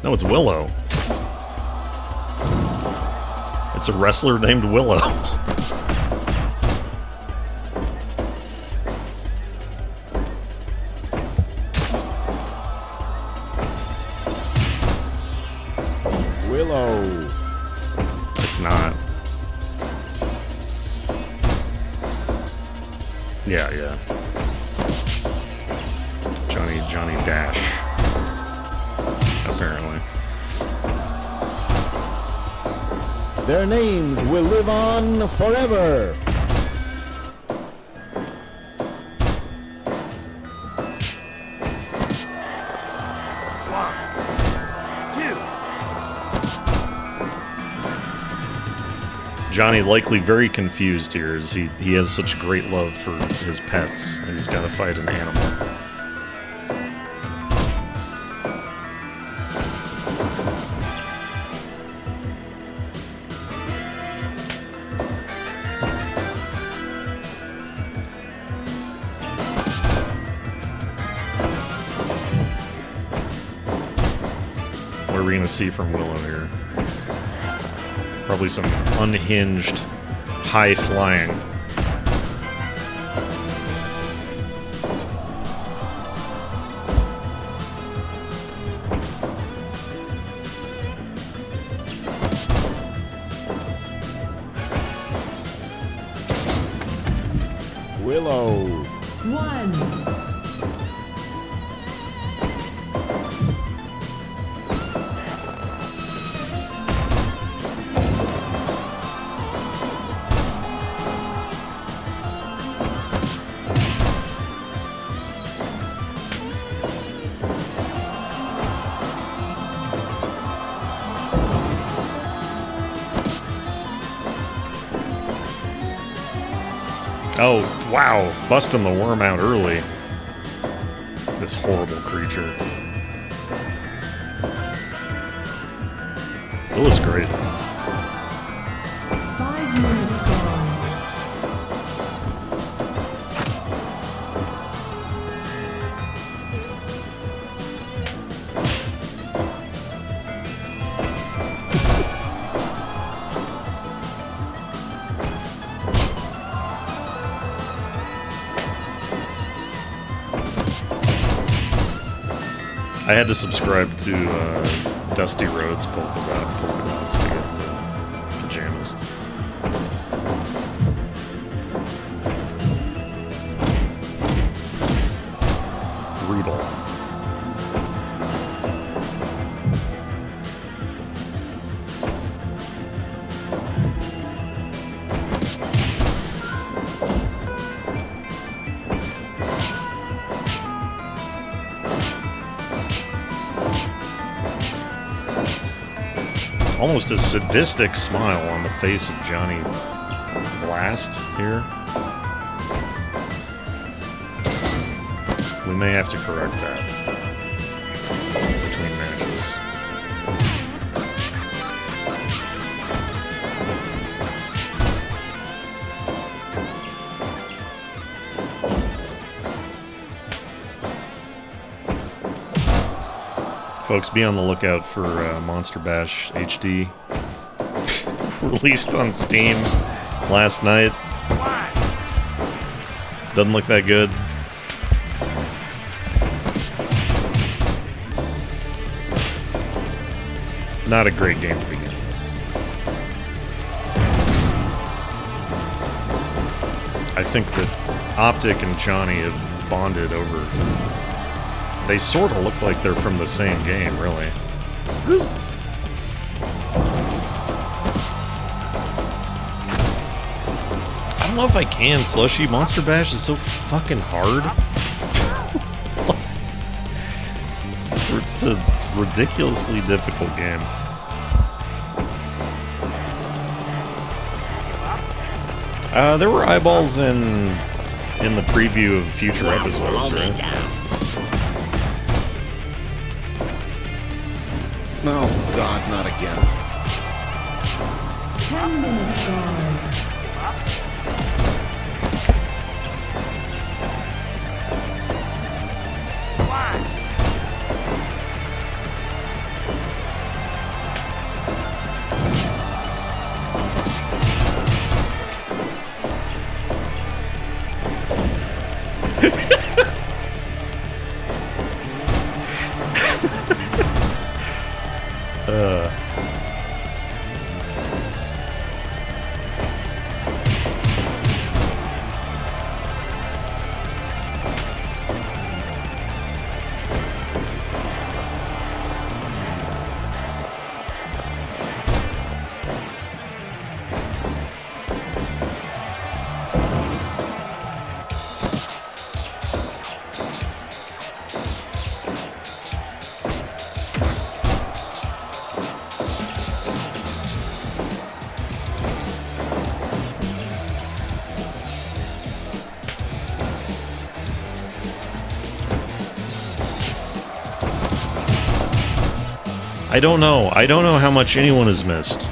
No, it's Willow. It's a wrestler named Willow. Willow. It's not. Yeah. Johnny Dash. Apparently. Their names will live on forever. Johnny likely very confused here as he has such great love for his pets and he's got to fight an animal. What are we going to see from Willow here? Probably some unhinged high flying. Willow. 1. Oh, wow. Busting the worm out early. This horrible creature. It was great. 5 minutes gone. I had to subscribe to Dusty Rhodes polka dots to get the pajamas. Brutal. Almost a sadistic smile on the face of Johnny Blast here. We may have to correct that between matches. Folks, be on the lookout for Monster Bash HD. Released on Steam last night. Doesn't look that good. Not a great game to begin with. I think that Optic and Johnny have bonded over... They sort of look like they're from the same game, really. I don't know if I can. Slushy Monster Bash is so fucking hard. It's a ridiculously difficult game. There were eyeballs in the preview of future episodes, right? No, God, not again. 10 minutes gone. I don't know. I don't know how much anyone has missed.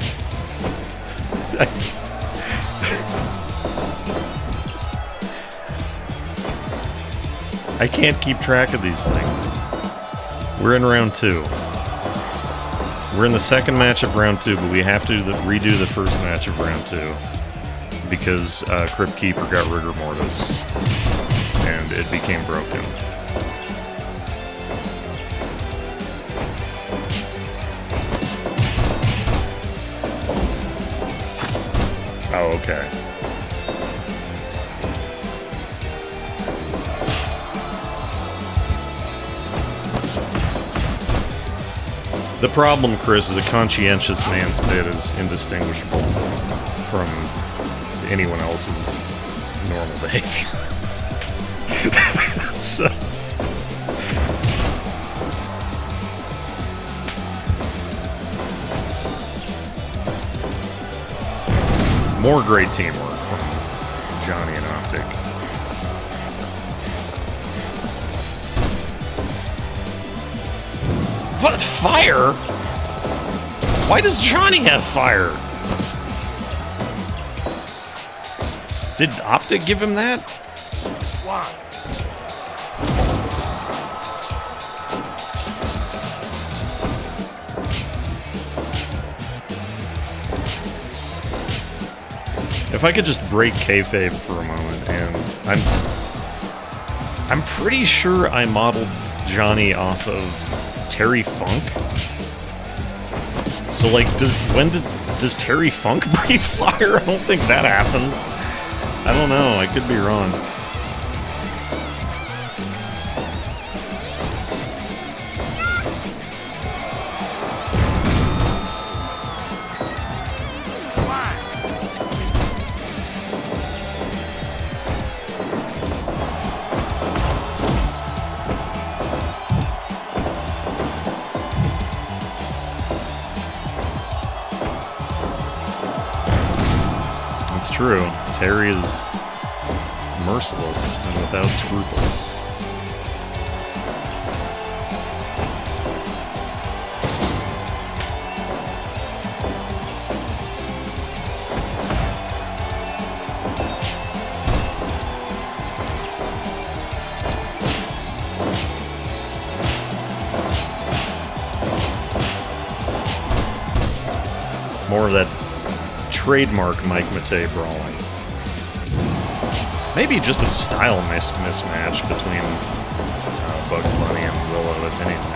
I can't keep track of these things. We're in round 2. We're in the second match of round 2, but we have to redo the first match of round 2 because Crypt Keeper got rigor mortis and it became broken. Oh, okay. The problem, Chris, is a conscientious man's bid is indistinguishable from anyone else's normal behavior. So. More great teamwork from Johnny and Optic. What? Fire? Why does Johnny have fire? Did Optic give him that? Why? If I could just break kayfabe for a moment, and I'm pretty sure I modeled Johnny off of Terry Funk. So like, does Terry Funk breathe fire? I don't think that happens. I don't know. I could be wrong. True. Terry is merciless and without scruples. More of that trademark Mike Matei brawling. Maybe just a style mismatch between Bugs Bunny and Willow, if anything.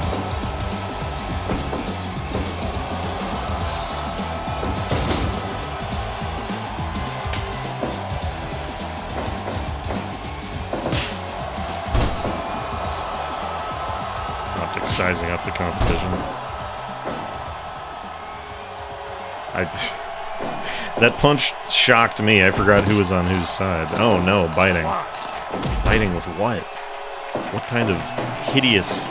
Optic sizing up the competition. That punch shocked me. I forgot who was on whose side. Oh no, biting. Biting with what? What kind of hideous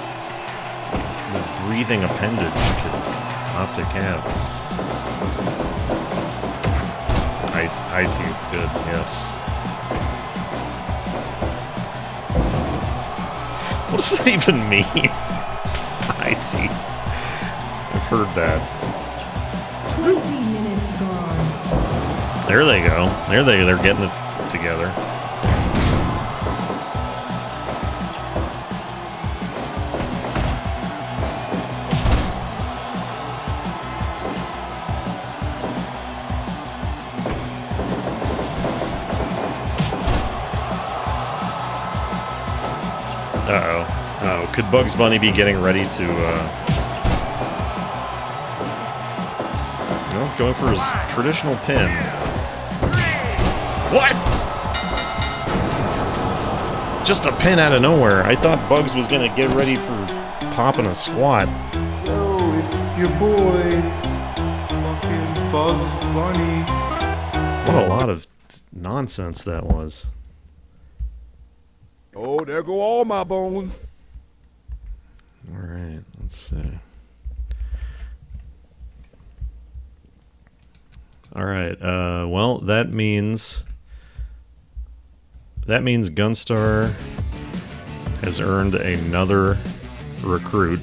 breathing appendage could Optic have? Eye teeth, good, yes. What does that even mean? Eye teeth. I've heard that. 20 minutes gone. There they go. They're getting it together. Uh-oh. Oh, could Bugs Bunny be getting ready to, going for his traditional pin. What? Just a pin out of nowhere. I thought Bugs was gonna get ready for popping a squat. Yo, it's your boy, fucking Bugs Bunny. What a lot of nonsense that was. Oh, there go all my bones. All right, let's see. All right. Well, that means Gunstar has earned another recruit.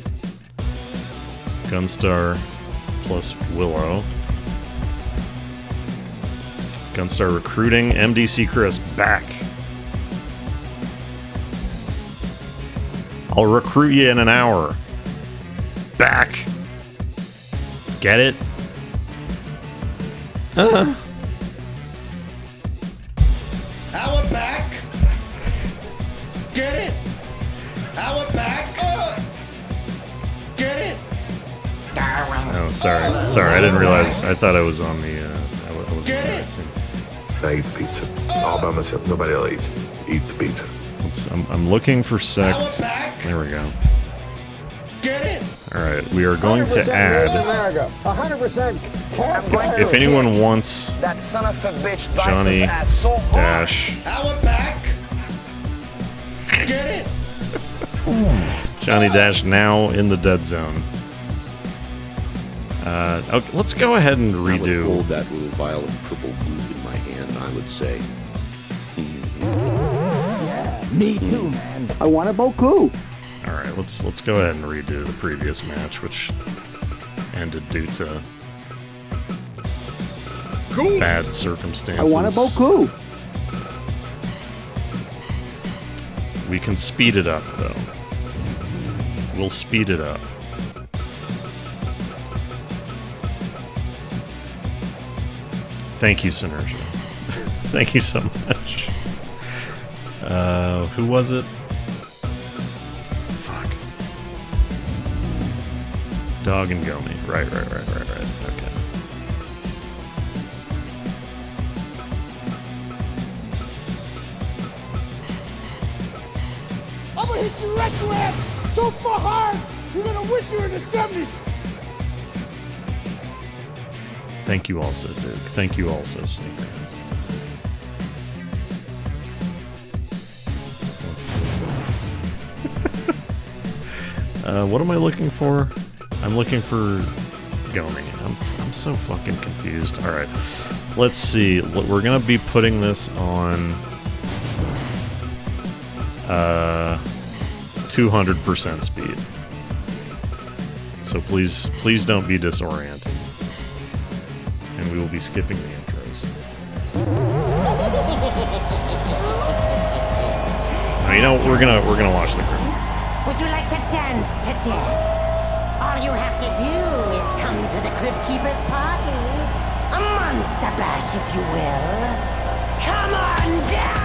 Gunstar plus Willow. Gunstar recruiting MDC Chris back. I'll recruit you in an hour. Back. Get it? Our back. Get it. Our back. Get it. Oh, sorry. I didn't realize. I thought I was on the. I was Get it. I eat pizza. All by myself. Nobody else eats. Eat the pizza. I'm looking for sect. There we go. Get it? All right, we are going to add. 100% cash. If anyone wants That son of a bitch Johnny Dash, Our back. Get it? Johnny Dash now in the dead zone. Okay, let's go ahead and I would redo. hold that little vial of purple goo in my hand. I would say, Yeah, me too, man. I want a Boku. All right, let's go ahead and redo the previous match, which ended due to bad circumstances. I want a Boku. We can speed it up, though. We'll speed it up. Thank you, Synergia. Thank you so much. Who was it? Fuck. Dog and Gomi. Right. Okay. I'm gonna hit you retroact so far hard, you're gonna wish you were in the 70s. Thank you also, Duke. Thank you also, Sneakerheads. Let's see. What am I looking for? I'm looking for Gomi. I'm so fucking confused. Alright. Let's see. We're gonna be putting this on 200% speed. So please don't be disoriented. And we will be skipping the intros. Now, you know, we're gonna watch the group. Would you like to dance to death? All you have to do is come to the Crypt Keeper's party. A monster bash, if you will. Come on down!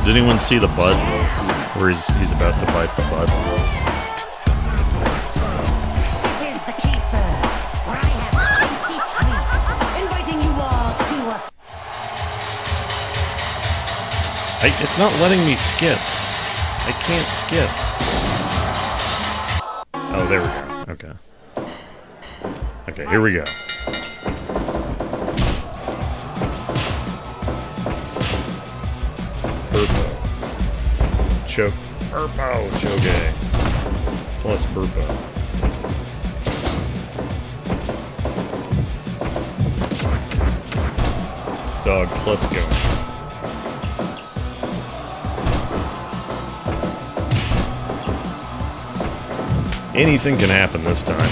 Did anyone see the butt? Where he's about to bite the butt? This is the Keeper, where I have tasty treats, inviting you all to a... It's not letting me skip. I can't skip. Oh, there we go. Okay. Okay, here we go. Burpo. Choge. Plus Burpo. Dog plus go. Anything can happen this time.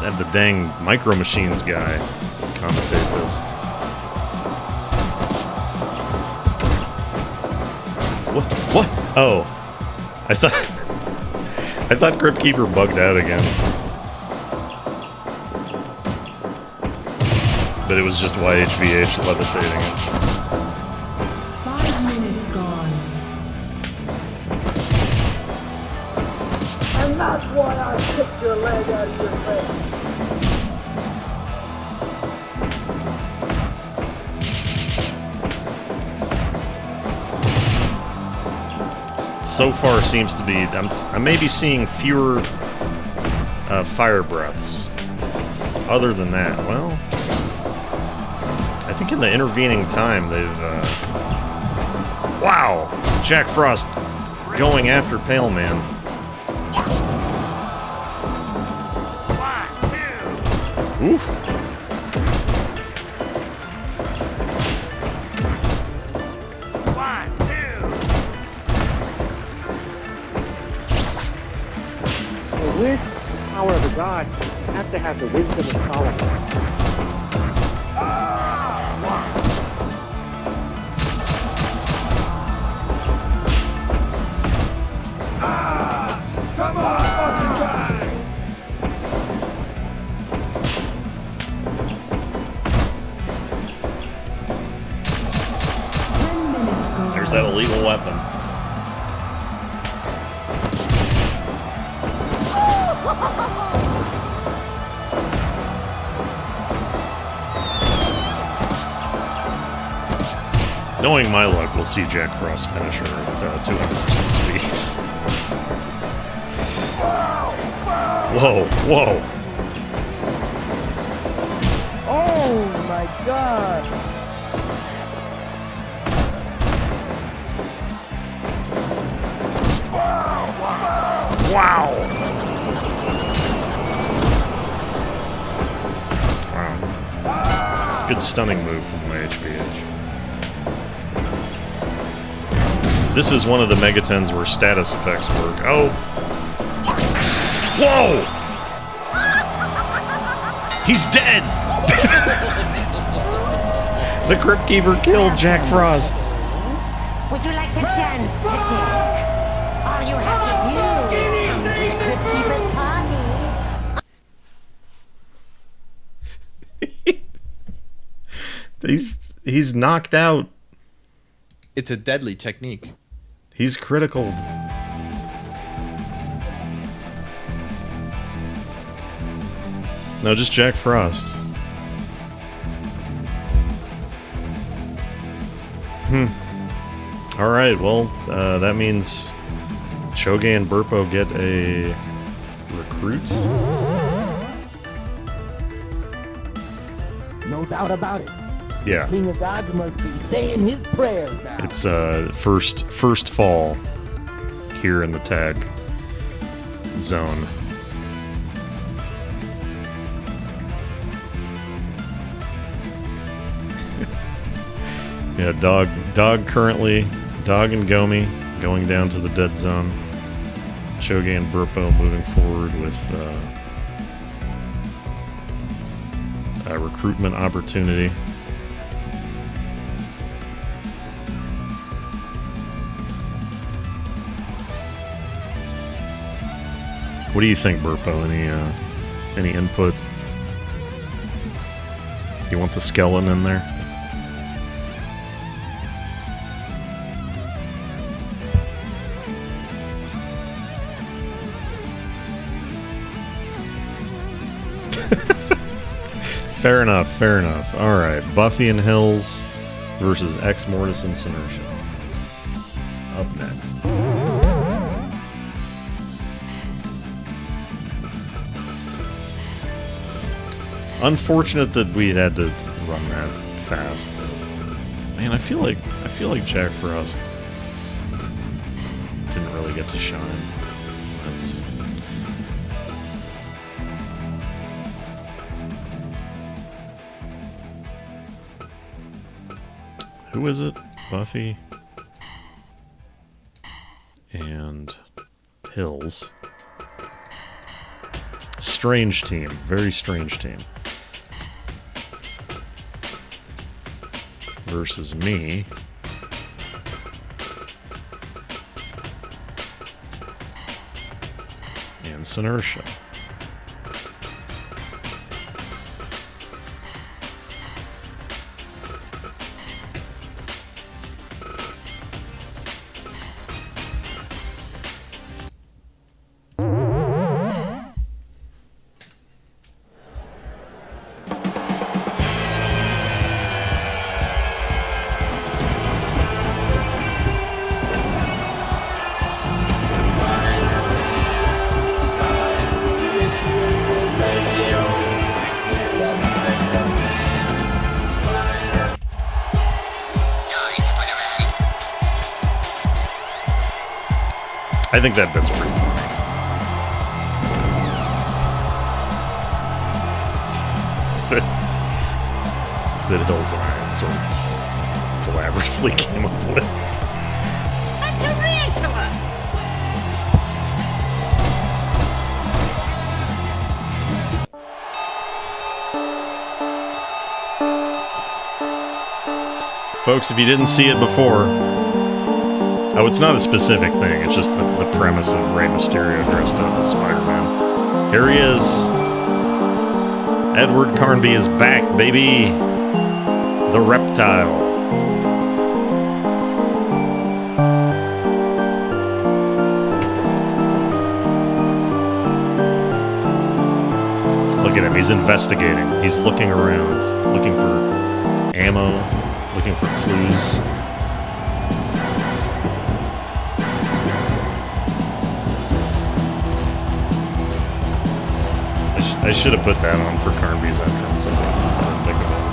Have the dang Micro Machines guy commentate this. What? Oh, I thought Crypt Keeper bugged out again, but it was just YHVH levitating it. 5 minutes gone. And that's why I kicked your leg out of your face. So far seems to be, I may be seeing fewer fire breaths. Other than that, well, I think in the intervening time they've, wow, Jack Frost going after Pale Man. Oof. With the power of the god, you have to have the wisdom of Solomon. Lethal Weapon. Knowing my luck, we'll see Jack Frost finish her at 200% speed. Whoa, whoa. Oh my god! Wow! Wow. Good stunning move from HBH. This is one of the Megatens where status effects work. Oh! Whoa! He's dead! The Crypt Keeper killed Jack Frost. Would you like to dance to death? All you have to do is come to the Crypt Keeper's party. He's knocked out. It's a deadly technique. He's critical. No, just Jack Frost. Alright, well, that means Choge and Burpo get a recruit. No doubt about it. Yeah. King of Gods must be saying his prayers now. It's first fall here in the tag zone. Yeah, Dog currently, Dog and Gomi going down to the dead zone. Choge and Burpo moving forward with a recruitment opportunity. What do you think, Burpo? Any input? You want the skeleton in there? Fair enough, fair enough. Alright, Buffy and Hills versus Ex Mortis and Synertia. Up next. Unfortunate that we had to run that fast. Man, I feel like Jack Frost didn't really get to shine. That's who is it? Buffy and Hills. Strange team. Very strange team. Versus me. And Synertia. I think that bit's pretty funny. That Hills and I sort of collaboratively came up with. A tarantula! Folks, if you didn't see it before, oh, it's not a specific thing. It's just the premise of Rey Mysterio dressed up as Spider-Man. Here he is. Edward Carnby is back, baby. The reptile. Look at him. He's investigating. He's looking around, looking for ammo, looking for clues. I should have put that on for Carnby's entrance. I didn't think about it.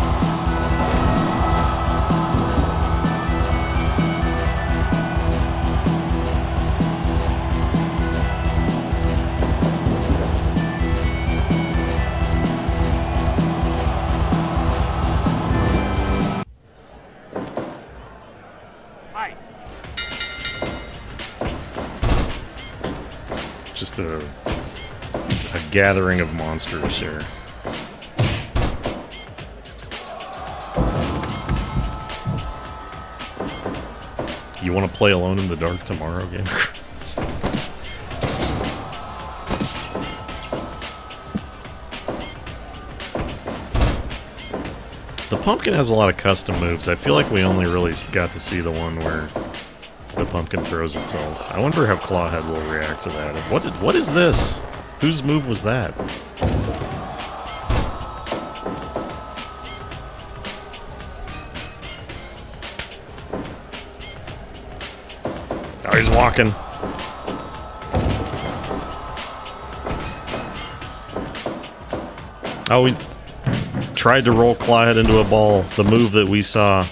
Just a gathering of monsters here. You want to play Alone in the Dark tomorrow, Game of Thrones? The pumpkin has a lot of custom moves. I feel like we only really got to see the one where the pumpkin throws itself. I wonder how Clawhead will react to that. What is this? Whose move was that? Oh, he's walking. Oh, he's tried to roll Clawhead into a ball. The move that we saw.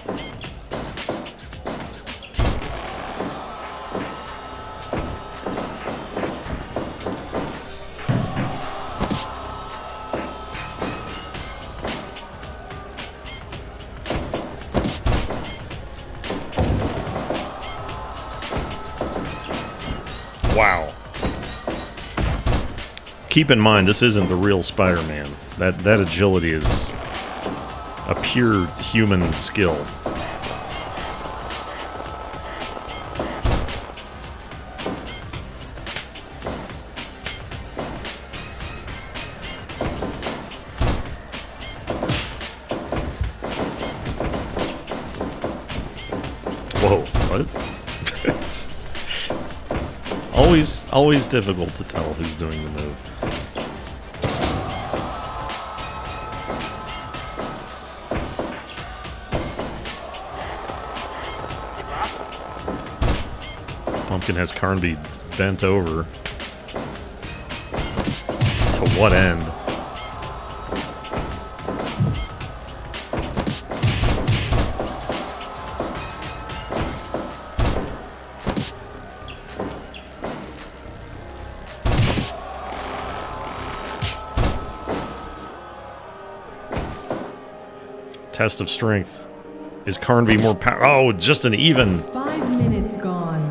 Wow. Keep in mind, this isn't the real Spider-Man. That agility is a pure human skill. Whoa, what? It's always difficult to tell who's doing the move. Pumpkin has Carnby bent over. To what end? Test of strength. Is Carnby more power? Oh, just an even. 5 minutes gone.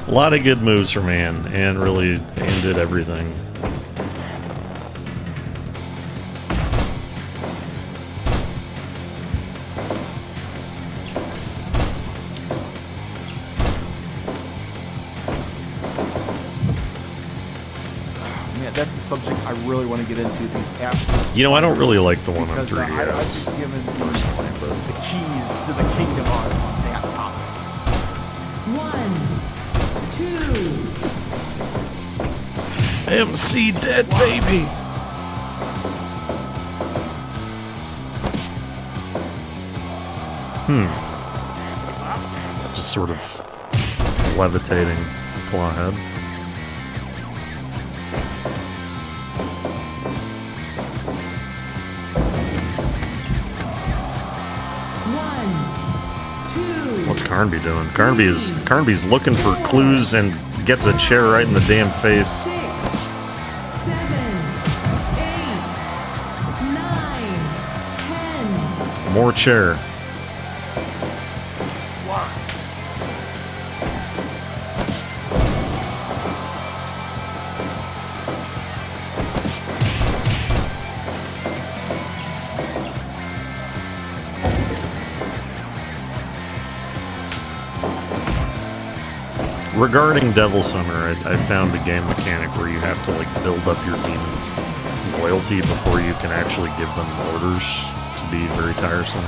A lot of good moves from Ann. Ann really did everything. That's a subject I really want to get into, these capsules. You know, I don't really like the one on 3DS. I've been given the keys to the kingdom on that topic. 1, 2. MC Dead Baby. Just sort of levitating Clawhead. What's Carnby doing? Carnby's looking for clues and gets a chair right in the damn face. 6, 7, 8, 9, 10. More chair. Regarding Devil Summer, I found a game mechanic where you have to like build up your demon's loyalty before you can actually give them orders to be very tiresome.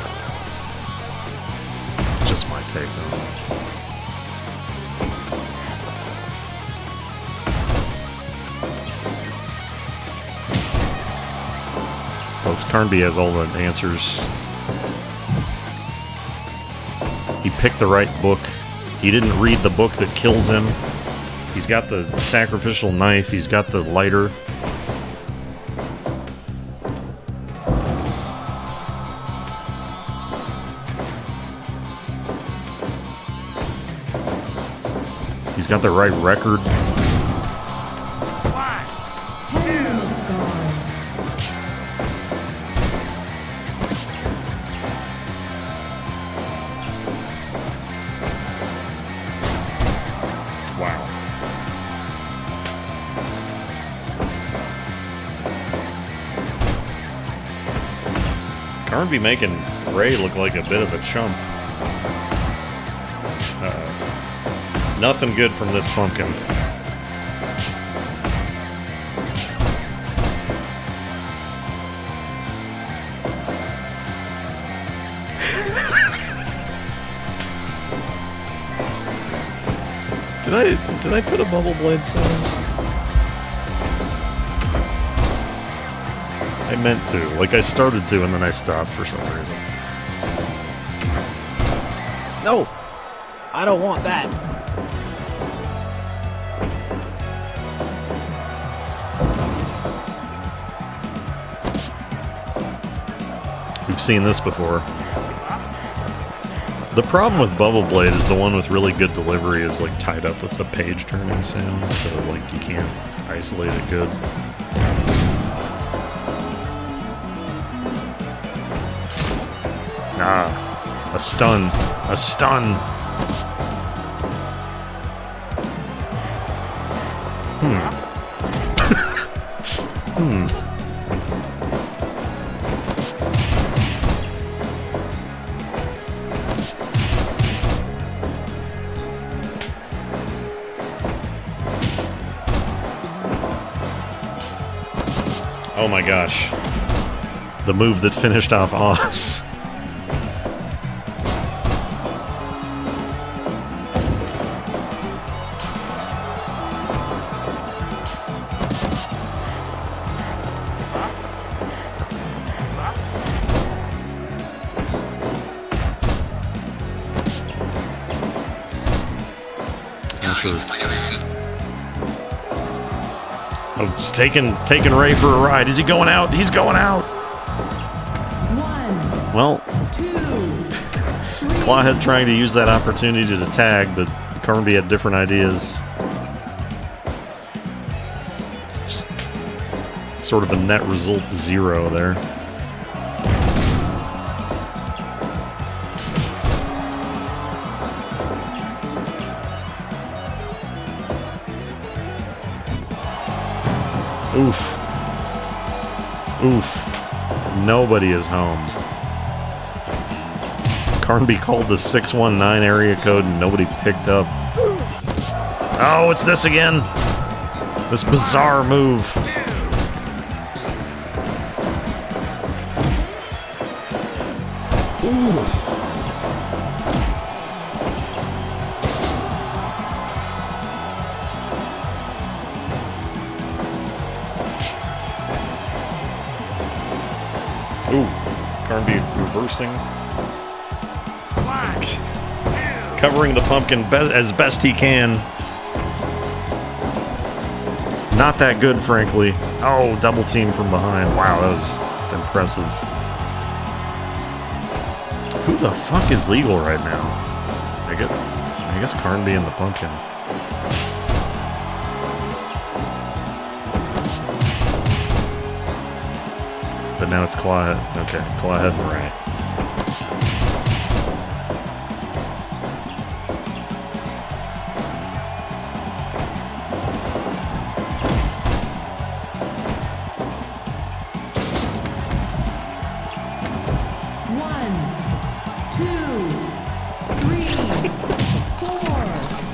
Just my take home. Folks, Carnby has all the answers. He picked the right book. He didn't read the book that kills him. He's got the sacrificial knife. He's got the lighter. He's got the right record. 10 minutes gone. Wow. Carnby making Ray look like a bit of a chump. Nothing good from this pumpkin. Did I put a bubble blade sound? I meant to. Like I started to and then I stopped for some reason. No! I don't want that. We've seen this before. The problem with Bubble Blade is the one with really good delivery is like tied up with the page turning sound, so like you can't isolate it good. Ah, a stun. A stun. Oh my gosh. The move that finished off Oz. Oh, it's taking Ray for a ride. Is he going out? He's going out. 1, Well, 2, 3. Clawhead trying to use that opportunity to tag, but Carnby had different ideas. It's just sort of a net result 0 there. Oof. Oof. Nobody is home. Carnby called the 619 area code and nobody picked up. Oh, it's this again. This bizarre move. Ooh, Carnby reversing. Covering the pumpkin as best he can. Not that good, frankly. Oh, double team from behind. Wow, that was impressive. Who the fuck is legal right now? I guess Carnby and the pumpkin. But now it's Clawhead. Okay, Clawhead and Ray.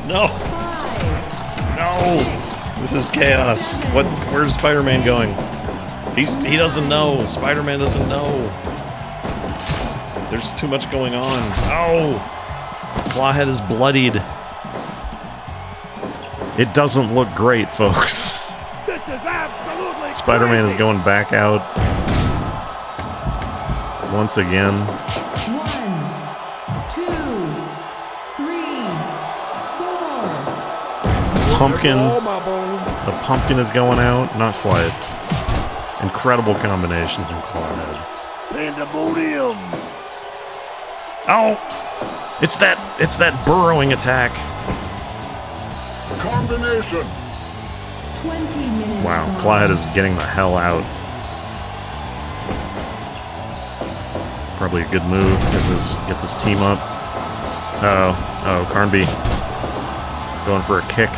No! No! This is chaos. Where's Spider-Man going? He doesn't know. Spider-Man doesn't know. There's too much going on. Oh! Clawhead is bloodied. It doesn't look great, folks. This is absolutely Spider-Man is going back out once again. 1, 2, 3, 4. Pumpkin. all my bones. The pumpkin is going out. Not quite. Incredible combination from Clawhead. Pandemonium. Oh! It's that burrowing attack. Combination. 20 minutes. Wow, gone. Clawhead is getting the hell out. Probably a good move. Get this team up. Oh, Carnby going for a kick.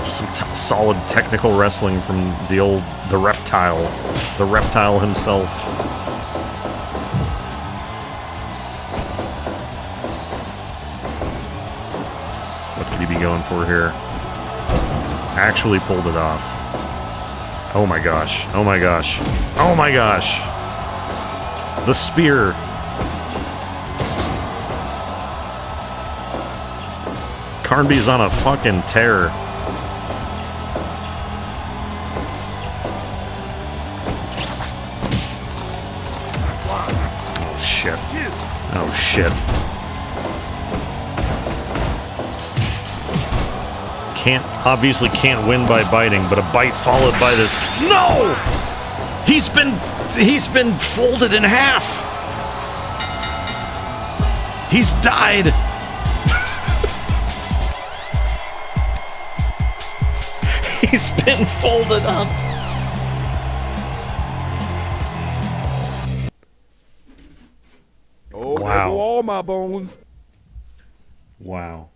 Just some solid technical wrestling from the reptile himself. What could he be going for here? Actually pulled it off. Oh my gosh. Oh my gosh. Oh my gosh. The spear. Carnby's on a fucking tear. Oh shit. Oh shit. Obviously can't win by biting, but a bite followed by this. No! He's been folded in half. He's died. He's been folded up. Oh, Wow. there go all my bones. Wow.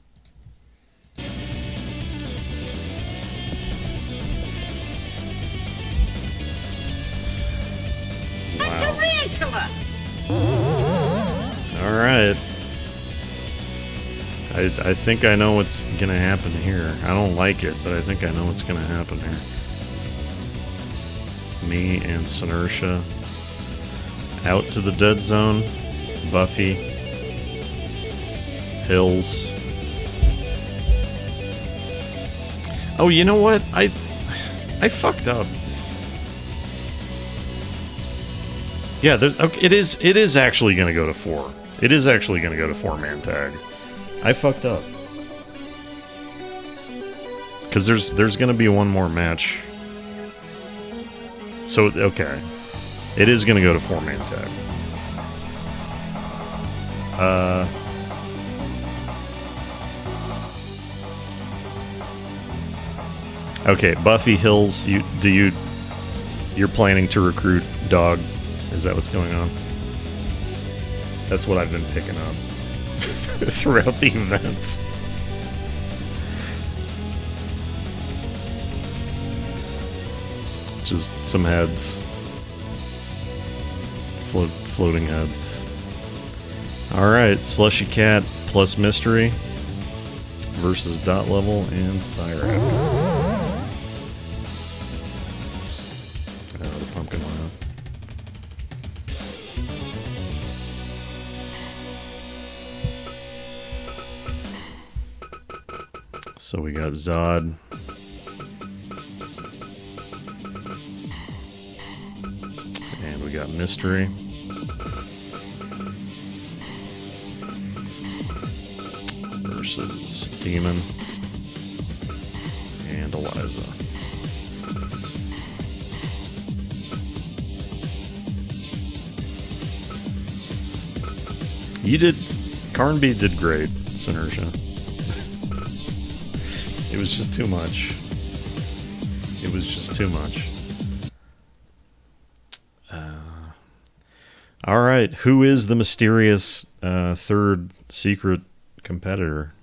Tarantula! All right. I think I know what's gonna happen here. I don't like it, but I think I know what's gonna happen here. Me and Sinersha out to the dead zone. Buffy, Hills. Oh, you know what? I fucked up. Yeah, okay, it is actually going to go to 4. It is actually going to go to 4-man tag. I fucked up. Because there's going to be one more match. So, okay. It is going to go to 4-man tag. Okay, Buffy, Hills, you're planning to recruit Dog. Is that what's going on? That's what I've been picking up throughout the event. Just some heads. Floating heads. Alright, Slushy Cat plus Mystery versus Dot Level and Siren. The pumpkin went out. So we got Zod. And we got Mystery. Versus Demon. And Eliza. Carnby did great, Sinersha. It was just too much. It was just too much. Alright, who is the mysterious third secret competitor?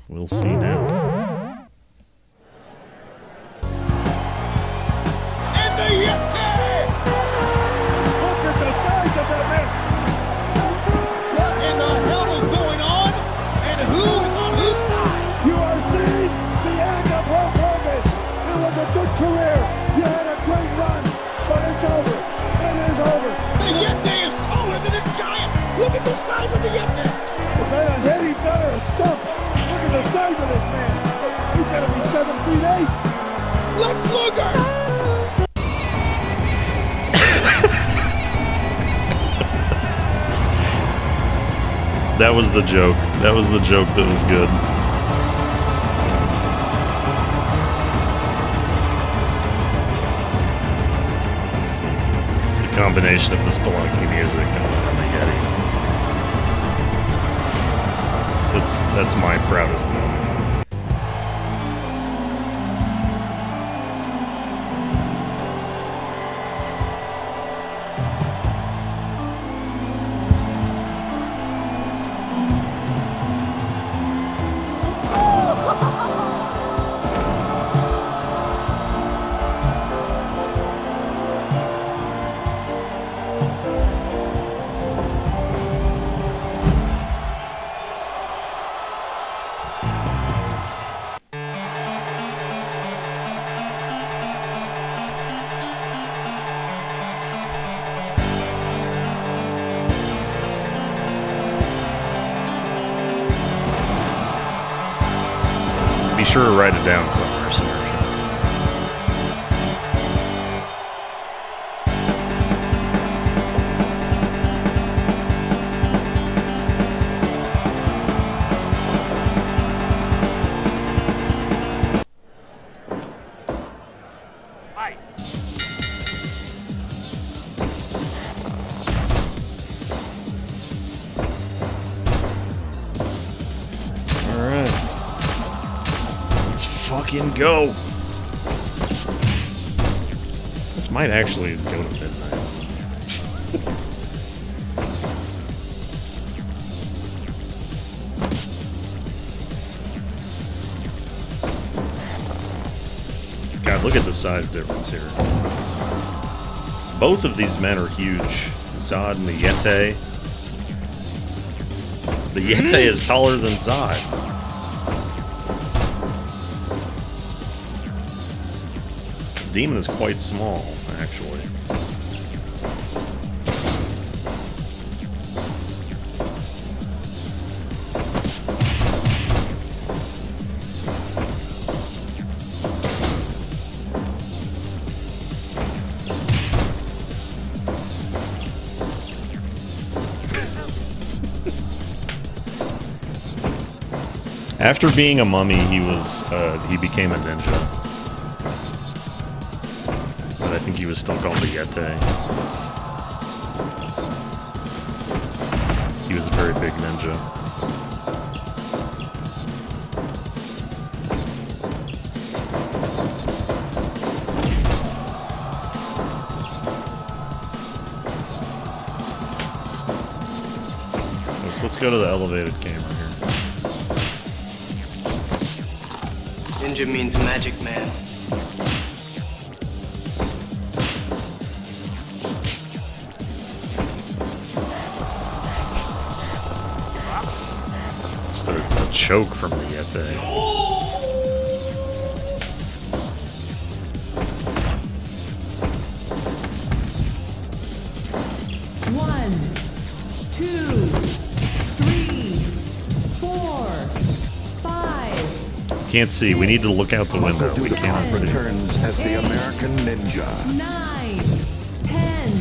We'll see now. And the Yeti! Look at the size of that man! What in the hell is going on? And who is on whose side? You are seeing the end of Hulk Hogan. It was a good career. You had a great That was the joke. That was the joke that was good. The combination of the Spelunky music and the Yeti. That's my proudest moment. Be sure to write it down somewhere, sir. Fucking go. This might actually go to midnight. God, look at the size difference here. Both of these men are huge. Zod and the Yeti. The Yeti is taller than Zod. Demon is quite small, actually. After being a mummy, he became a ninja. I think he was still called the Yeti. He was a very big ninja. Oops, let's go to the elevated camera here. Ninja means magic man. Choke from the Yeti. 1, 2, 3, 4, 5. Can't see. We need to look out the window. We can't see. Returns as the American Ninja. 9, 10.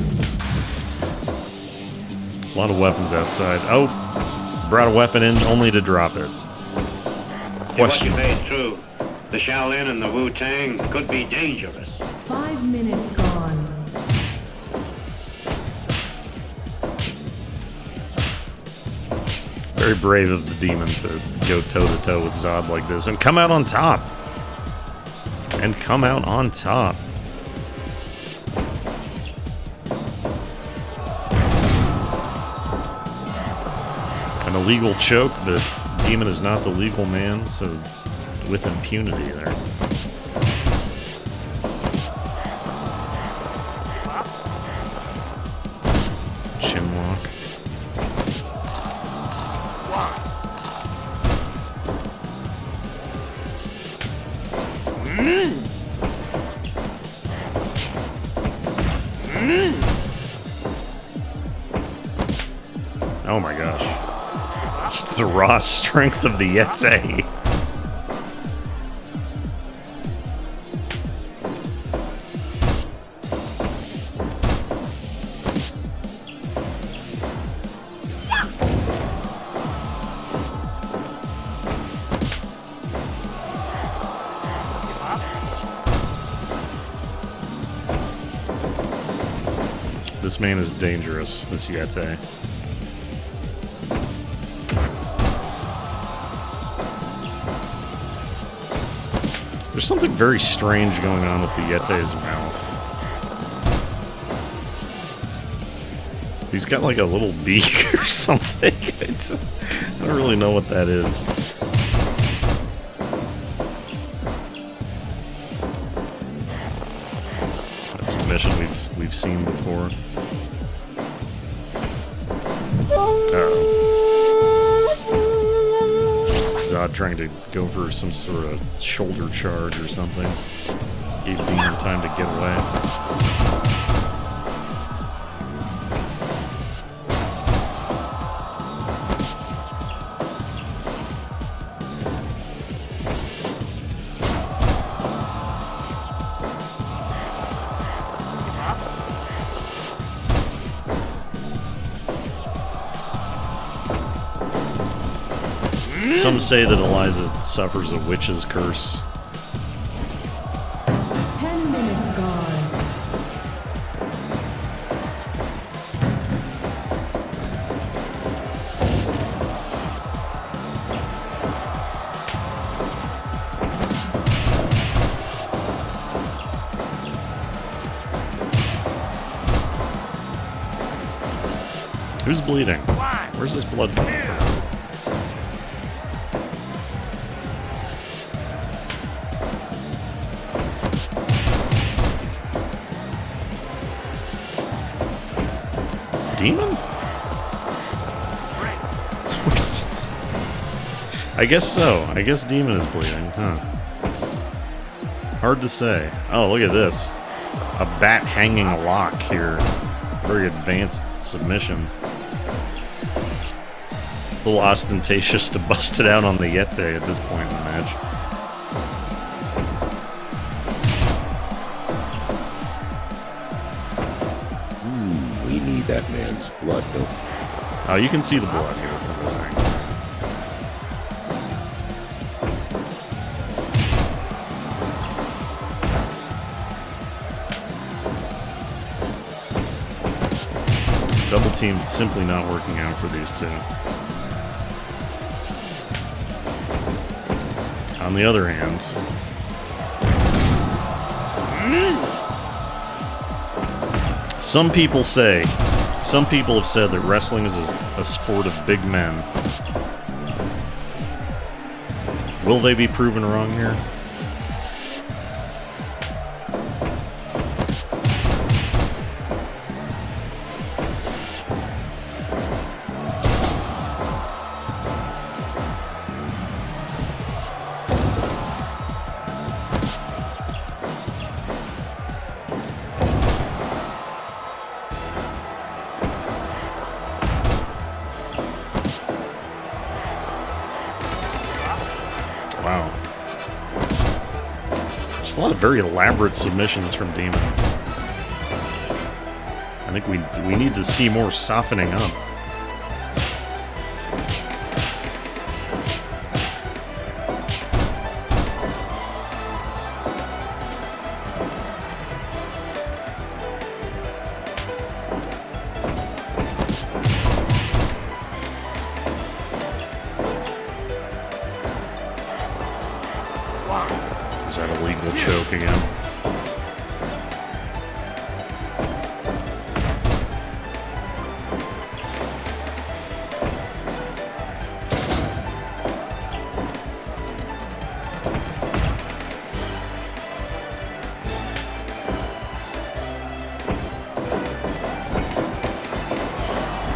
A lot of weapons outside. Oh, brought a weapon in only to drop it. Question. What you say is true. The Shaolin and the Wu-Tang could be dangerous. 5 minutes gone. Very brave of the demon to go toe-to-toe with Zod like this and come out on top. And come out on top. An illegal choke, but Demon is not the legal man, so with impunity there. Chinlock. Oh my gosh. It's the raw strength of the Yeti. This man is dangerous, this Yeti. There's something very strange going on with the Yeti's mouth. He's got like a little beak or something. I don't really know what that is. That submission we've seen before. Zod trying to go for some sort of shoulder charge or something. Gave Demon time to get away. Some say that Eliza suffers a witch's curse. 10 minutes gone. Who's bleeding? Where's this blood coming from? Demon? I guess so. I guess Demon is bleeding, huh? Hard to say. Oh, look at this. A bat hanging a lock here. Very advanced submission. A little ostentatious to bust it out on the Yeti at this point in the match. We need that man's blood, though. Oh, you can see the blood here from this angle. Double team simply not working out for these two. On the other hand, some people have said that wrestling is a sport of big men. Will they be proven wrong here? Wow. Just a lot of very elaborate submissions from Demon. I think we need to see more softening up. Is that a legal choke again?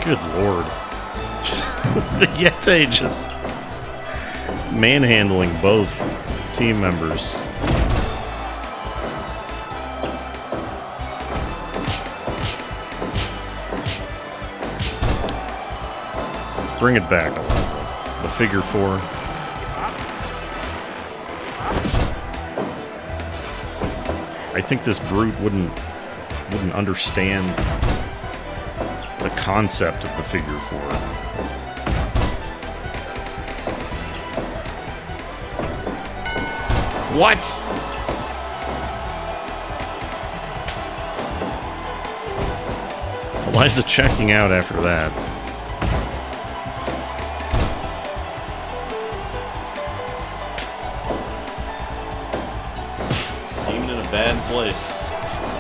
Good lord. The Yeti just manhandling both team members. Bring it back, Eliza. The figure four. I think this brute wouldn't understand the concept of the figure four. What? Eliza checking out after that. Demon in a bad place.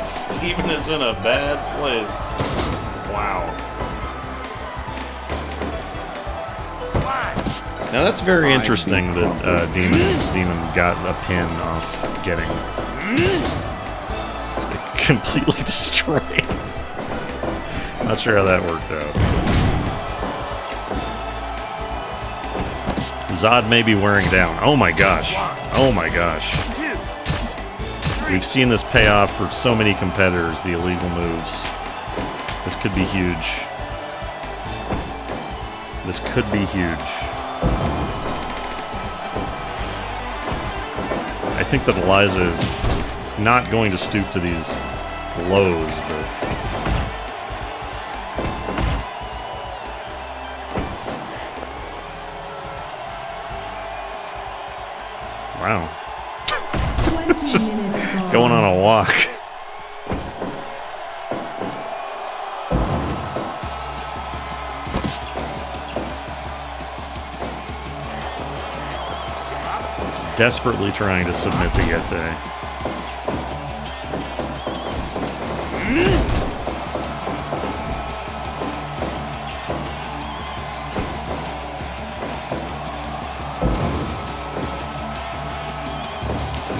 Steven is in a bad place. Wow. Now that's very interesting that Demon got a pin off getting completely destroyed. Not sure how that worked out. Zod may be wearing down. Oh my gosh. Oh my gosh. We've seen this pay off for so many competitors, the illegal moves. This could be huge. This could be huge. I think that Eliza is not going to stoop to these lows, but... Wow. Just going on a walk. Desperately trying to submit the Yete.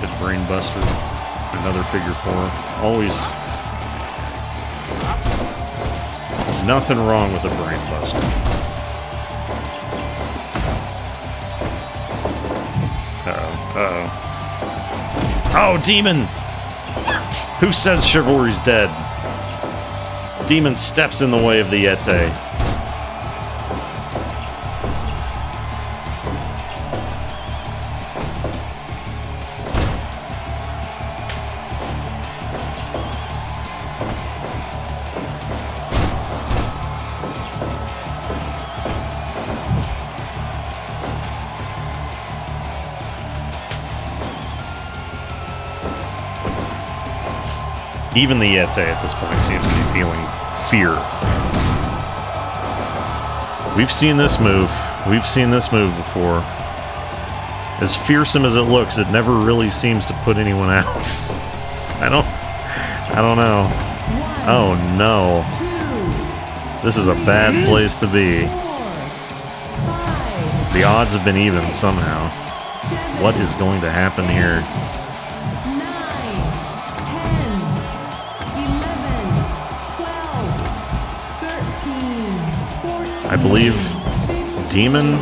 Good brain buster. Another figure four. Always nothing wrong with a brain buster. Uh-oh. Oh, Demon! Who says Chivalry's dead? Demon steps in the way of the Yete. Even the Yete at this point seems to be feeling fear. We've seen this move. We've seen this move before. As fearsome as it looks, it never really seems to put anyone out. I don't know. Oh no. This is a bad place to be. The odds have been even somehow. What is going to happen here? I believe Demon,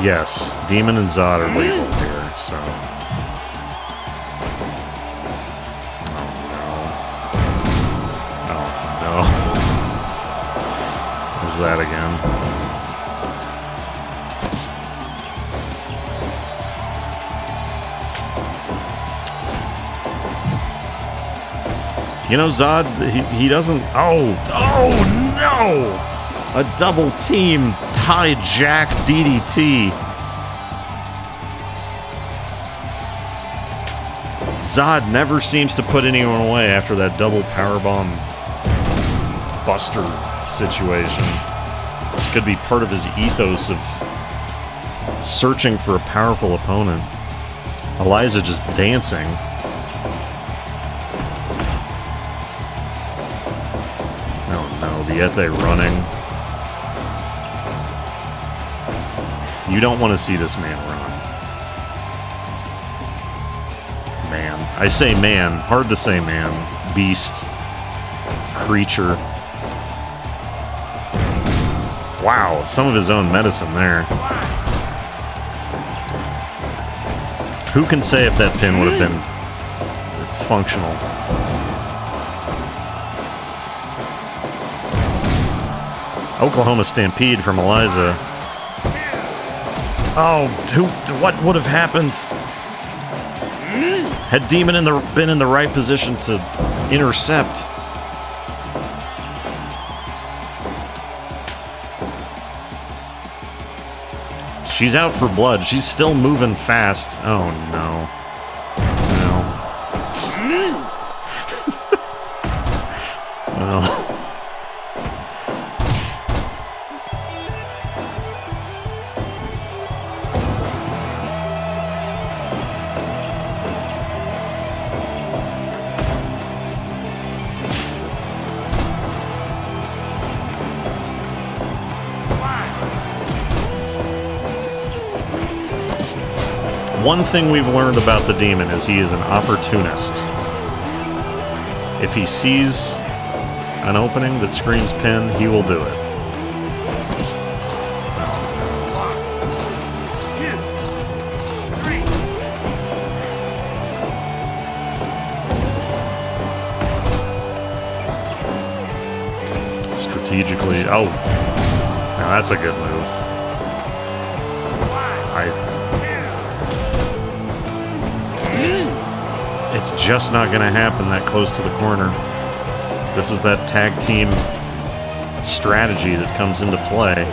yes, Demon and Zod are legal here, so. Oh no. There's that again. You know, Zod, he doesn't. Oh no! A double team hijack DDT. Zod never seems to put anyone away after that double powerbomb buster situation. This could be part of his ethos of searching for a powerful opponent. Eliza just dancing. Oh no, the Yete running. You don't want to see this man run. Man. I say man. Hard to say man. Beast. Creature. Wow, some of his own medicine there. Who can say if that pin would have been functional? Oklahoma Stampede from Eliza. Oh, what would have happened? Had Demon been in the right position to intercept? She's out for blood. She's still moving fast. Oh no. No. Well. one thing we've learned about the demon is he is an opportunist. If he sees an opening that screams pin, he will do it. Strategically, oh, now that's a good move. It's just not going to happen that close to the corner. This is that tag team strategy that comes into play.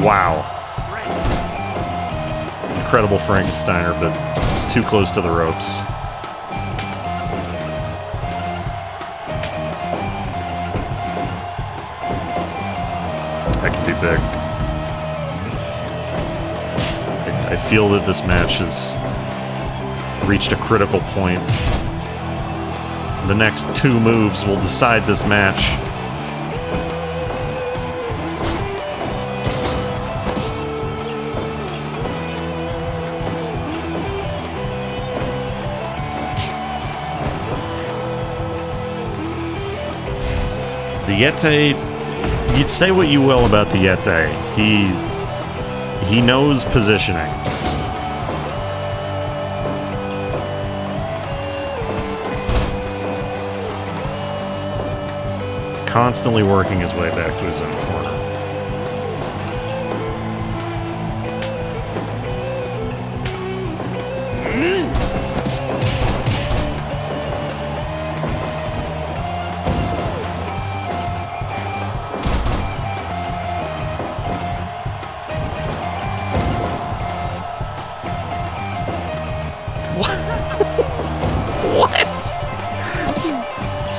Wow. Incredible Frankensteiner, but too close to the ropes. That could be big. I feel that this match has reached a critical point. The next two moves will decide this match. The Yeti, you say what you will about the Yeti. He knows positioning. Constantly working his way back to his own corner.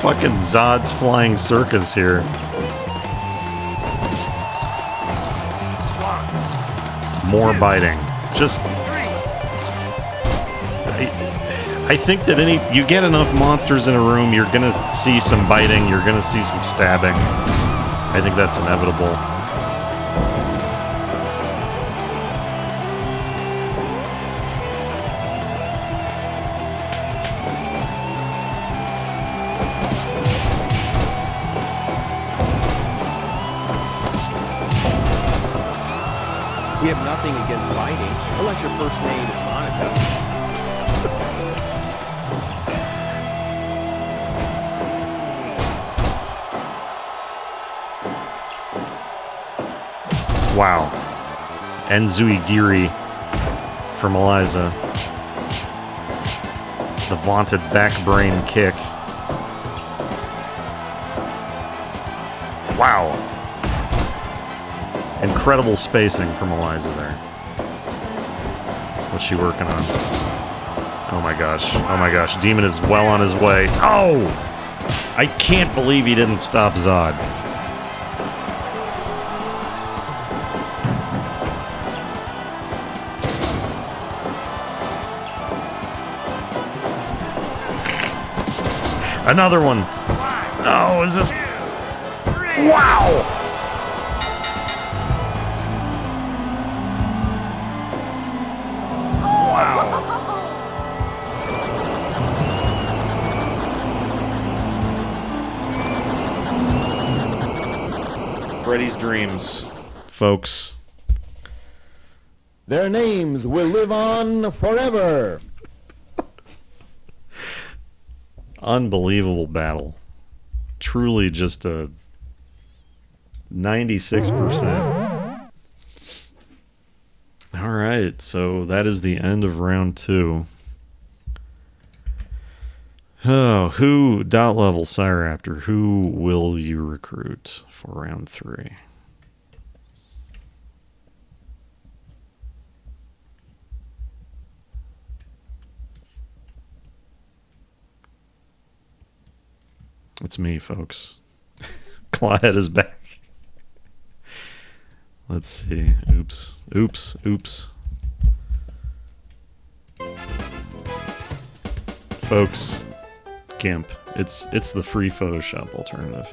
Fucking Zod's flying circus here. More biting. Just... I think that you get enough monsters in a room, you're gonna see some biting, you're gonna see some stabbing. I think that's inevitable. We have nothing against fighting, unless your first name is Monica. Wow. Enzuigiri from Eliza. The vaunted back brain kick. Wow. Incredible spacing from Eliza there. What's she working on? Oh my gosh. Oh my gosh. Demon is well on his way. Oh! I can't believe he didn't stop Zod. Another one. Oh, is this... Wow! Freddy's dreams, folks. Their names will live on forever. Unbelievable battle. Truly just a 96%. All right, so that is the end of round 2. Oh, who, dot level Cyraptor, who will you recruit for round 3? It's me, folks. Clawhead is back. Let's see. Oops. Oops. Oops. Folks. GIMP. It's the free Photoshop alternative.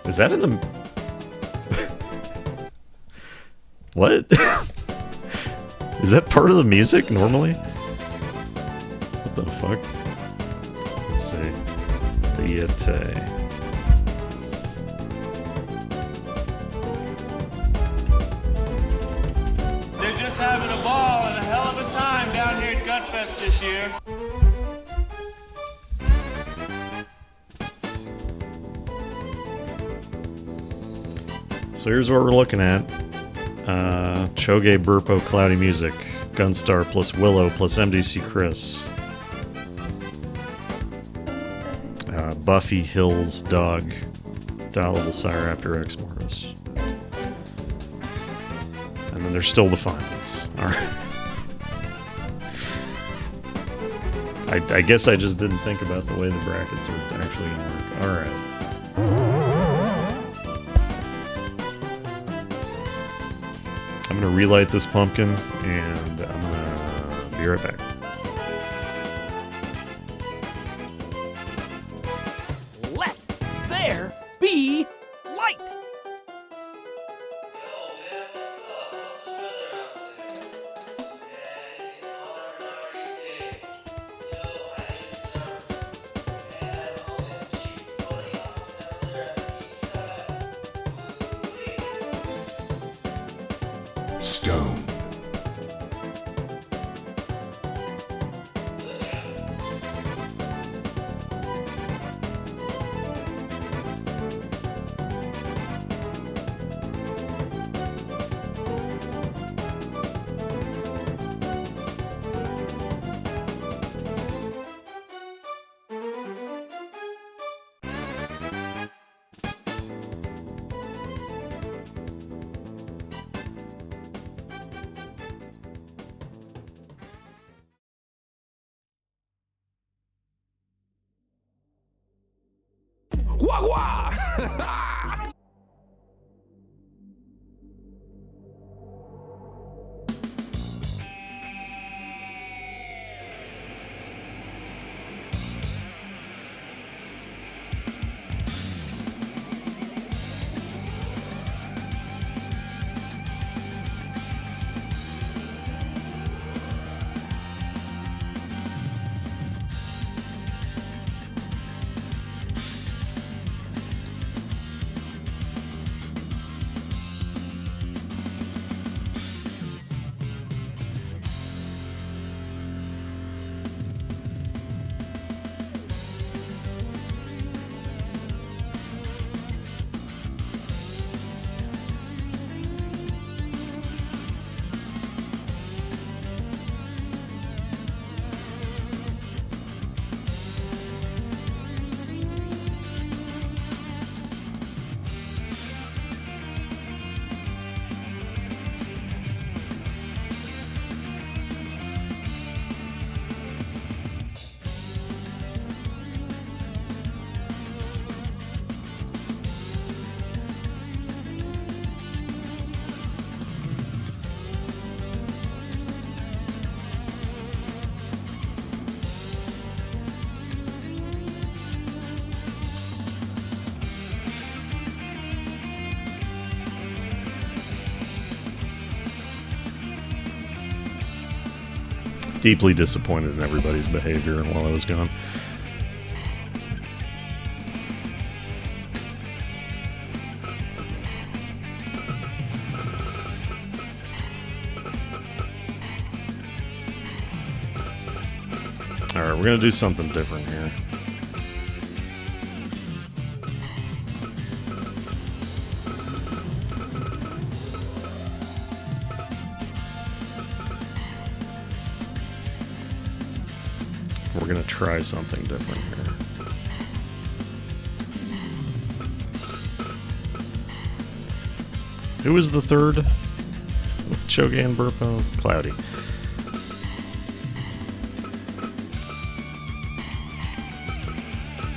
Is that in the... What? Is that part of the music normally? What the fuck? Let's see. The Yeti. They're just having a ball and a hell of a time down here at Gutfest this year. So here's what we're looking at. Choge, Burpo, Cloudy Music, Gunstar plus Willow plus MDC Chris. Buffy, Hills, Dog, Dial of the Sire after X Mortis. And then there's still the finals. Alright. I guess I just didn't think about the way the brackets are actually going to work. Alright. I'm going to relight this pumpkin, and I'm going to be right back. Let there be light! Stone. Wagwa! Deeply disappointed in everybody's behavior while I was gone. Alright, we're gonna do something different here. We're gonna try something different here. Who was the third with Choge and Burpo? Cloudy.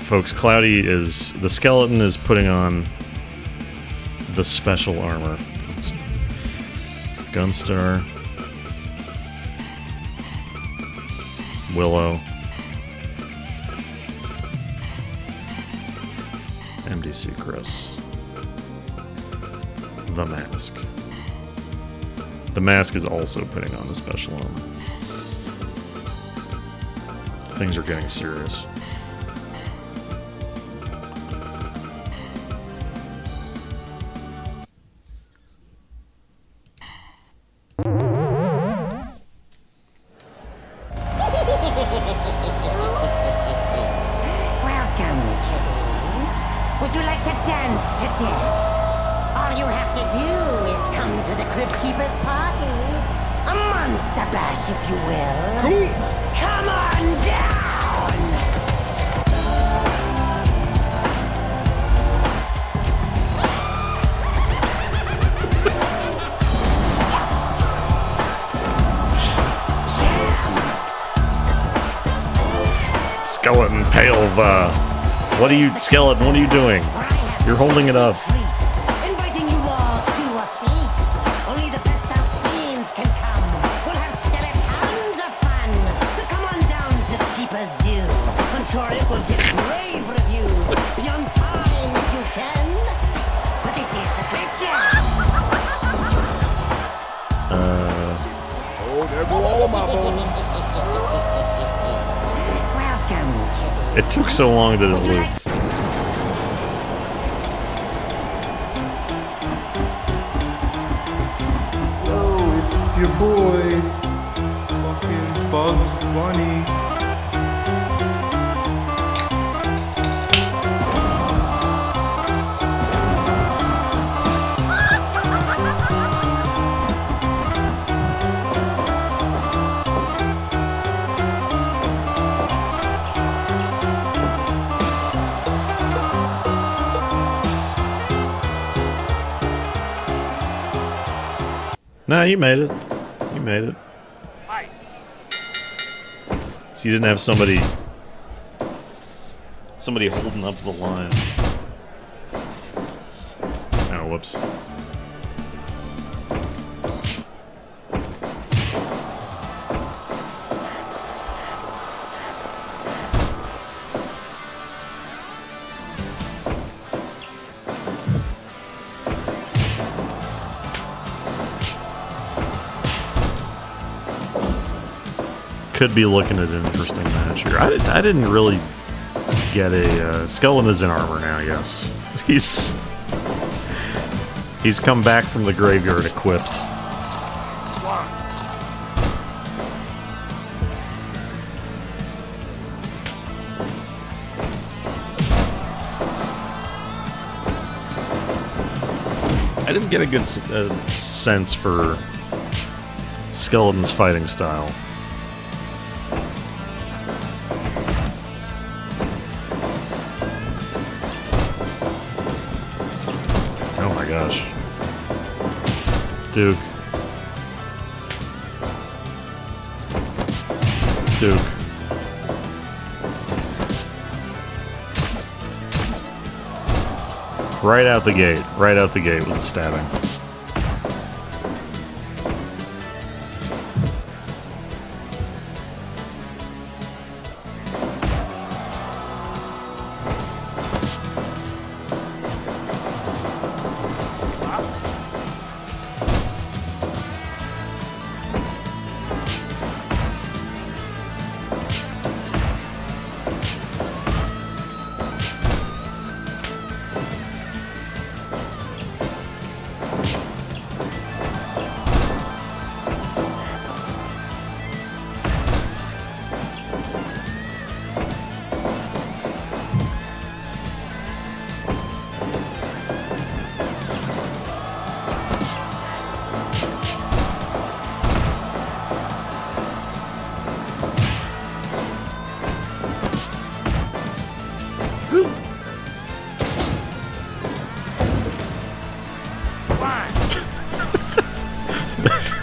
Folks, Cloudy is... the skeleton is putting on the special armor. Gunstar. Willow. MDC Chris. the mask. The mask is also putting on the special element. Things are getting serious. Welcome, kiddies. Would you like to dance to death? All you have to do is come to the Crypt Keeper's party. A monster bash, if you will. Come on down! Skeleton Pale, what are you, Skeleton, what are you doing? You're holding it up. Inviting you all to a feast. Only the best of fiends can come. We'll have skeletons of fun. So come on down to the Keeper's Zoo. I'm sure it will get rave reviews. Be on time if you can. But this is the picture. Oh, there go all my bones. Welcome, kiddies. It took so long that it looped. Your boy, fucking Bugs Bunny. Nah, you made it. You made it. So you didn't have somebody holding up the line. Oh, whoops. Could be looking at an interesting match here. I didn't really get a... Skeleton is in armor now, yes. He's come back from the graveyard equipped. I didn't get a good sense for Skeleton's fighting style. Oh my gosh. Duke. Duke. Right out the gate. Right out the gate with the stabbing.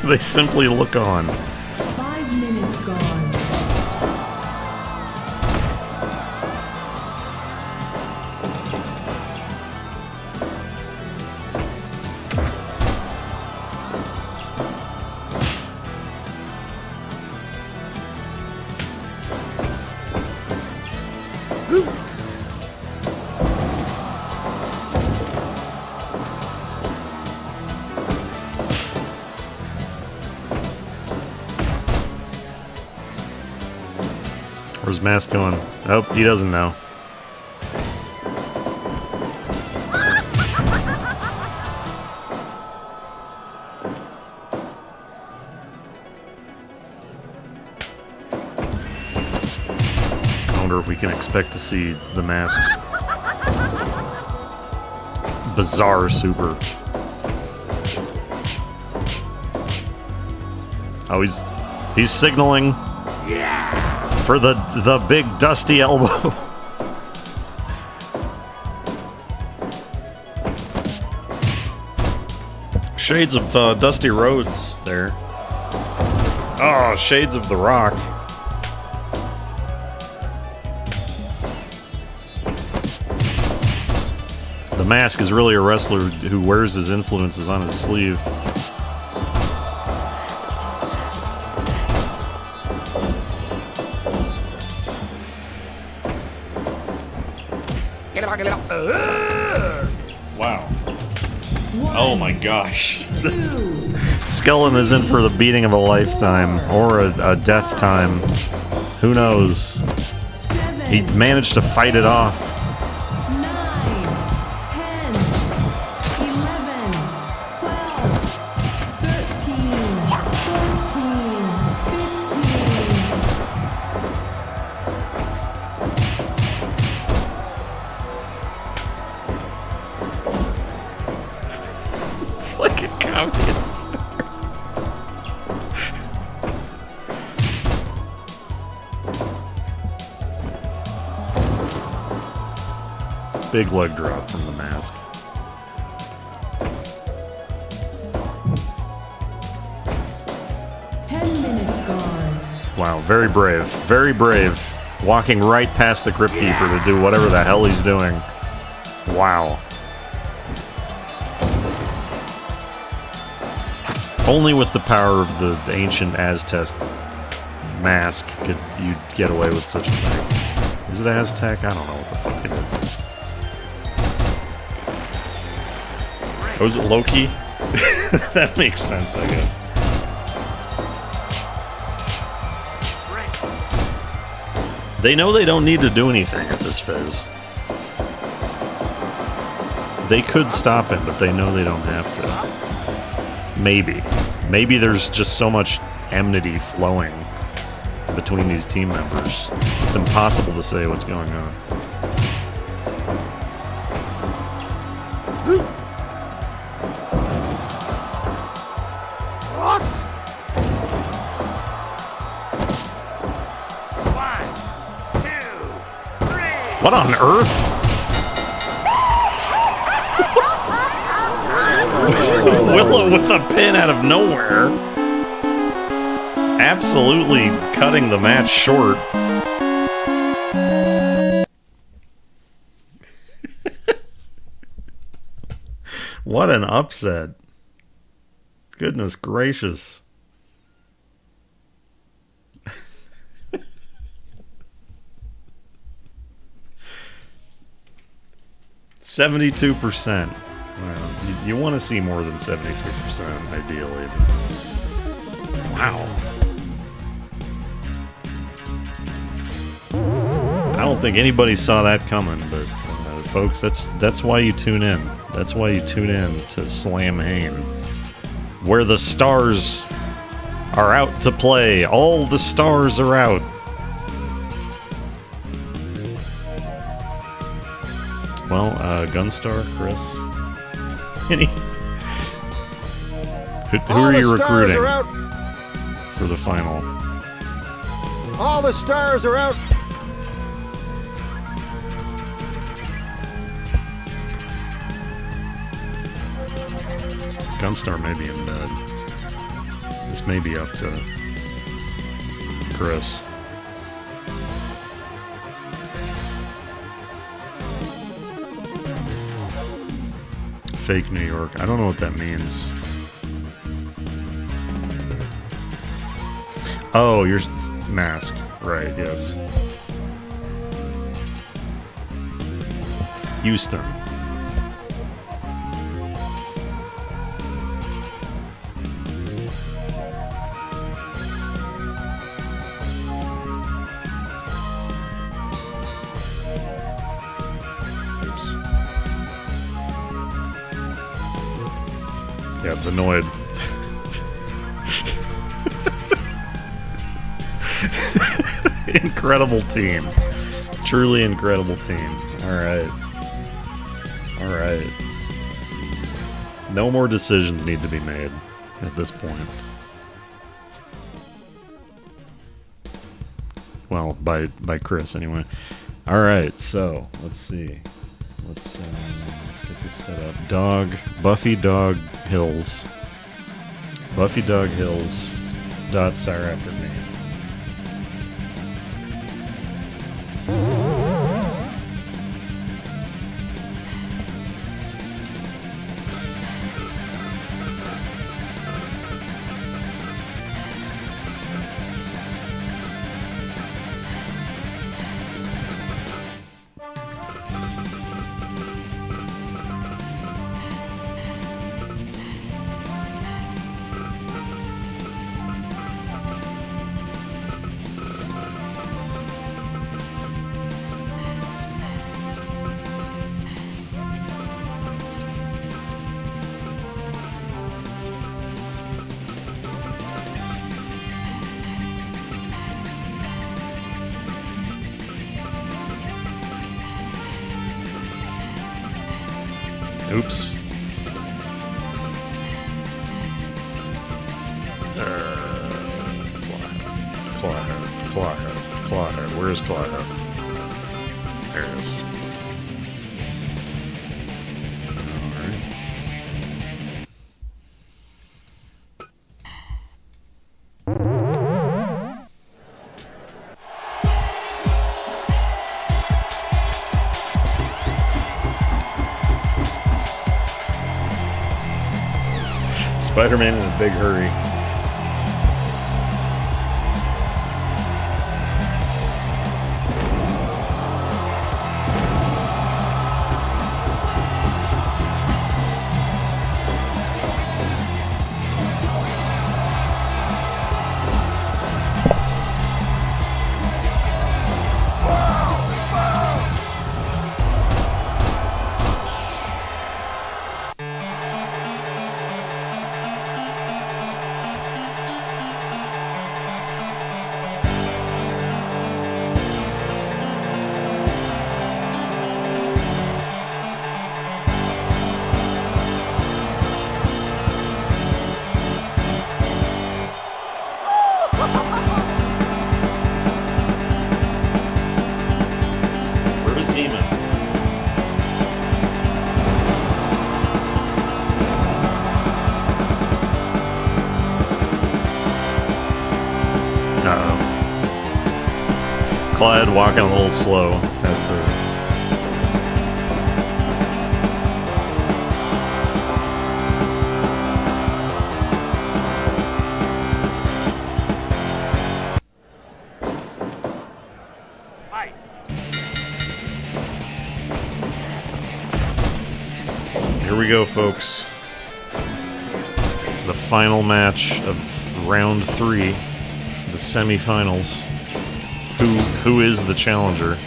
They simply look on. 5 minutes gone. Where's Mask going? Oh, he doesn't know. I wonder if we can expect to see the Mask's bizarre super. Oh, he's signaling for the big dusty elbow. Shades of Dusty Rhodes there. Oh, shades of The Rock. The Mask is really a wrestler who wears his influences on his sleeve. Wow. Oh my gosh. Skellen is in for the beating of a lifetime, or a death time. Who knows? He managed to fight it off. 9, 10, 11, 12, 13, 14, 15. It's like a convenience. Big leg drop from the Mask. Wow, very brave. Very brave. Walking right past the Crypt Keeper to do whatever the hell he's doing. Wow. Only with the power of the ancient Aztec mask could you get away with such a thing. Is it Aztec? I don't know what the fuck it is. Oh, is it Loki? That makes sense, I guess. They know they don't need to do anything at this phase. They could stop him, but they know they don't have to. Maybe. Maybe there's just so much enmity flowing between these team members. It's impossible to say what's going on. What on earth? Willow with a pin out of nowhere. Absolutely cutting the match short. What an upset. Goodness gracious. 72%. Well, you want to see more than 72%, ideally. Wow. I don't think anybody saw that coming, but folks, that's why you tune in. That's why you tune in to Slamhain, where the stars are out to play. All the stars are out. Well, Gunstar, Chris. Who are you recruiting for the final? All the stars are out. Gunstar may be in bed. This may be up to Chris. Fake New York. I don't know what that means. Oh, your mask. Right, yes. Houston. Yeah, Vinoid. Incredible team. Truly incredible team. Alright. Alright. No more decisions need to be made at this point. Well, by Chris anyway. Alright, so let's see. Let's get this set up. Buffy Dog Hills. Buffy Dog Hills. Dot sire after name. Oops. Clawhead. Where is Clawhead? There it is. Spider-Man in a big hurry. Clyde walking a little slow. Has to. Here we go, folks. The final match of round 3, the semifinals. Who is the challenger?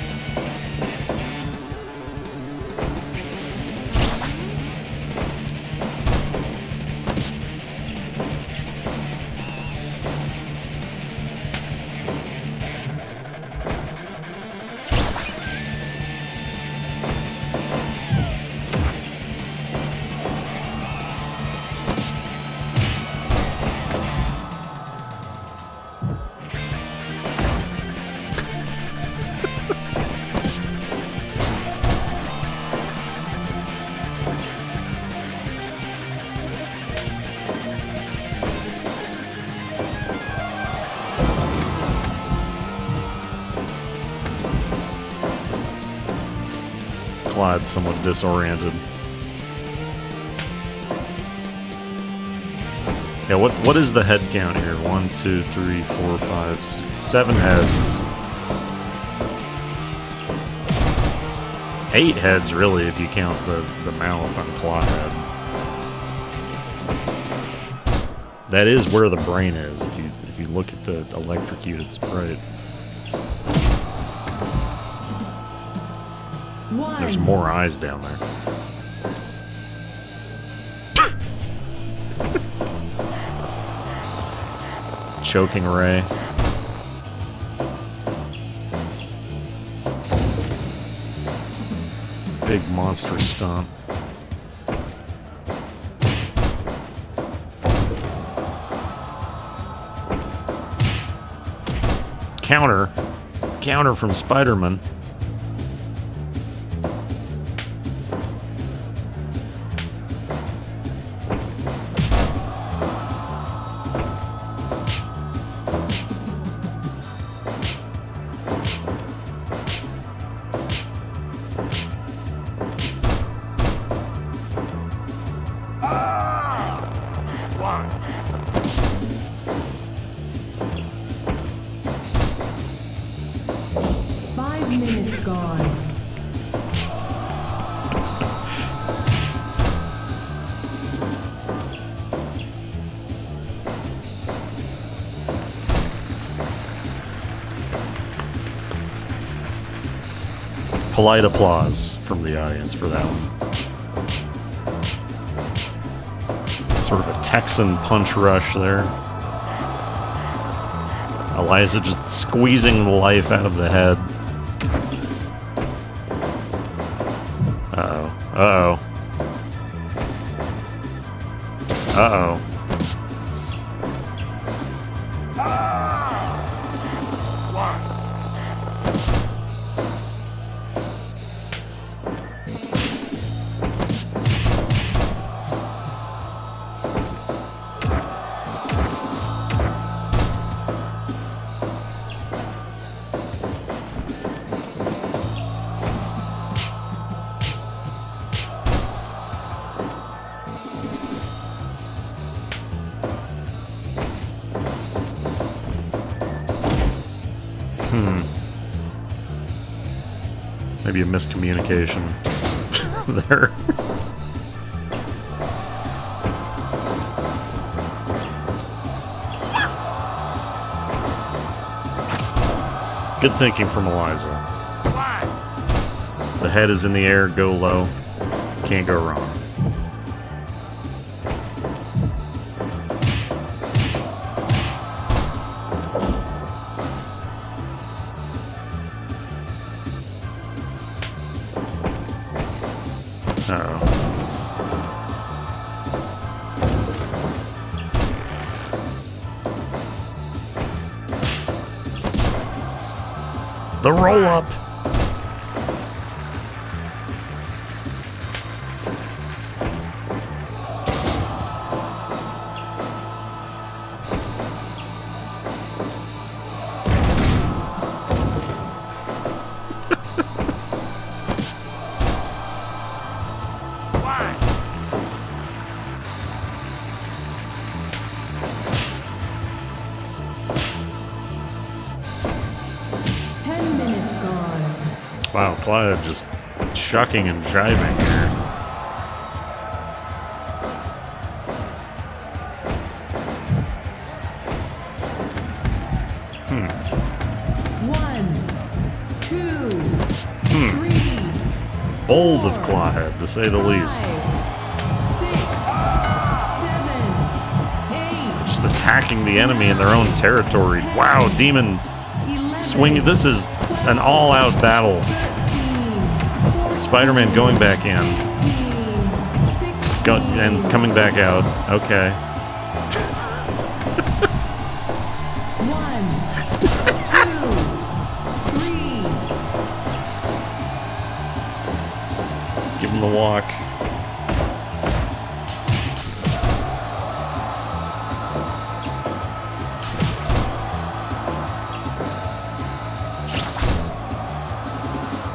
Clyde's somewhat disoriented. Yeah, what is the head count here? 1, 2, 3, 4, 5, 6, 7 heads. 8 heads, really, if you count the mouth on Clawhead. That is where the brain is. If you look at the electrocuted sprite. There's more eyes down there. choking ray. Big monstrous stomp. Counter from Spider-Man. Polite applause from the audience for that one. Sort of a Texan punch rush there. Eliza just squeezing the life out of the head. Uh-oh. Uh-oh. Uh-oh. Maybe a miscommunication there. Good thinking from Eliza. The head is in the air, go low. Can't go wrong. The roll up. Wow, Clyde just shucking and jiving here. One, two, three. Bold of Clawhead, to say the least. 6, 7, 8. Just attacking the enemy in their own territory. Wow, Demon swinging. This is an all-out battle. Spider-Man going back in. And coming back out. Okay. 1, 2, 3. Give him the walk.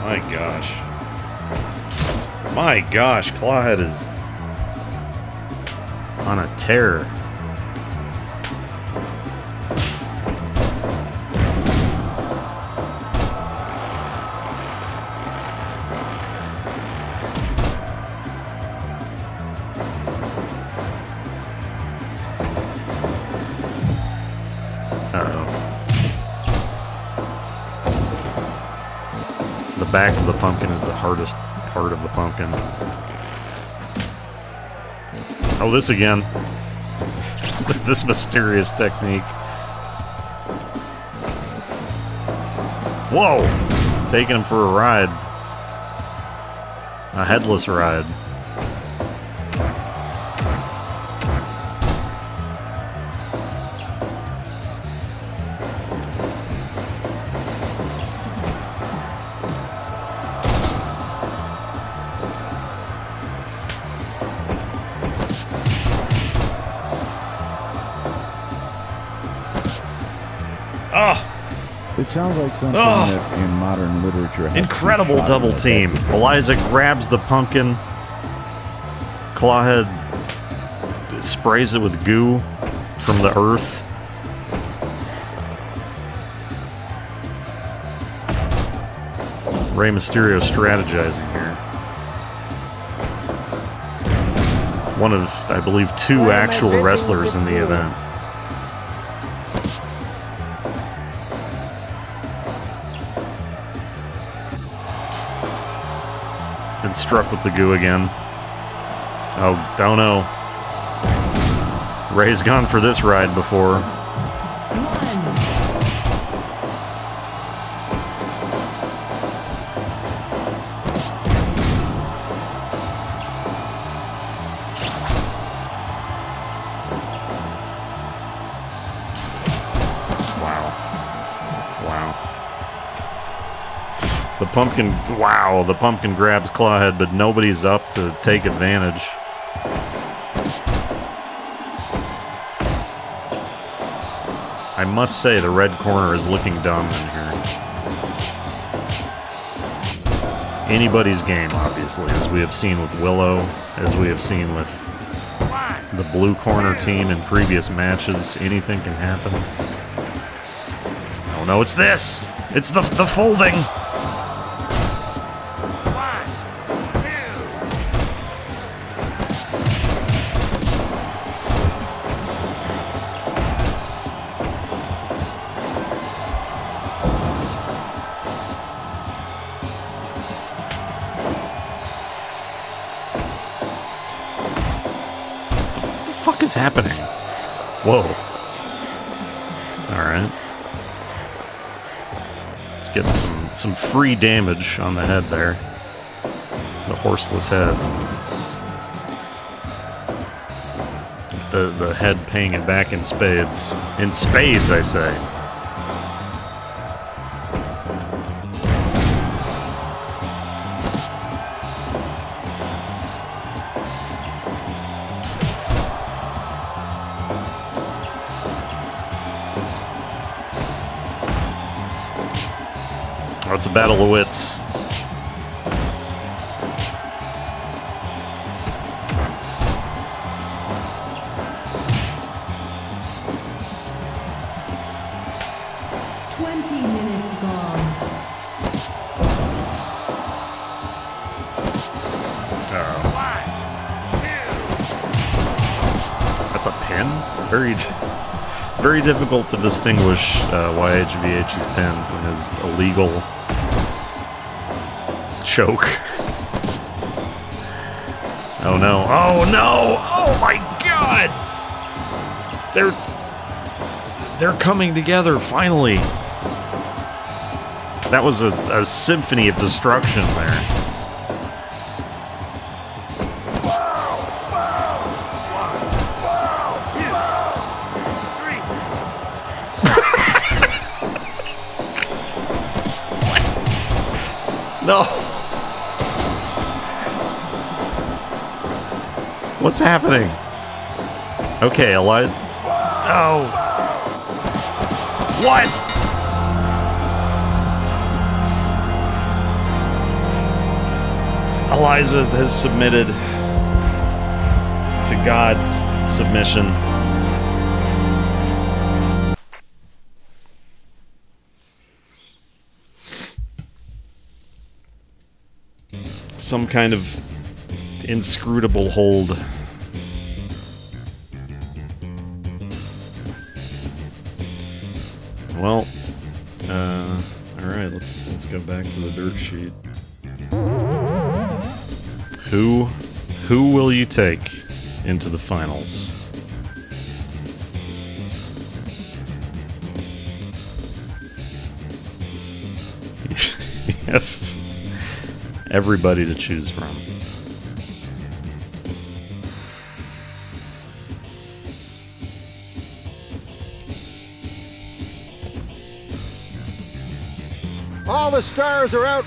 My gosh. My gosh, Clawhead is on a tear. The back of the pumpkin is the hardest part of the pumpkin. Oh, this again. This mysterious technique. Whoa! Taking him for a ride. A headless ride. It sounds like something that in modern literature has Incredible to be shot double in the team. head. Eliza grabs the pumpkin. Clawhead sprays it with goo from the earth. Rey Mysterio strategizing here. One of, I believe, 2 actual wrestlers in the event. Been struck with the goo again. Oh, don't know. Ray's gone for this ride before. The pumpkin grabs Clawhead, but nobody's up to take advantage. I must say the red corner is looking dumb in here. Anybody's game, obviously, as we have seen with Willow, as we have seen with the blue corner team in previous matches. Anything can happen. Oh no, it's this! It's the folding! Is happening? Whoa. Alright. It's getting some free damage on the head there. The horseless head. The head paying it back in spades. In spades, I say. It's a battle of wits. That's a pin? Very difficult to distinguish YHVH's pin from his illegal choke. Oh no. Oh no! Oh my god! They're coming together, finally! That was a symphony of destruction there. No! What's happening? Okay, Eliza. Oh! What? Eliza has submitted to God's submission. Some kind of inscrutable hold. Well, alright, let's go back to the dirt sheet. Who will you take into the finals? have everybody to choose from. All the stars are out.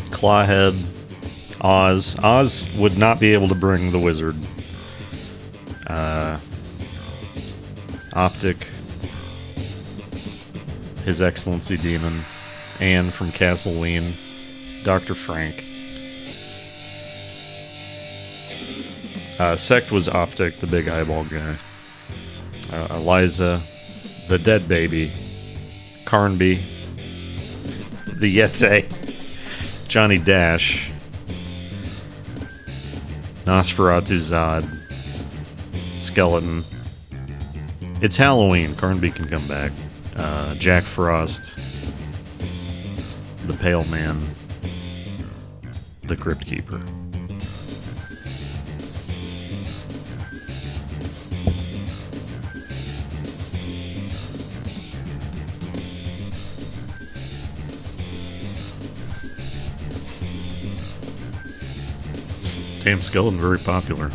Clawhead, Oz. Oz would not be able to bring the wizard. Optic, His Excellency Demon, Anne from Castle Ween, Dr. Frank. Sect was Optic, the big eyeball guy. Eliza, the dead baby. Carnby, the Yeti. Johnny Dash. Nosferatu Zod. Skeleton. It's Halloween. Carnby can come back. Jack Frost. The Pale Man. The Crypt Keeper. Damn, Skeleton, very popular.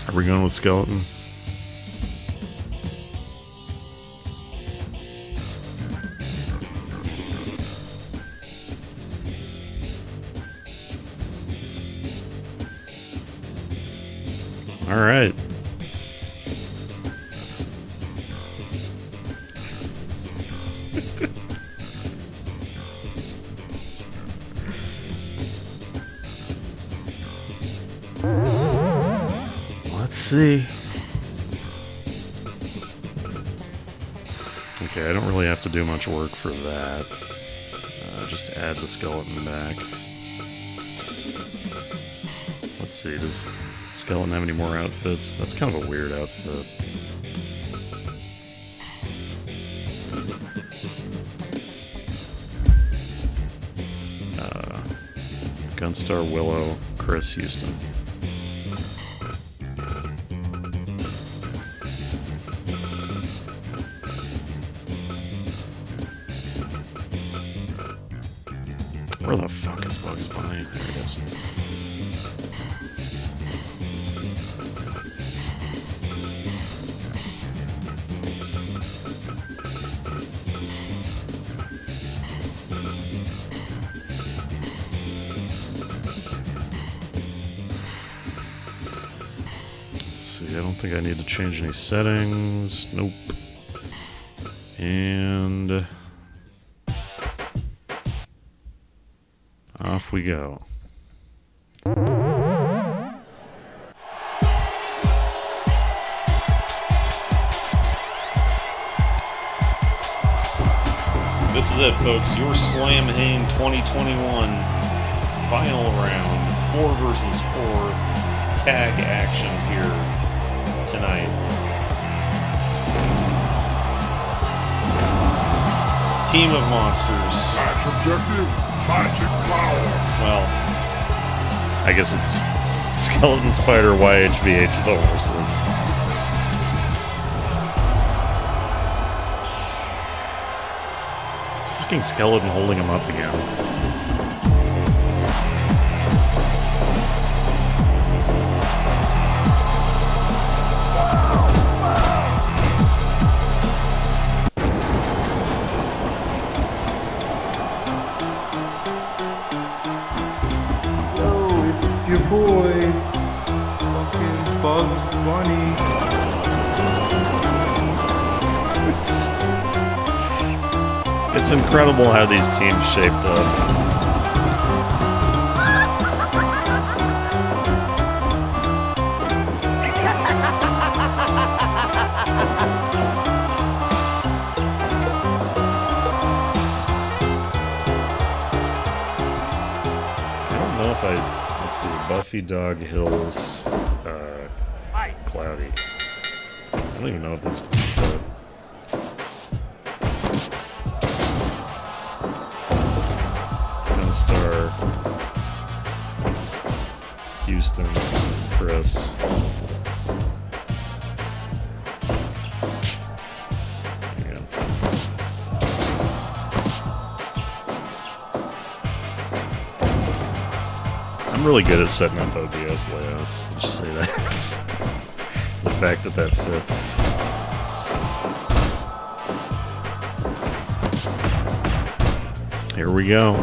Are we going with Skeleton? All right. Let's see. Okay, I don't really have to do much work for that. Just add the skeleton back. Let's see, does Skeleton have any more outfits? That's kind of a weird outfit. Gunstar Willow, Chris Houston. Where the fuck is Bugs Bunny? There it is. Let's see, I don't think I need to change any settings. Nope. And off we go. This is it, folks. Your Slamhain 2021 final round. 4 versus 4 tag action here tonight. Team of monsters. Match objective, magic power. Well, I guess it's Skeleton Spider YHVH the Horseless. It's fucking Skeleton holding him up again. Your boy, fucking Bugs Bunny. It's incredible how these teams shaped up. if I... Let's see. Buffy, Dog, Hills, Cloudy. I don't even know if this is good. Star, Houston, Chris. Yeah. I'm really good at setting up OBS layouts. I'll just say that. The fact that that fit. Here we go.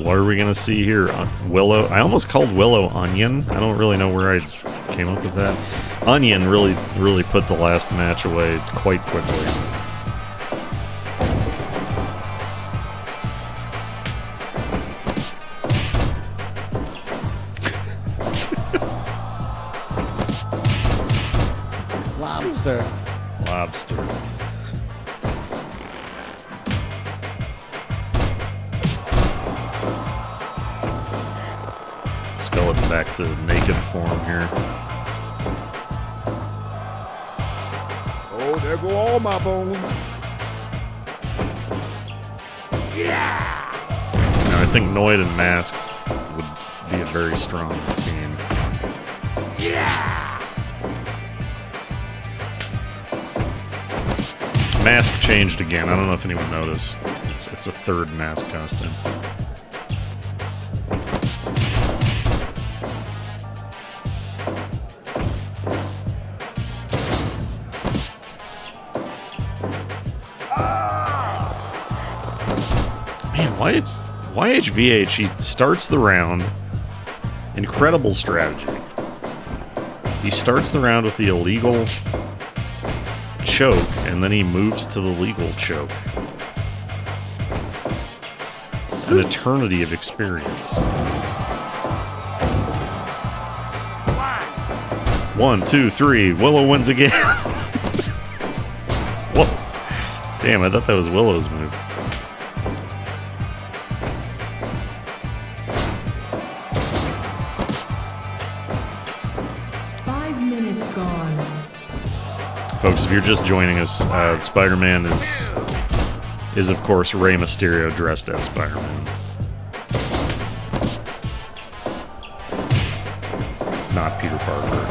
What are we going to see here? Willow. I almost called Willow Onion. I don't really know where I came up with that. Onion really put the last match away quite quickly. Lobster. Lobster. Skeleton back to naked form here. Oh, there go all my bones. Yeah! Now, I think Noid and Mask would be a very strong team. Yeah! Mask changed again. I don't know if anyone noticed. It's a third Mask costume. YHVH, he starts the round. Incredible strategy. He starts the round with the illegal choke, and then he moves to the legal choke. An eternity of experience. 1, 2, 3. Willow wins again. Whoa. Damn, I thought that was Willow's move. Folks, if you're just joining us, Spider-Man is of course Rey Mysterio dressed as Spider-Man. It's not Peter Parker.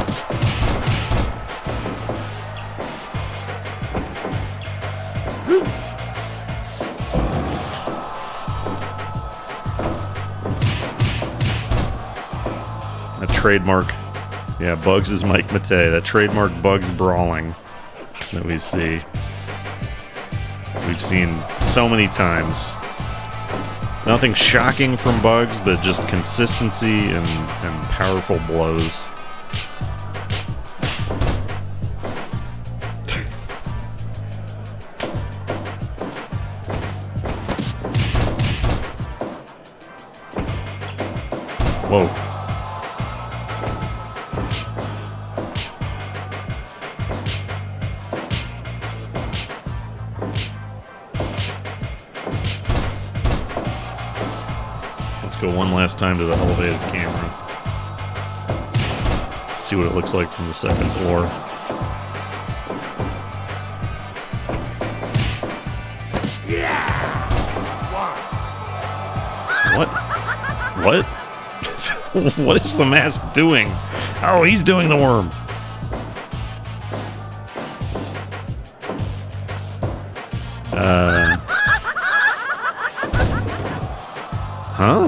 A trademark. Yeah, Bugs is Mike Matei. That trademark Bugs brawling that we see. We've seen so many times. Nothing shocking from Bugs, but just consistency and powerful blows. Whoa. Go one last time to the elevated camera. See what it looks like from the second floor. Yeah! What? What is the Mask doing? Oh, he's doing the worm. Huh?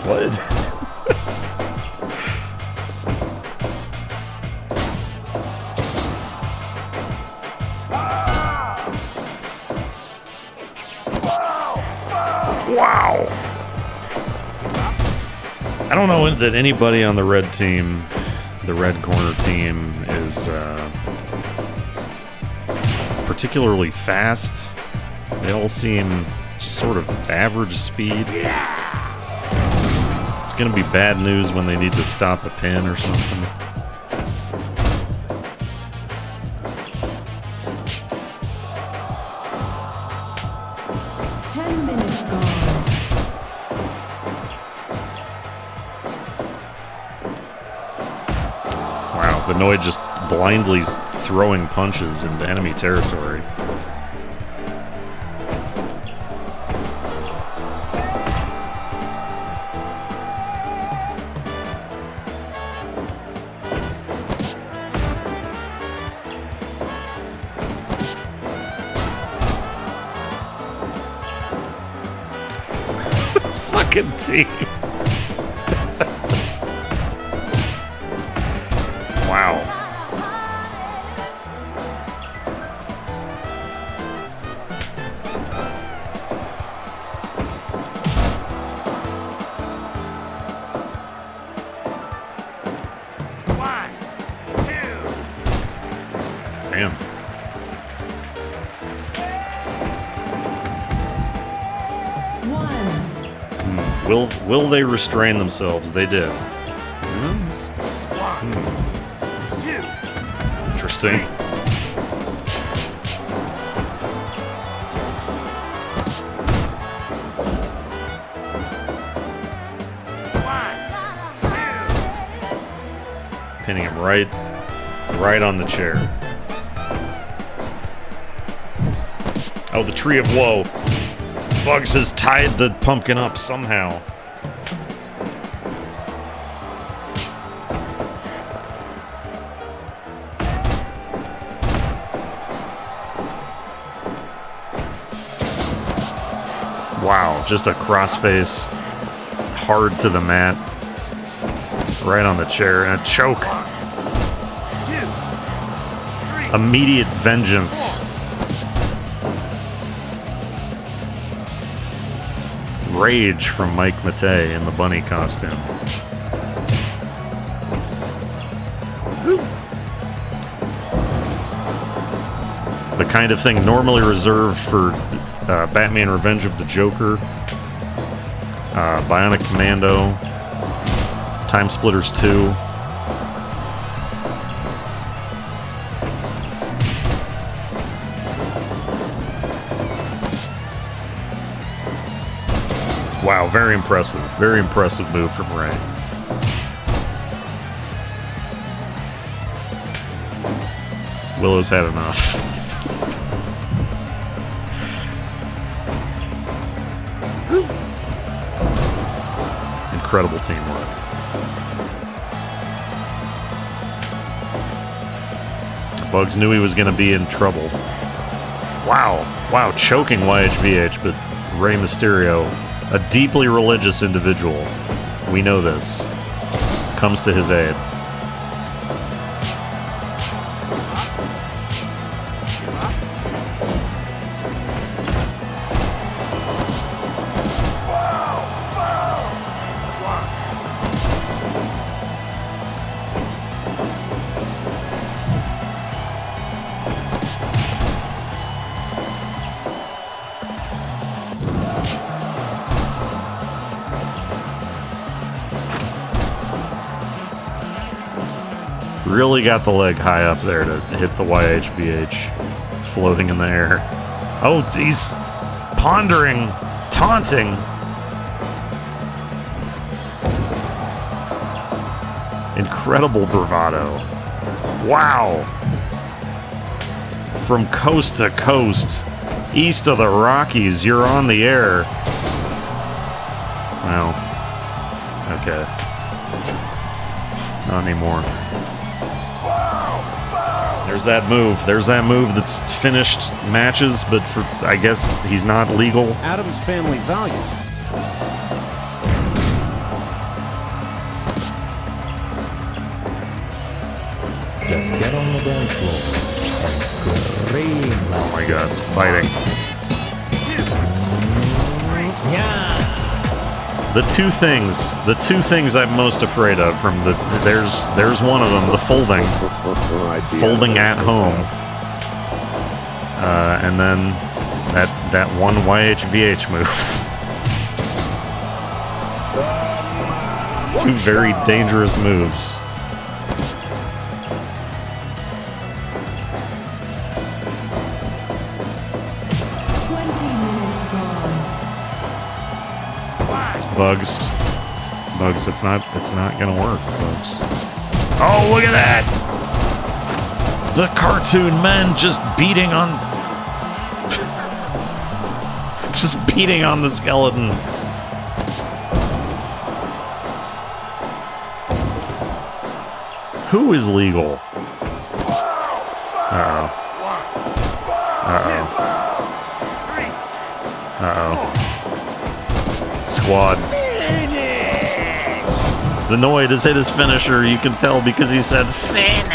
What? Wow. I don't know that anybody on the red team, the red corner team, is particularly fast. They all seem just sort of average speed. It's gonna be bad news when they need to stop a pin or something. Noid just blindly throwing punches into enemy territory. This fucking team. Wow. Damn. Will they restrain themselves? They did. Interesting. Pinning him right on the chair. Oh, the Tree of Woe. Bugs has tied the pumpkin up somehow. Wow, just a crossface, hard to the mat, right on the chair, and a choke. Immediate vengeance. Rage from Mike Matei in the bunny costume. The kind of thing normally reserved for Batman Revenge of the Joker, Bionic Commando, Time Splitters 2. Wow, very impressive. Very impressive move from Ray. Willow's had enough. Incredible teamwork. Bugs knew he was going to be in trouble. Wow, choking YHVH, but Rey Mysterio, a deeply religious individual, we know this, comes to his aid. Really got the leg high up there to hit the YHVH floating in the air. Oh, he's pondering, taunting. Incredible bravado. Wow. From coast to coast, east of the Rockies, you're on the air. Well, okay. Not anymore. There's that move. There's that move that's finished matches, but for, I guess he's not legal. Adam's Family Values. Just get on the dance floor and scream. Oh my god, fighting. The two things I'm most afraid of from the there's one of them, the folding at home, and then that one YHVH move. Two very dangerous moves. Bugs, it's not gonna work, Bugs. Oh, look at that! The cartoon men just beating on... just beating on the skeleton. Who is legal? Uh-oh. Uh-oh. Uh-oh. Squad. The Noid has hit his finisher, you can tell because he said finish.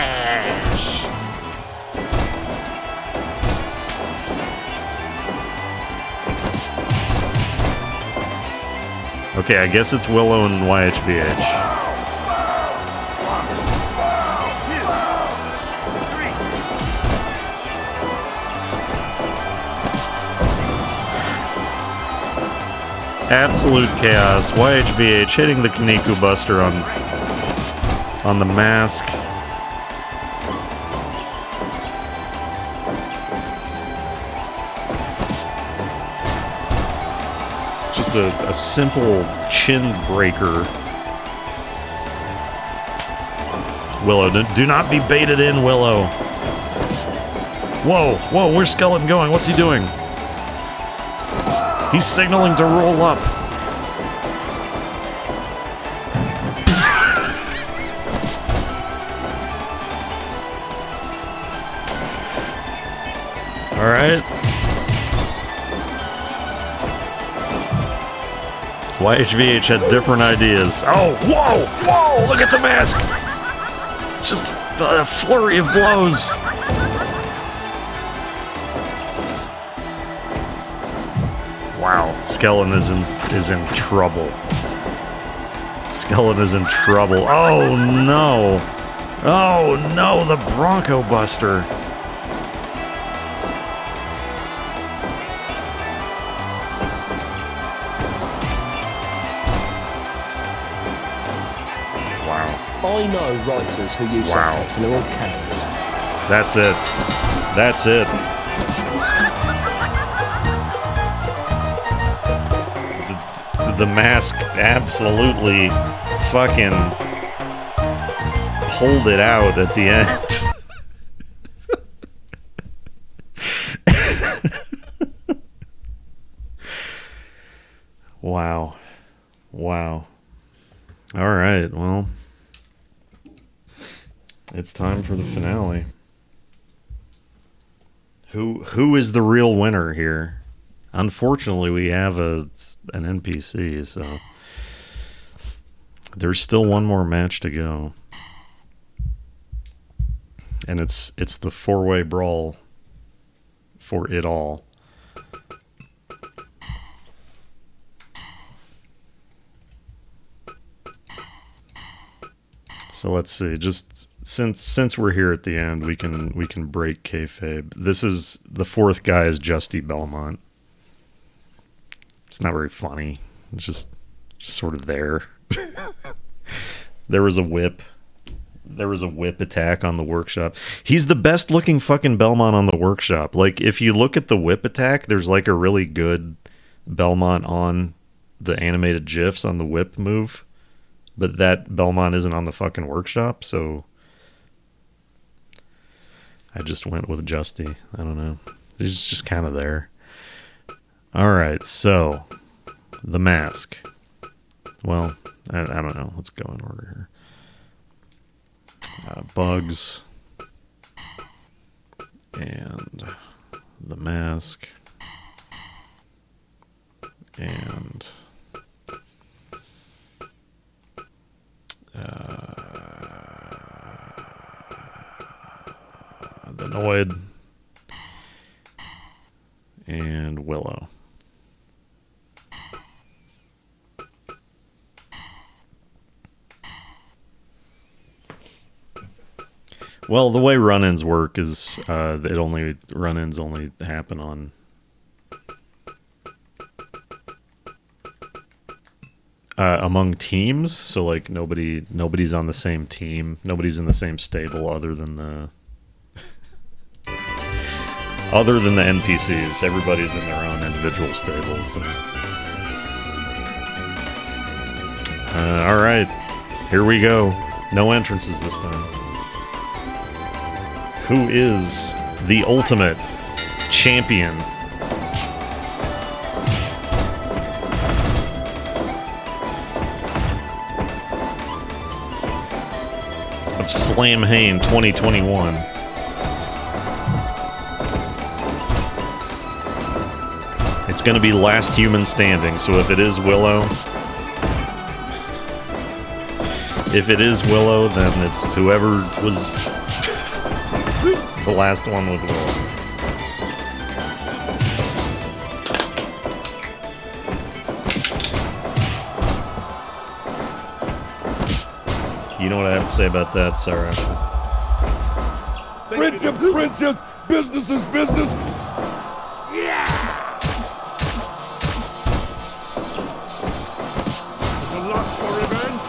Okay, I guess it's Willow and YHVH. Absolute chaos. YHVH hitting the Kaniku Buster on the mask. Just a simple chin breaker. Willow, do not be baited in, Willow. Whoa, whoa, where's Skeleton going? What's he doing? He's signaling to roll up. All right. YHVH had different ideas. Oh, whoa, whoa, look at the mask. Just a flurry of blows. Wow, Skeleton is in trouble. Skeleton is in trouble. Oh no! Oh no, the Bronco Buster. Wow. I know writers who use subtext and they're all cowards. That's it. That's it. The mask absolutely fucking pulled it out at the end. Wow. Wow. All right, well, it's time for the finale. Who is the real winner here? Unfortunately, we have an NPC, so there's still one more match to go. And it's the four-way brawl for it all. So let's see. Just since we're here at the end, we can break kayfabe. This is the fourth guy is Justy Belmont. It's not very funny. It's just sort of there. There was a whip. There was a whip attack on the workshop. He's the best looking fucking Belmont on the workshop. Like, if you look at the whip attack, there's like a really good Belmont on the animated GIFs on the whip move. But that Belmont isn't on the fucking workshop, so I just went with Justy. I don't know. He's just kind of there. Alright, so the mask. Well, I don't know. Let's go in order here. Bugs. And the mask. And the Noid. And Willow. Well, the way run-ins work is run-ins only happen on among teams. So like nobody's on the same team. Nobody's in the same stable other than the NPCs. Everybody's in their own individual stable. So. All right, here we go. No entrances this time. who is the ultimate champion of Slamhain 2021. It's going to be last human standing, so if it is Willow, then it's whoever was the last one with Willow. You know what I have to say about that, Sarah? Friendships, business is business. Yeah! The lust for revenge?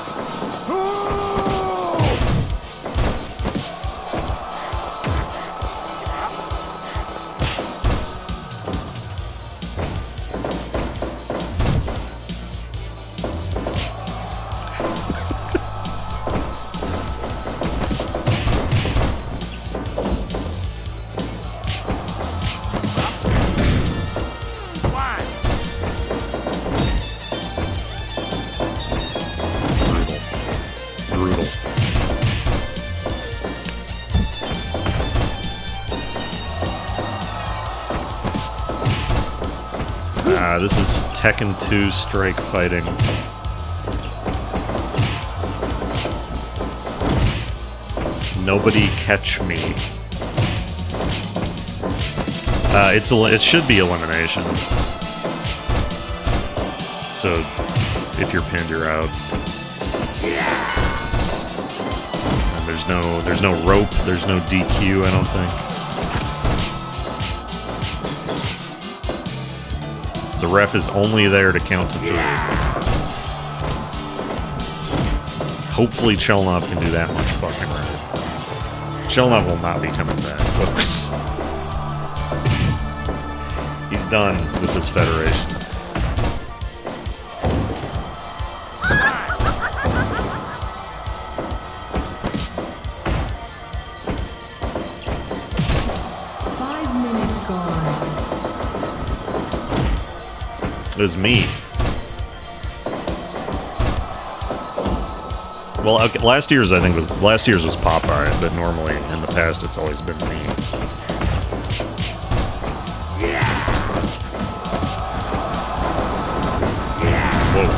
Brutal. This is Tekken 2 Strike Fighting. Nobody catch me. It should be elimination. So if you're pinned, you're out. And there's no rope, there's no DQ, I don't think. The ref is only there to count to 3. Hopefully Chelnov can do that much fucking right. Chelnov will not be coming back, folks. He's done with this federation. It was me. Well, okay, last year's was Popeye, but normally in the past it's always been me. Whoa.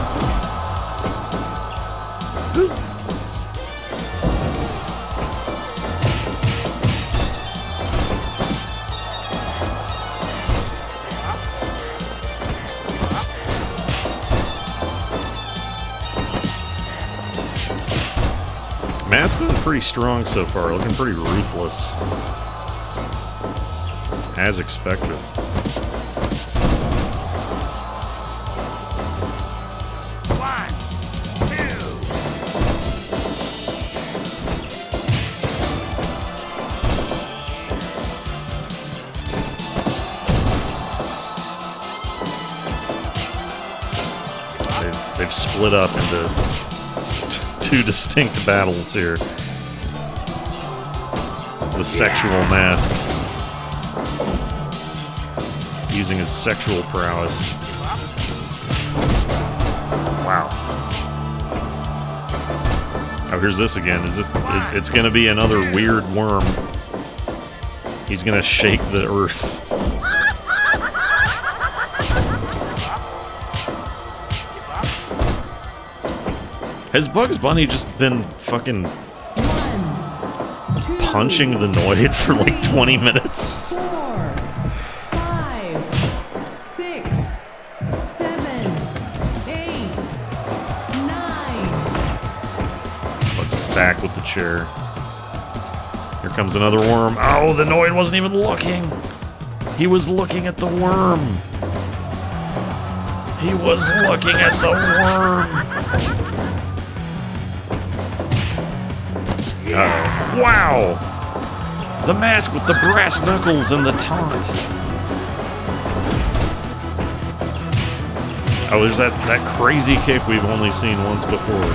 Mask looking pretty strong so far, looking pretty ruthless. As expected. They've split up into two distinct battles here. The sexual mask. Using his sexual prowess. Wow. Oh, here's this again. It's gonna be another weird worm. He's gonna shake the earth. Has Bugs Bunny just been fucking punching the Noid for like 20 minutes? 4, 5, 6, 7, 8, 9. Bugs is back with the chair. Here comes another worm. Oh, the Noid wasn't even looking. He was looking at the worm. He was looking at the worm. Uh-oh. Wow! The mask with the brass knuckles and the taunt. Oh, there's that crazy kick we've only seen once before.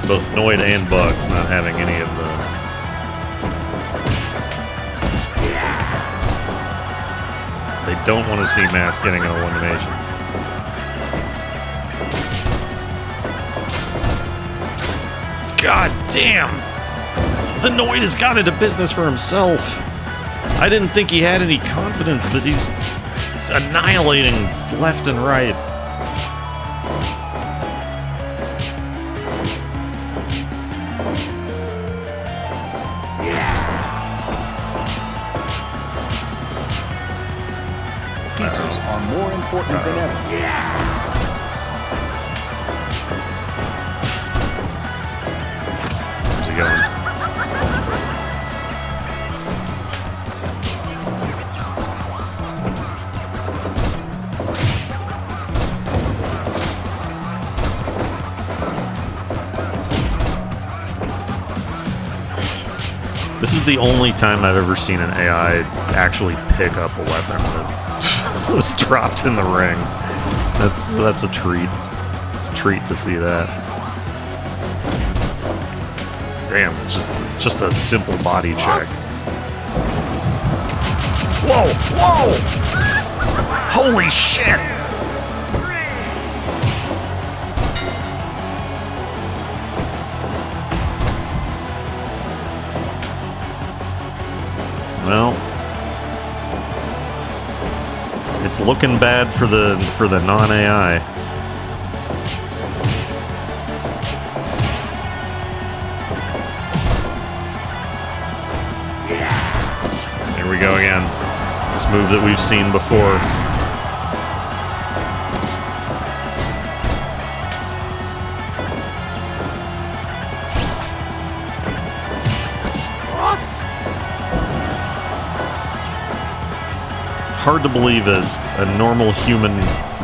both Noid and Bugs not having any of the... They don't want to see Mask getting an elimination. God damn! The Noid has got into business for himself. I didn't think he had any confidence, but he's annihilating left and right. Pizzas are more important than ever. Where's he going? This is the only time I've ever seen an AI actually pick up a weapon that was dropped in the ring. That's a treat. It's a treat to see that. Damn, just a simple body check. Whoa, whoa! Holy shit! Well, it's looking bad for the non-AI. Here we go again. This move that we've seen before. Hard to believe that a normal human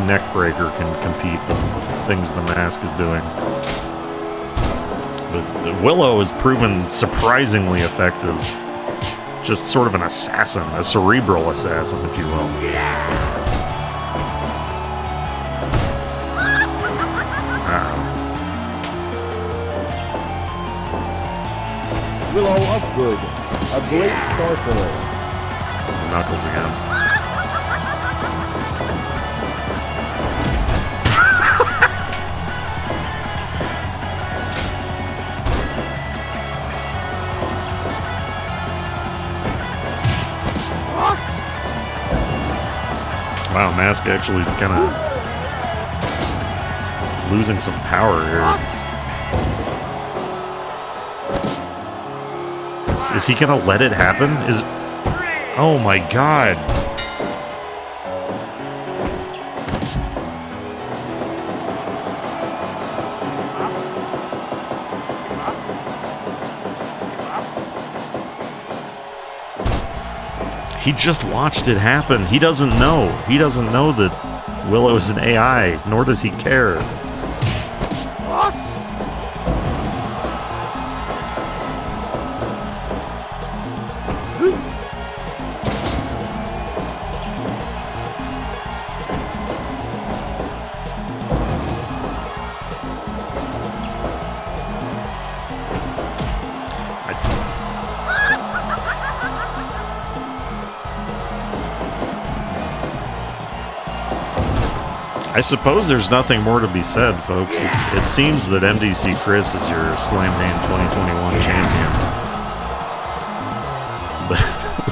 neck breaker can compete with the things the Mask is doing. But Willow has proven surprisingly effective. Just sort of an assassin, a cerebral assassin, if you will. Willow Upgood, a great sorcerer. Knuckles again. Wow, Mask actually kind of losing some power here. Is he gonna let it happen? Oh my god. He just watched it happen. He doesn't know. He doesn't know that Willow is an AI, nor does he care. I suppose there's nothing more to be said, folks. It seems that MDC Chris is your Slamhain 2021 champion.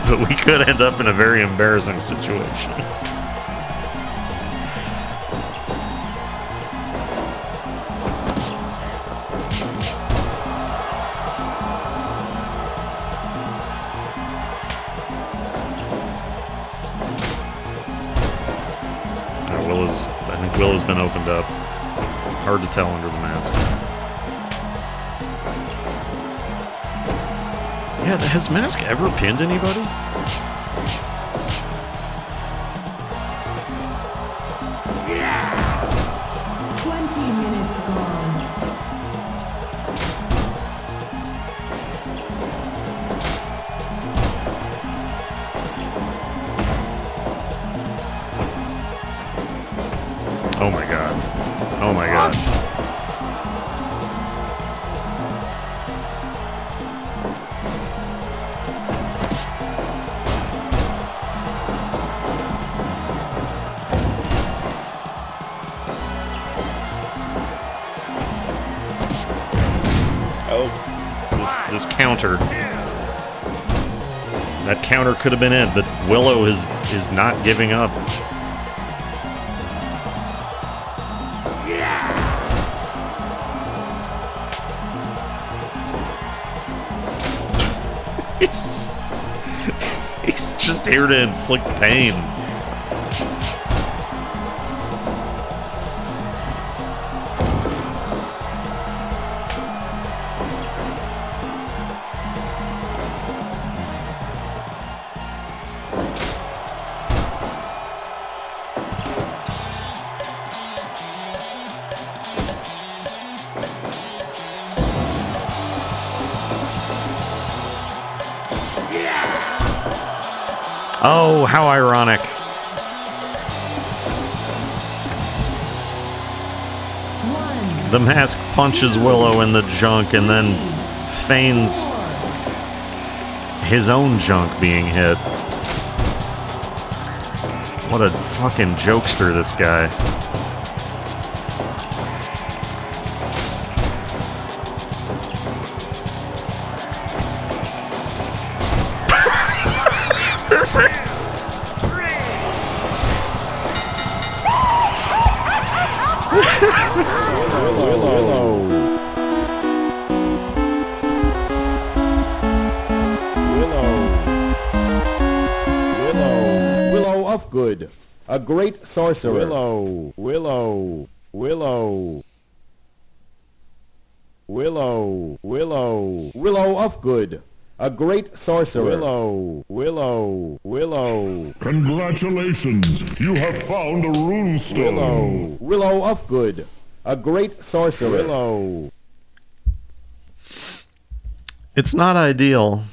But we could end up in a very embarrassing situation. I think Willow's been opened up. Hard to tell under the mask. Yeah, has Mask ever pinned anybody? Yeah! 20 minutes gone. Oh my god. Oh my god. This counter. That counter could have been it, but Willow is not giving up. He's just here to inflict pain. Oh, how ironic. The Mask punches Willow in the junk and then feigns his own junk being hit. What a fucking jokester, this guy. Willow Upgood, a great sorcerer. Willow Upgood, a great sorcerer. Willow. Congratulations, you have found a runestone. Willow Upgood, a great sorcerer. It's not ideal.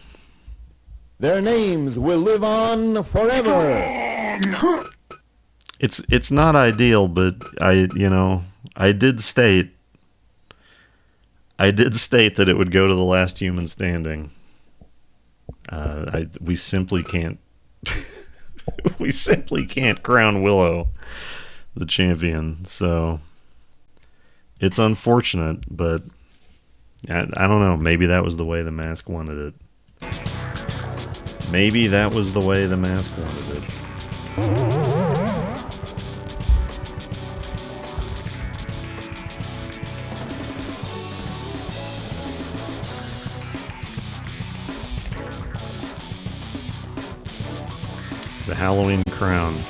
Their names will live on forever. It's not ideal, but I did state that it would go to the last human standing. We simply can't crown Willow the champion. So it's unfortunate, but I don't know. Maybe that was the way the Mask wanted it. Maybe that was the way the Mask wanted it. The Halloween crown.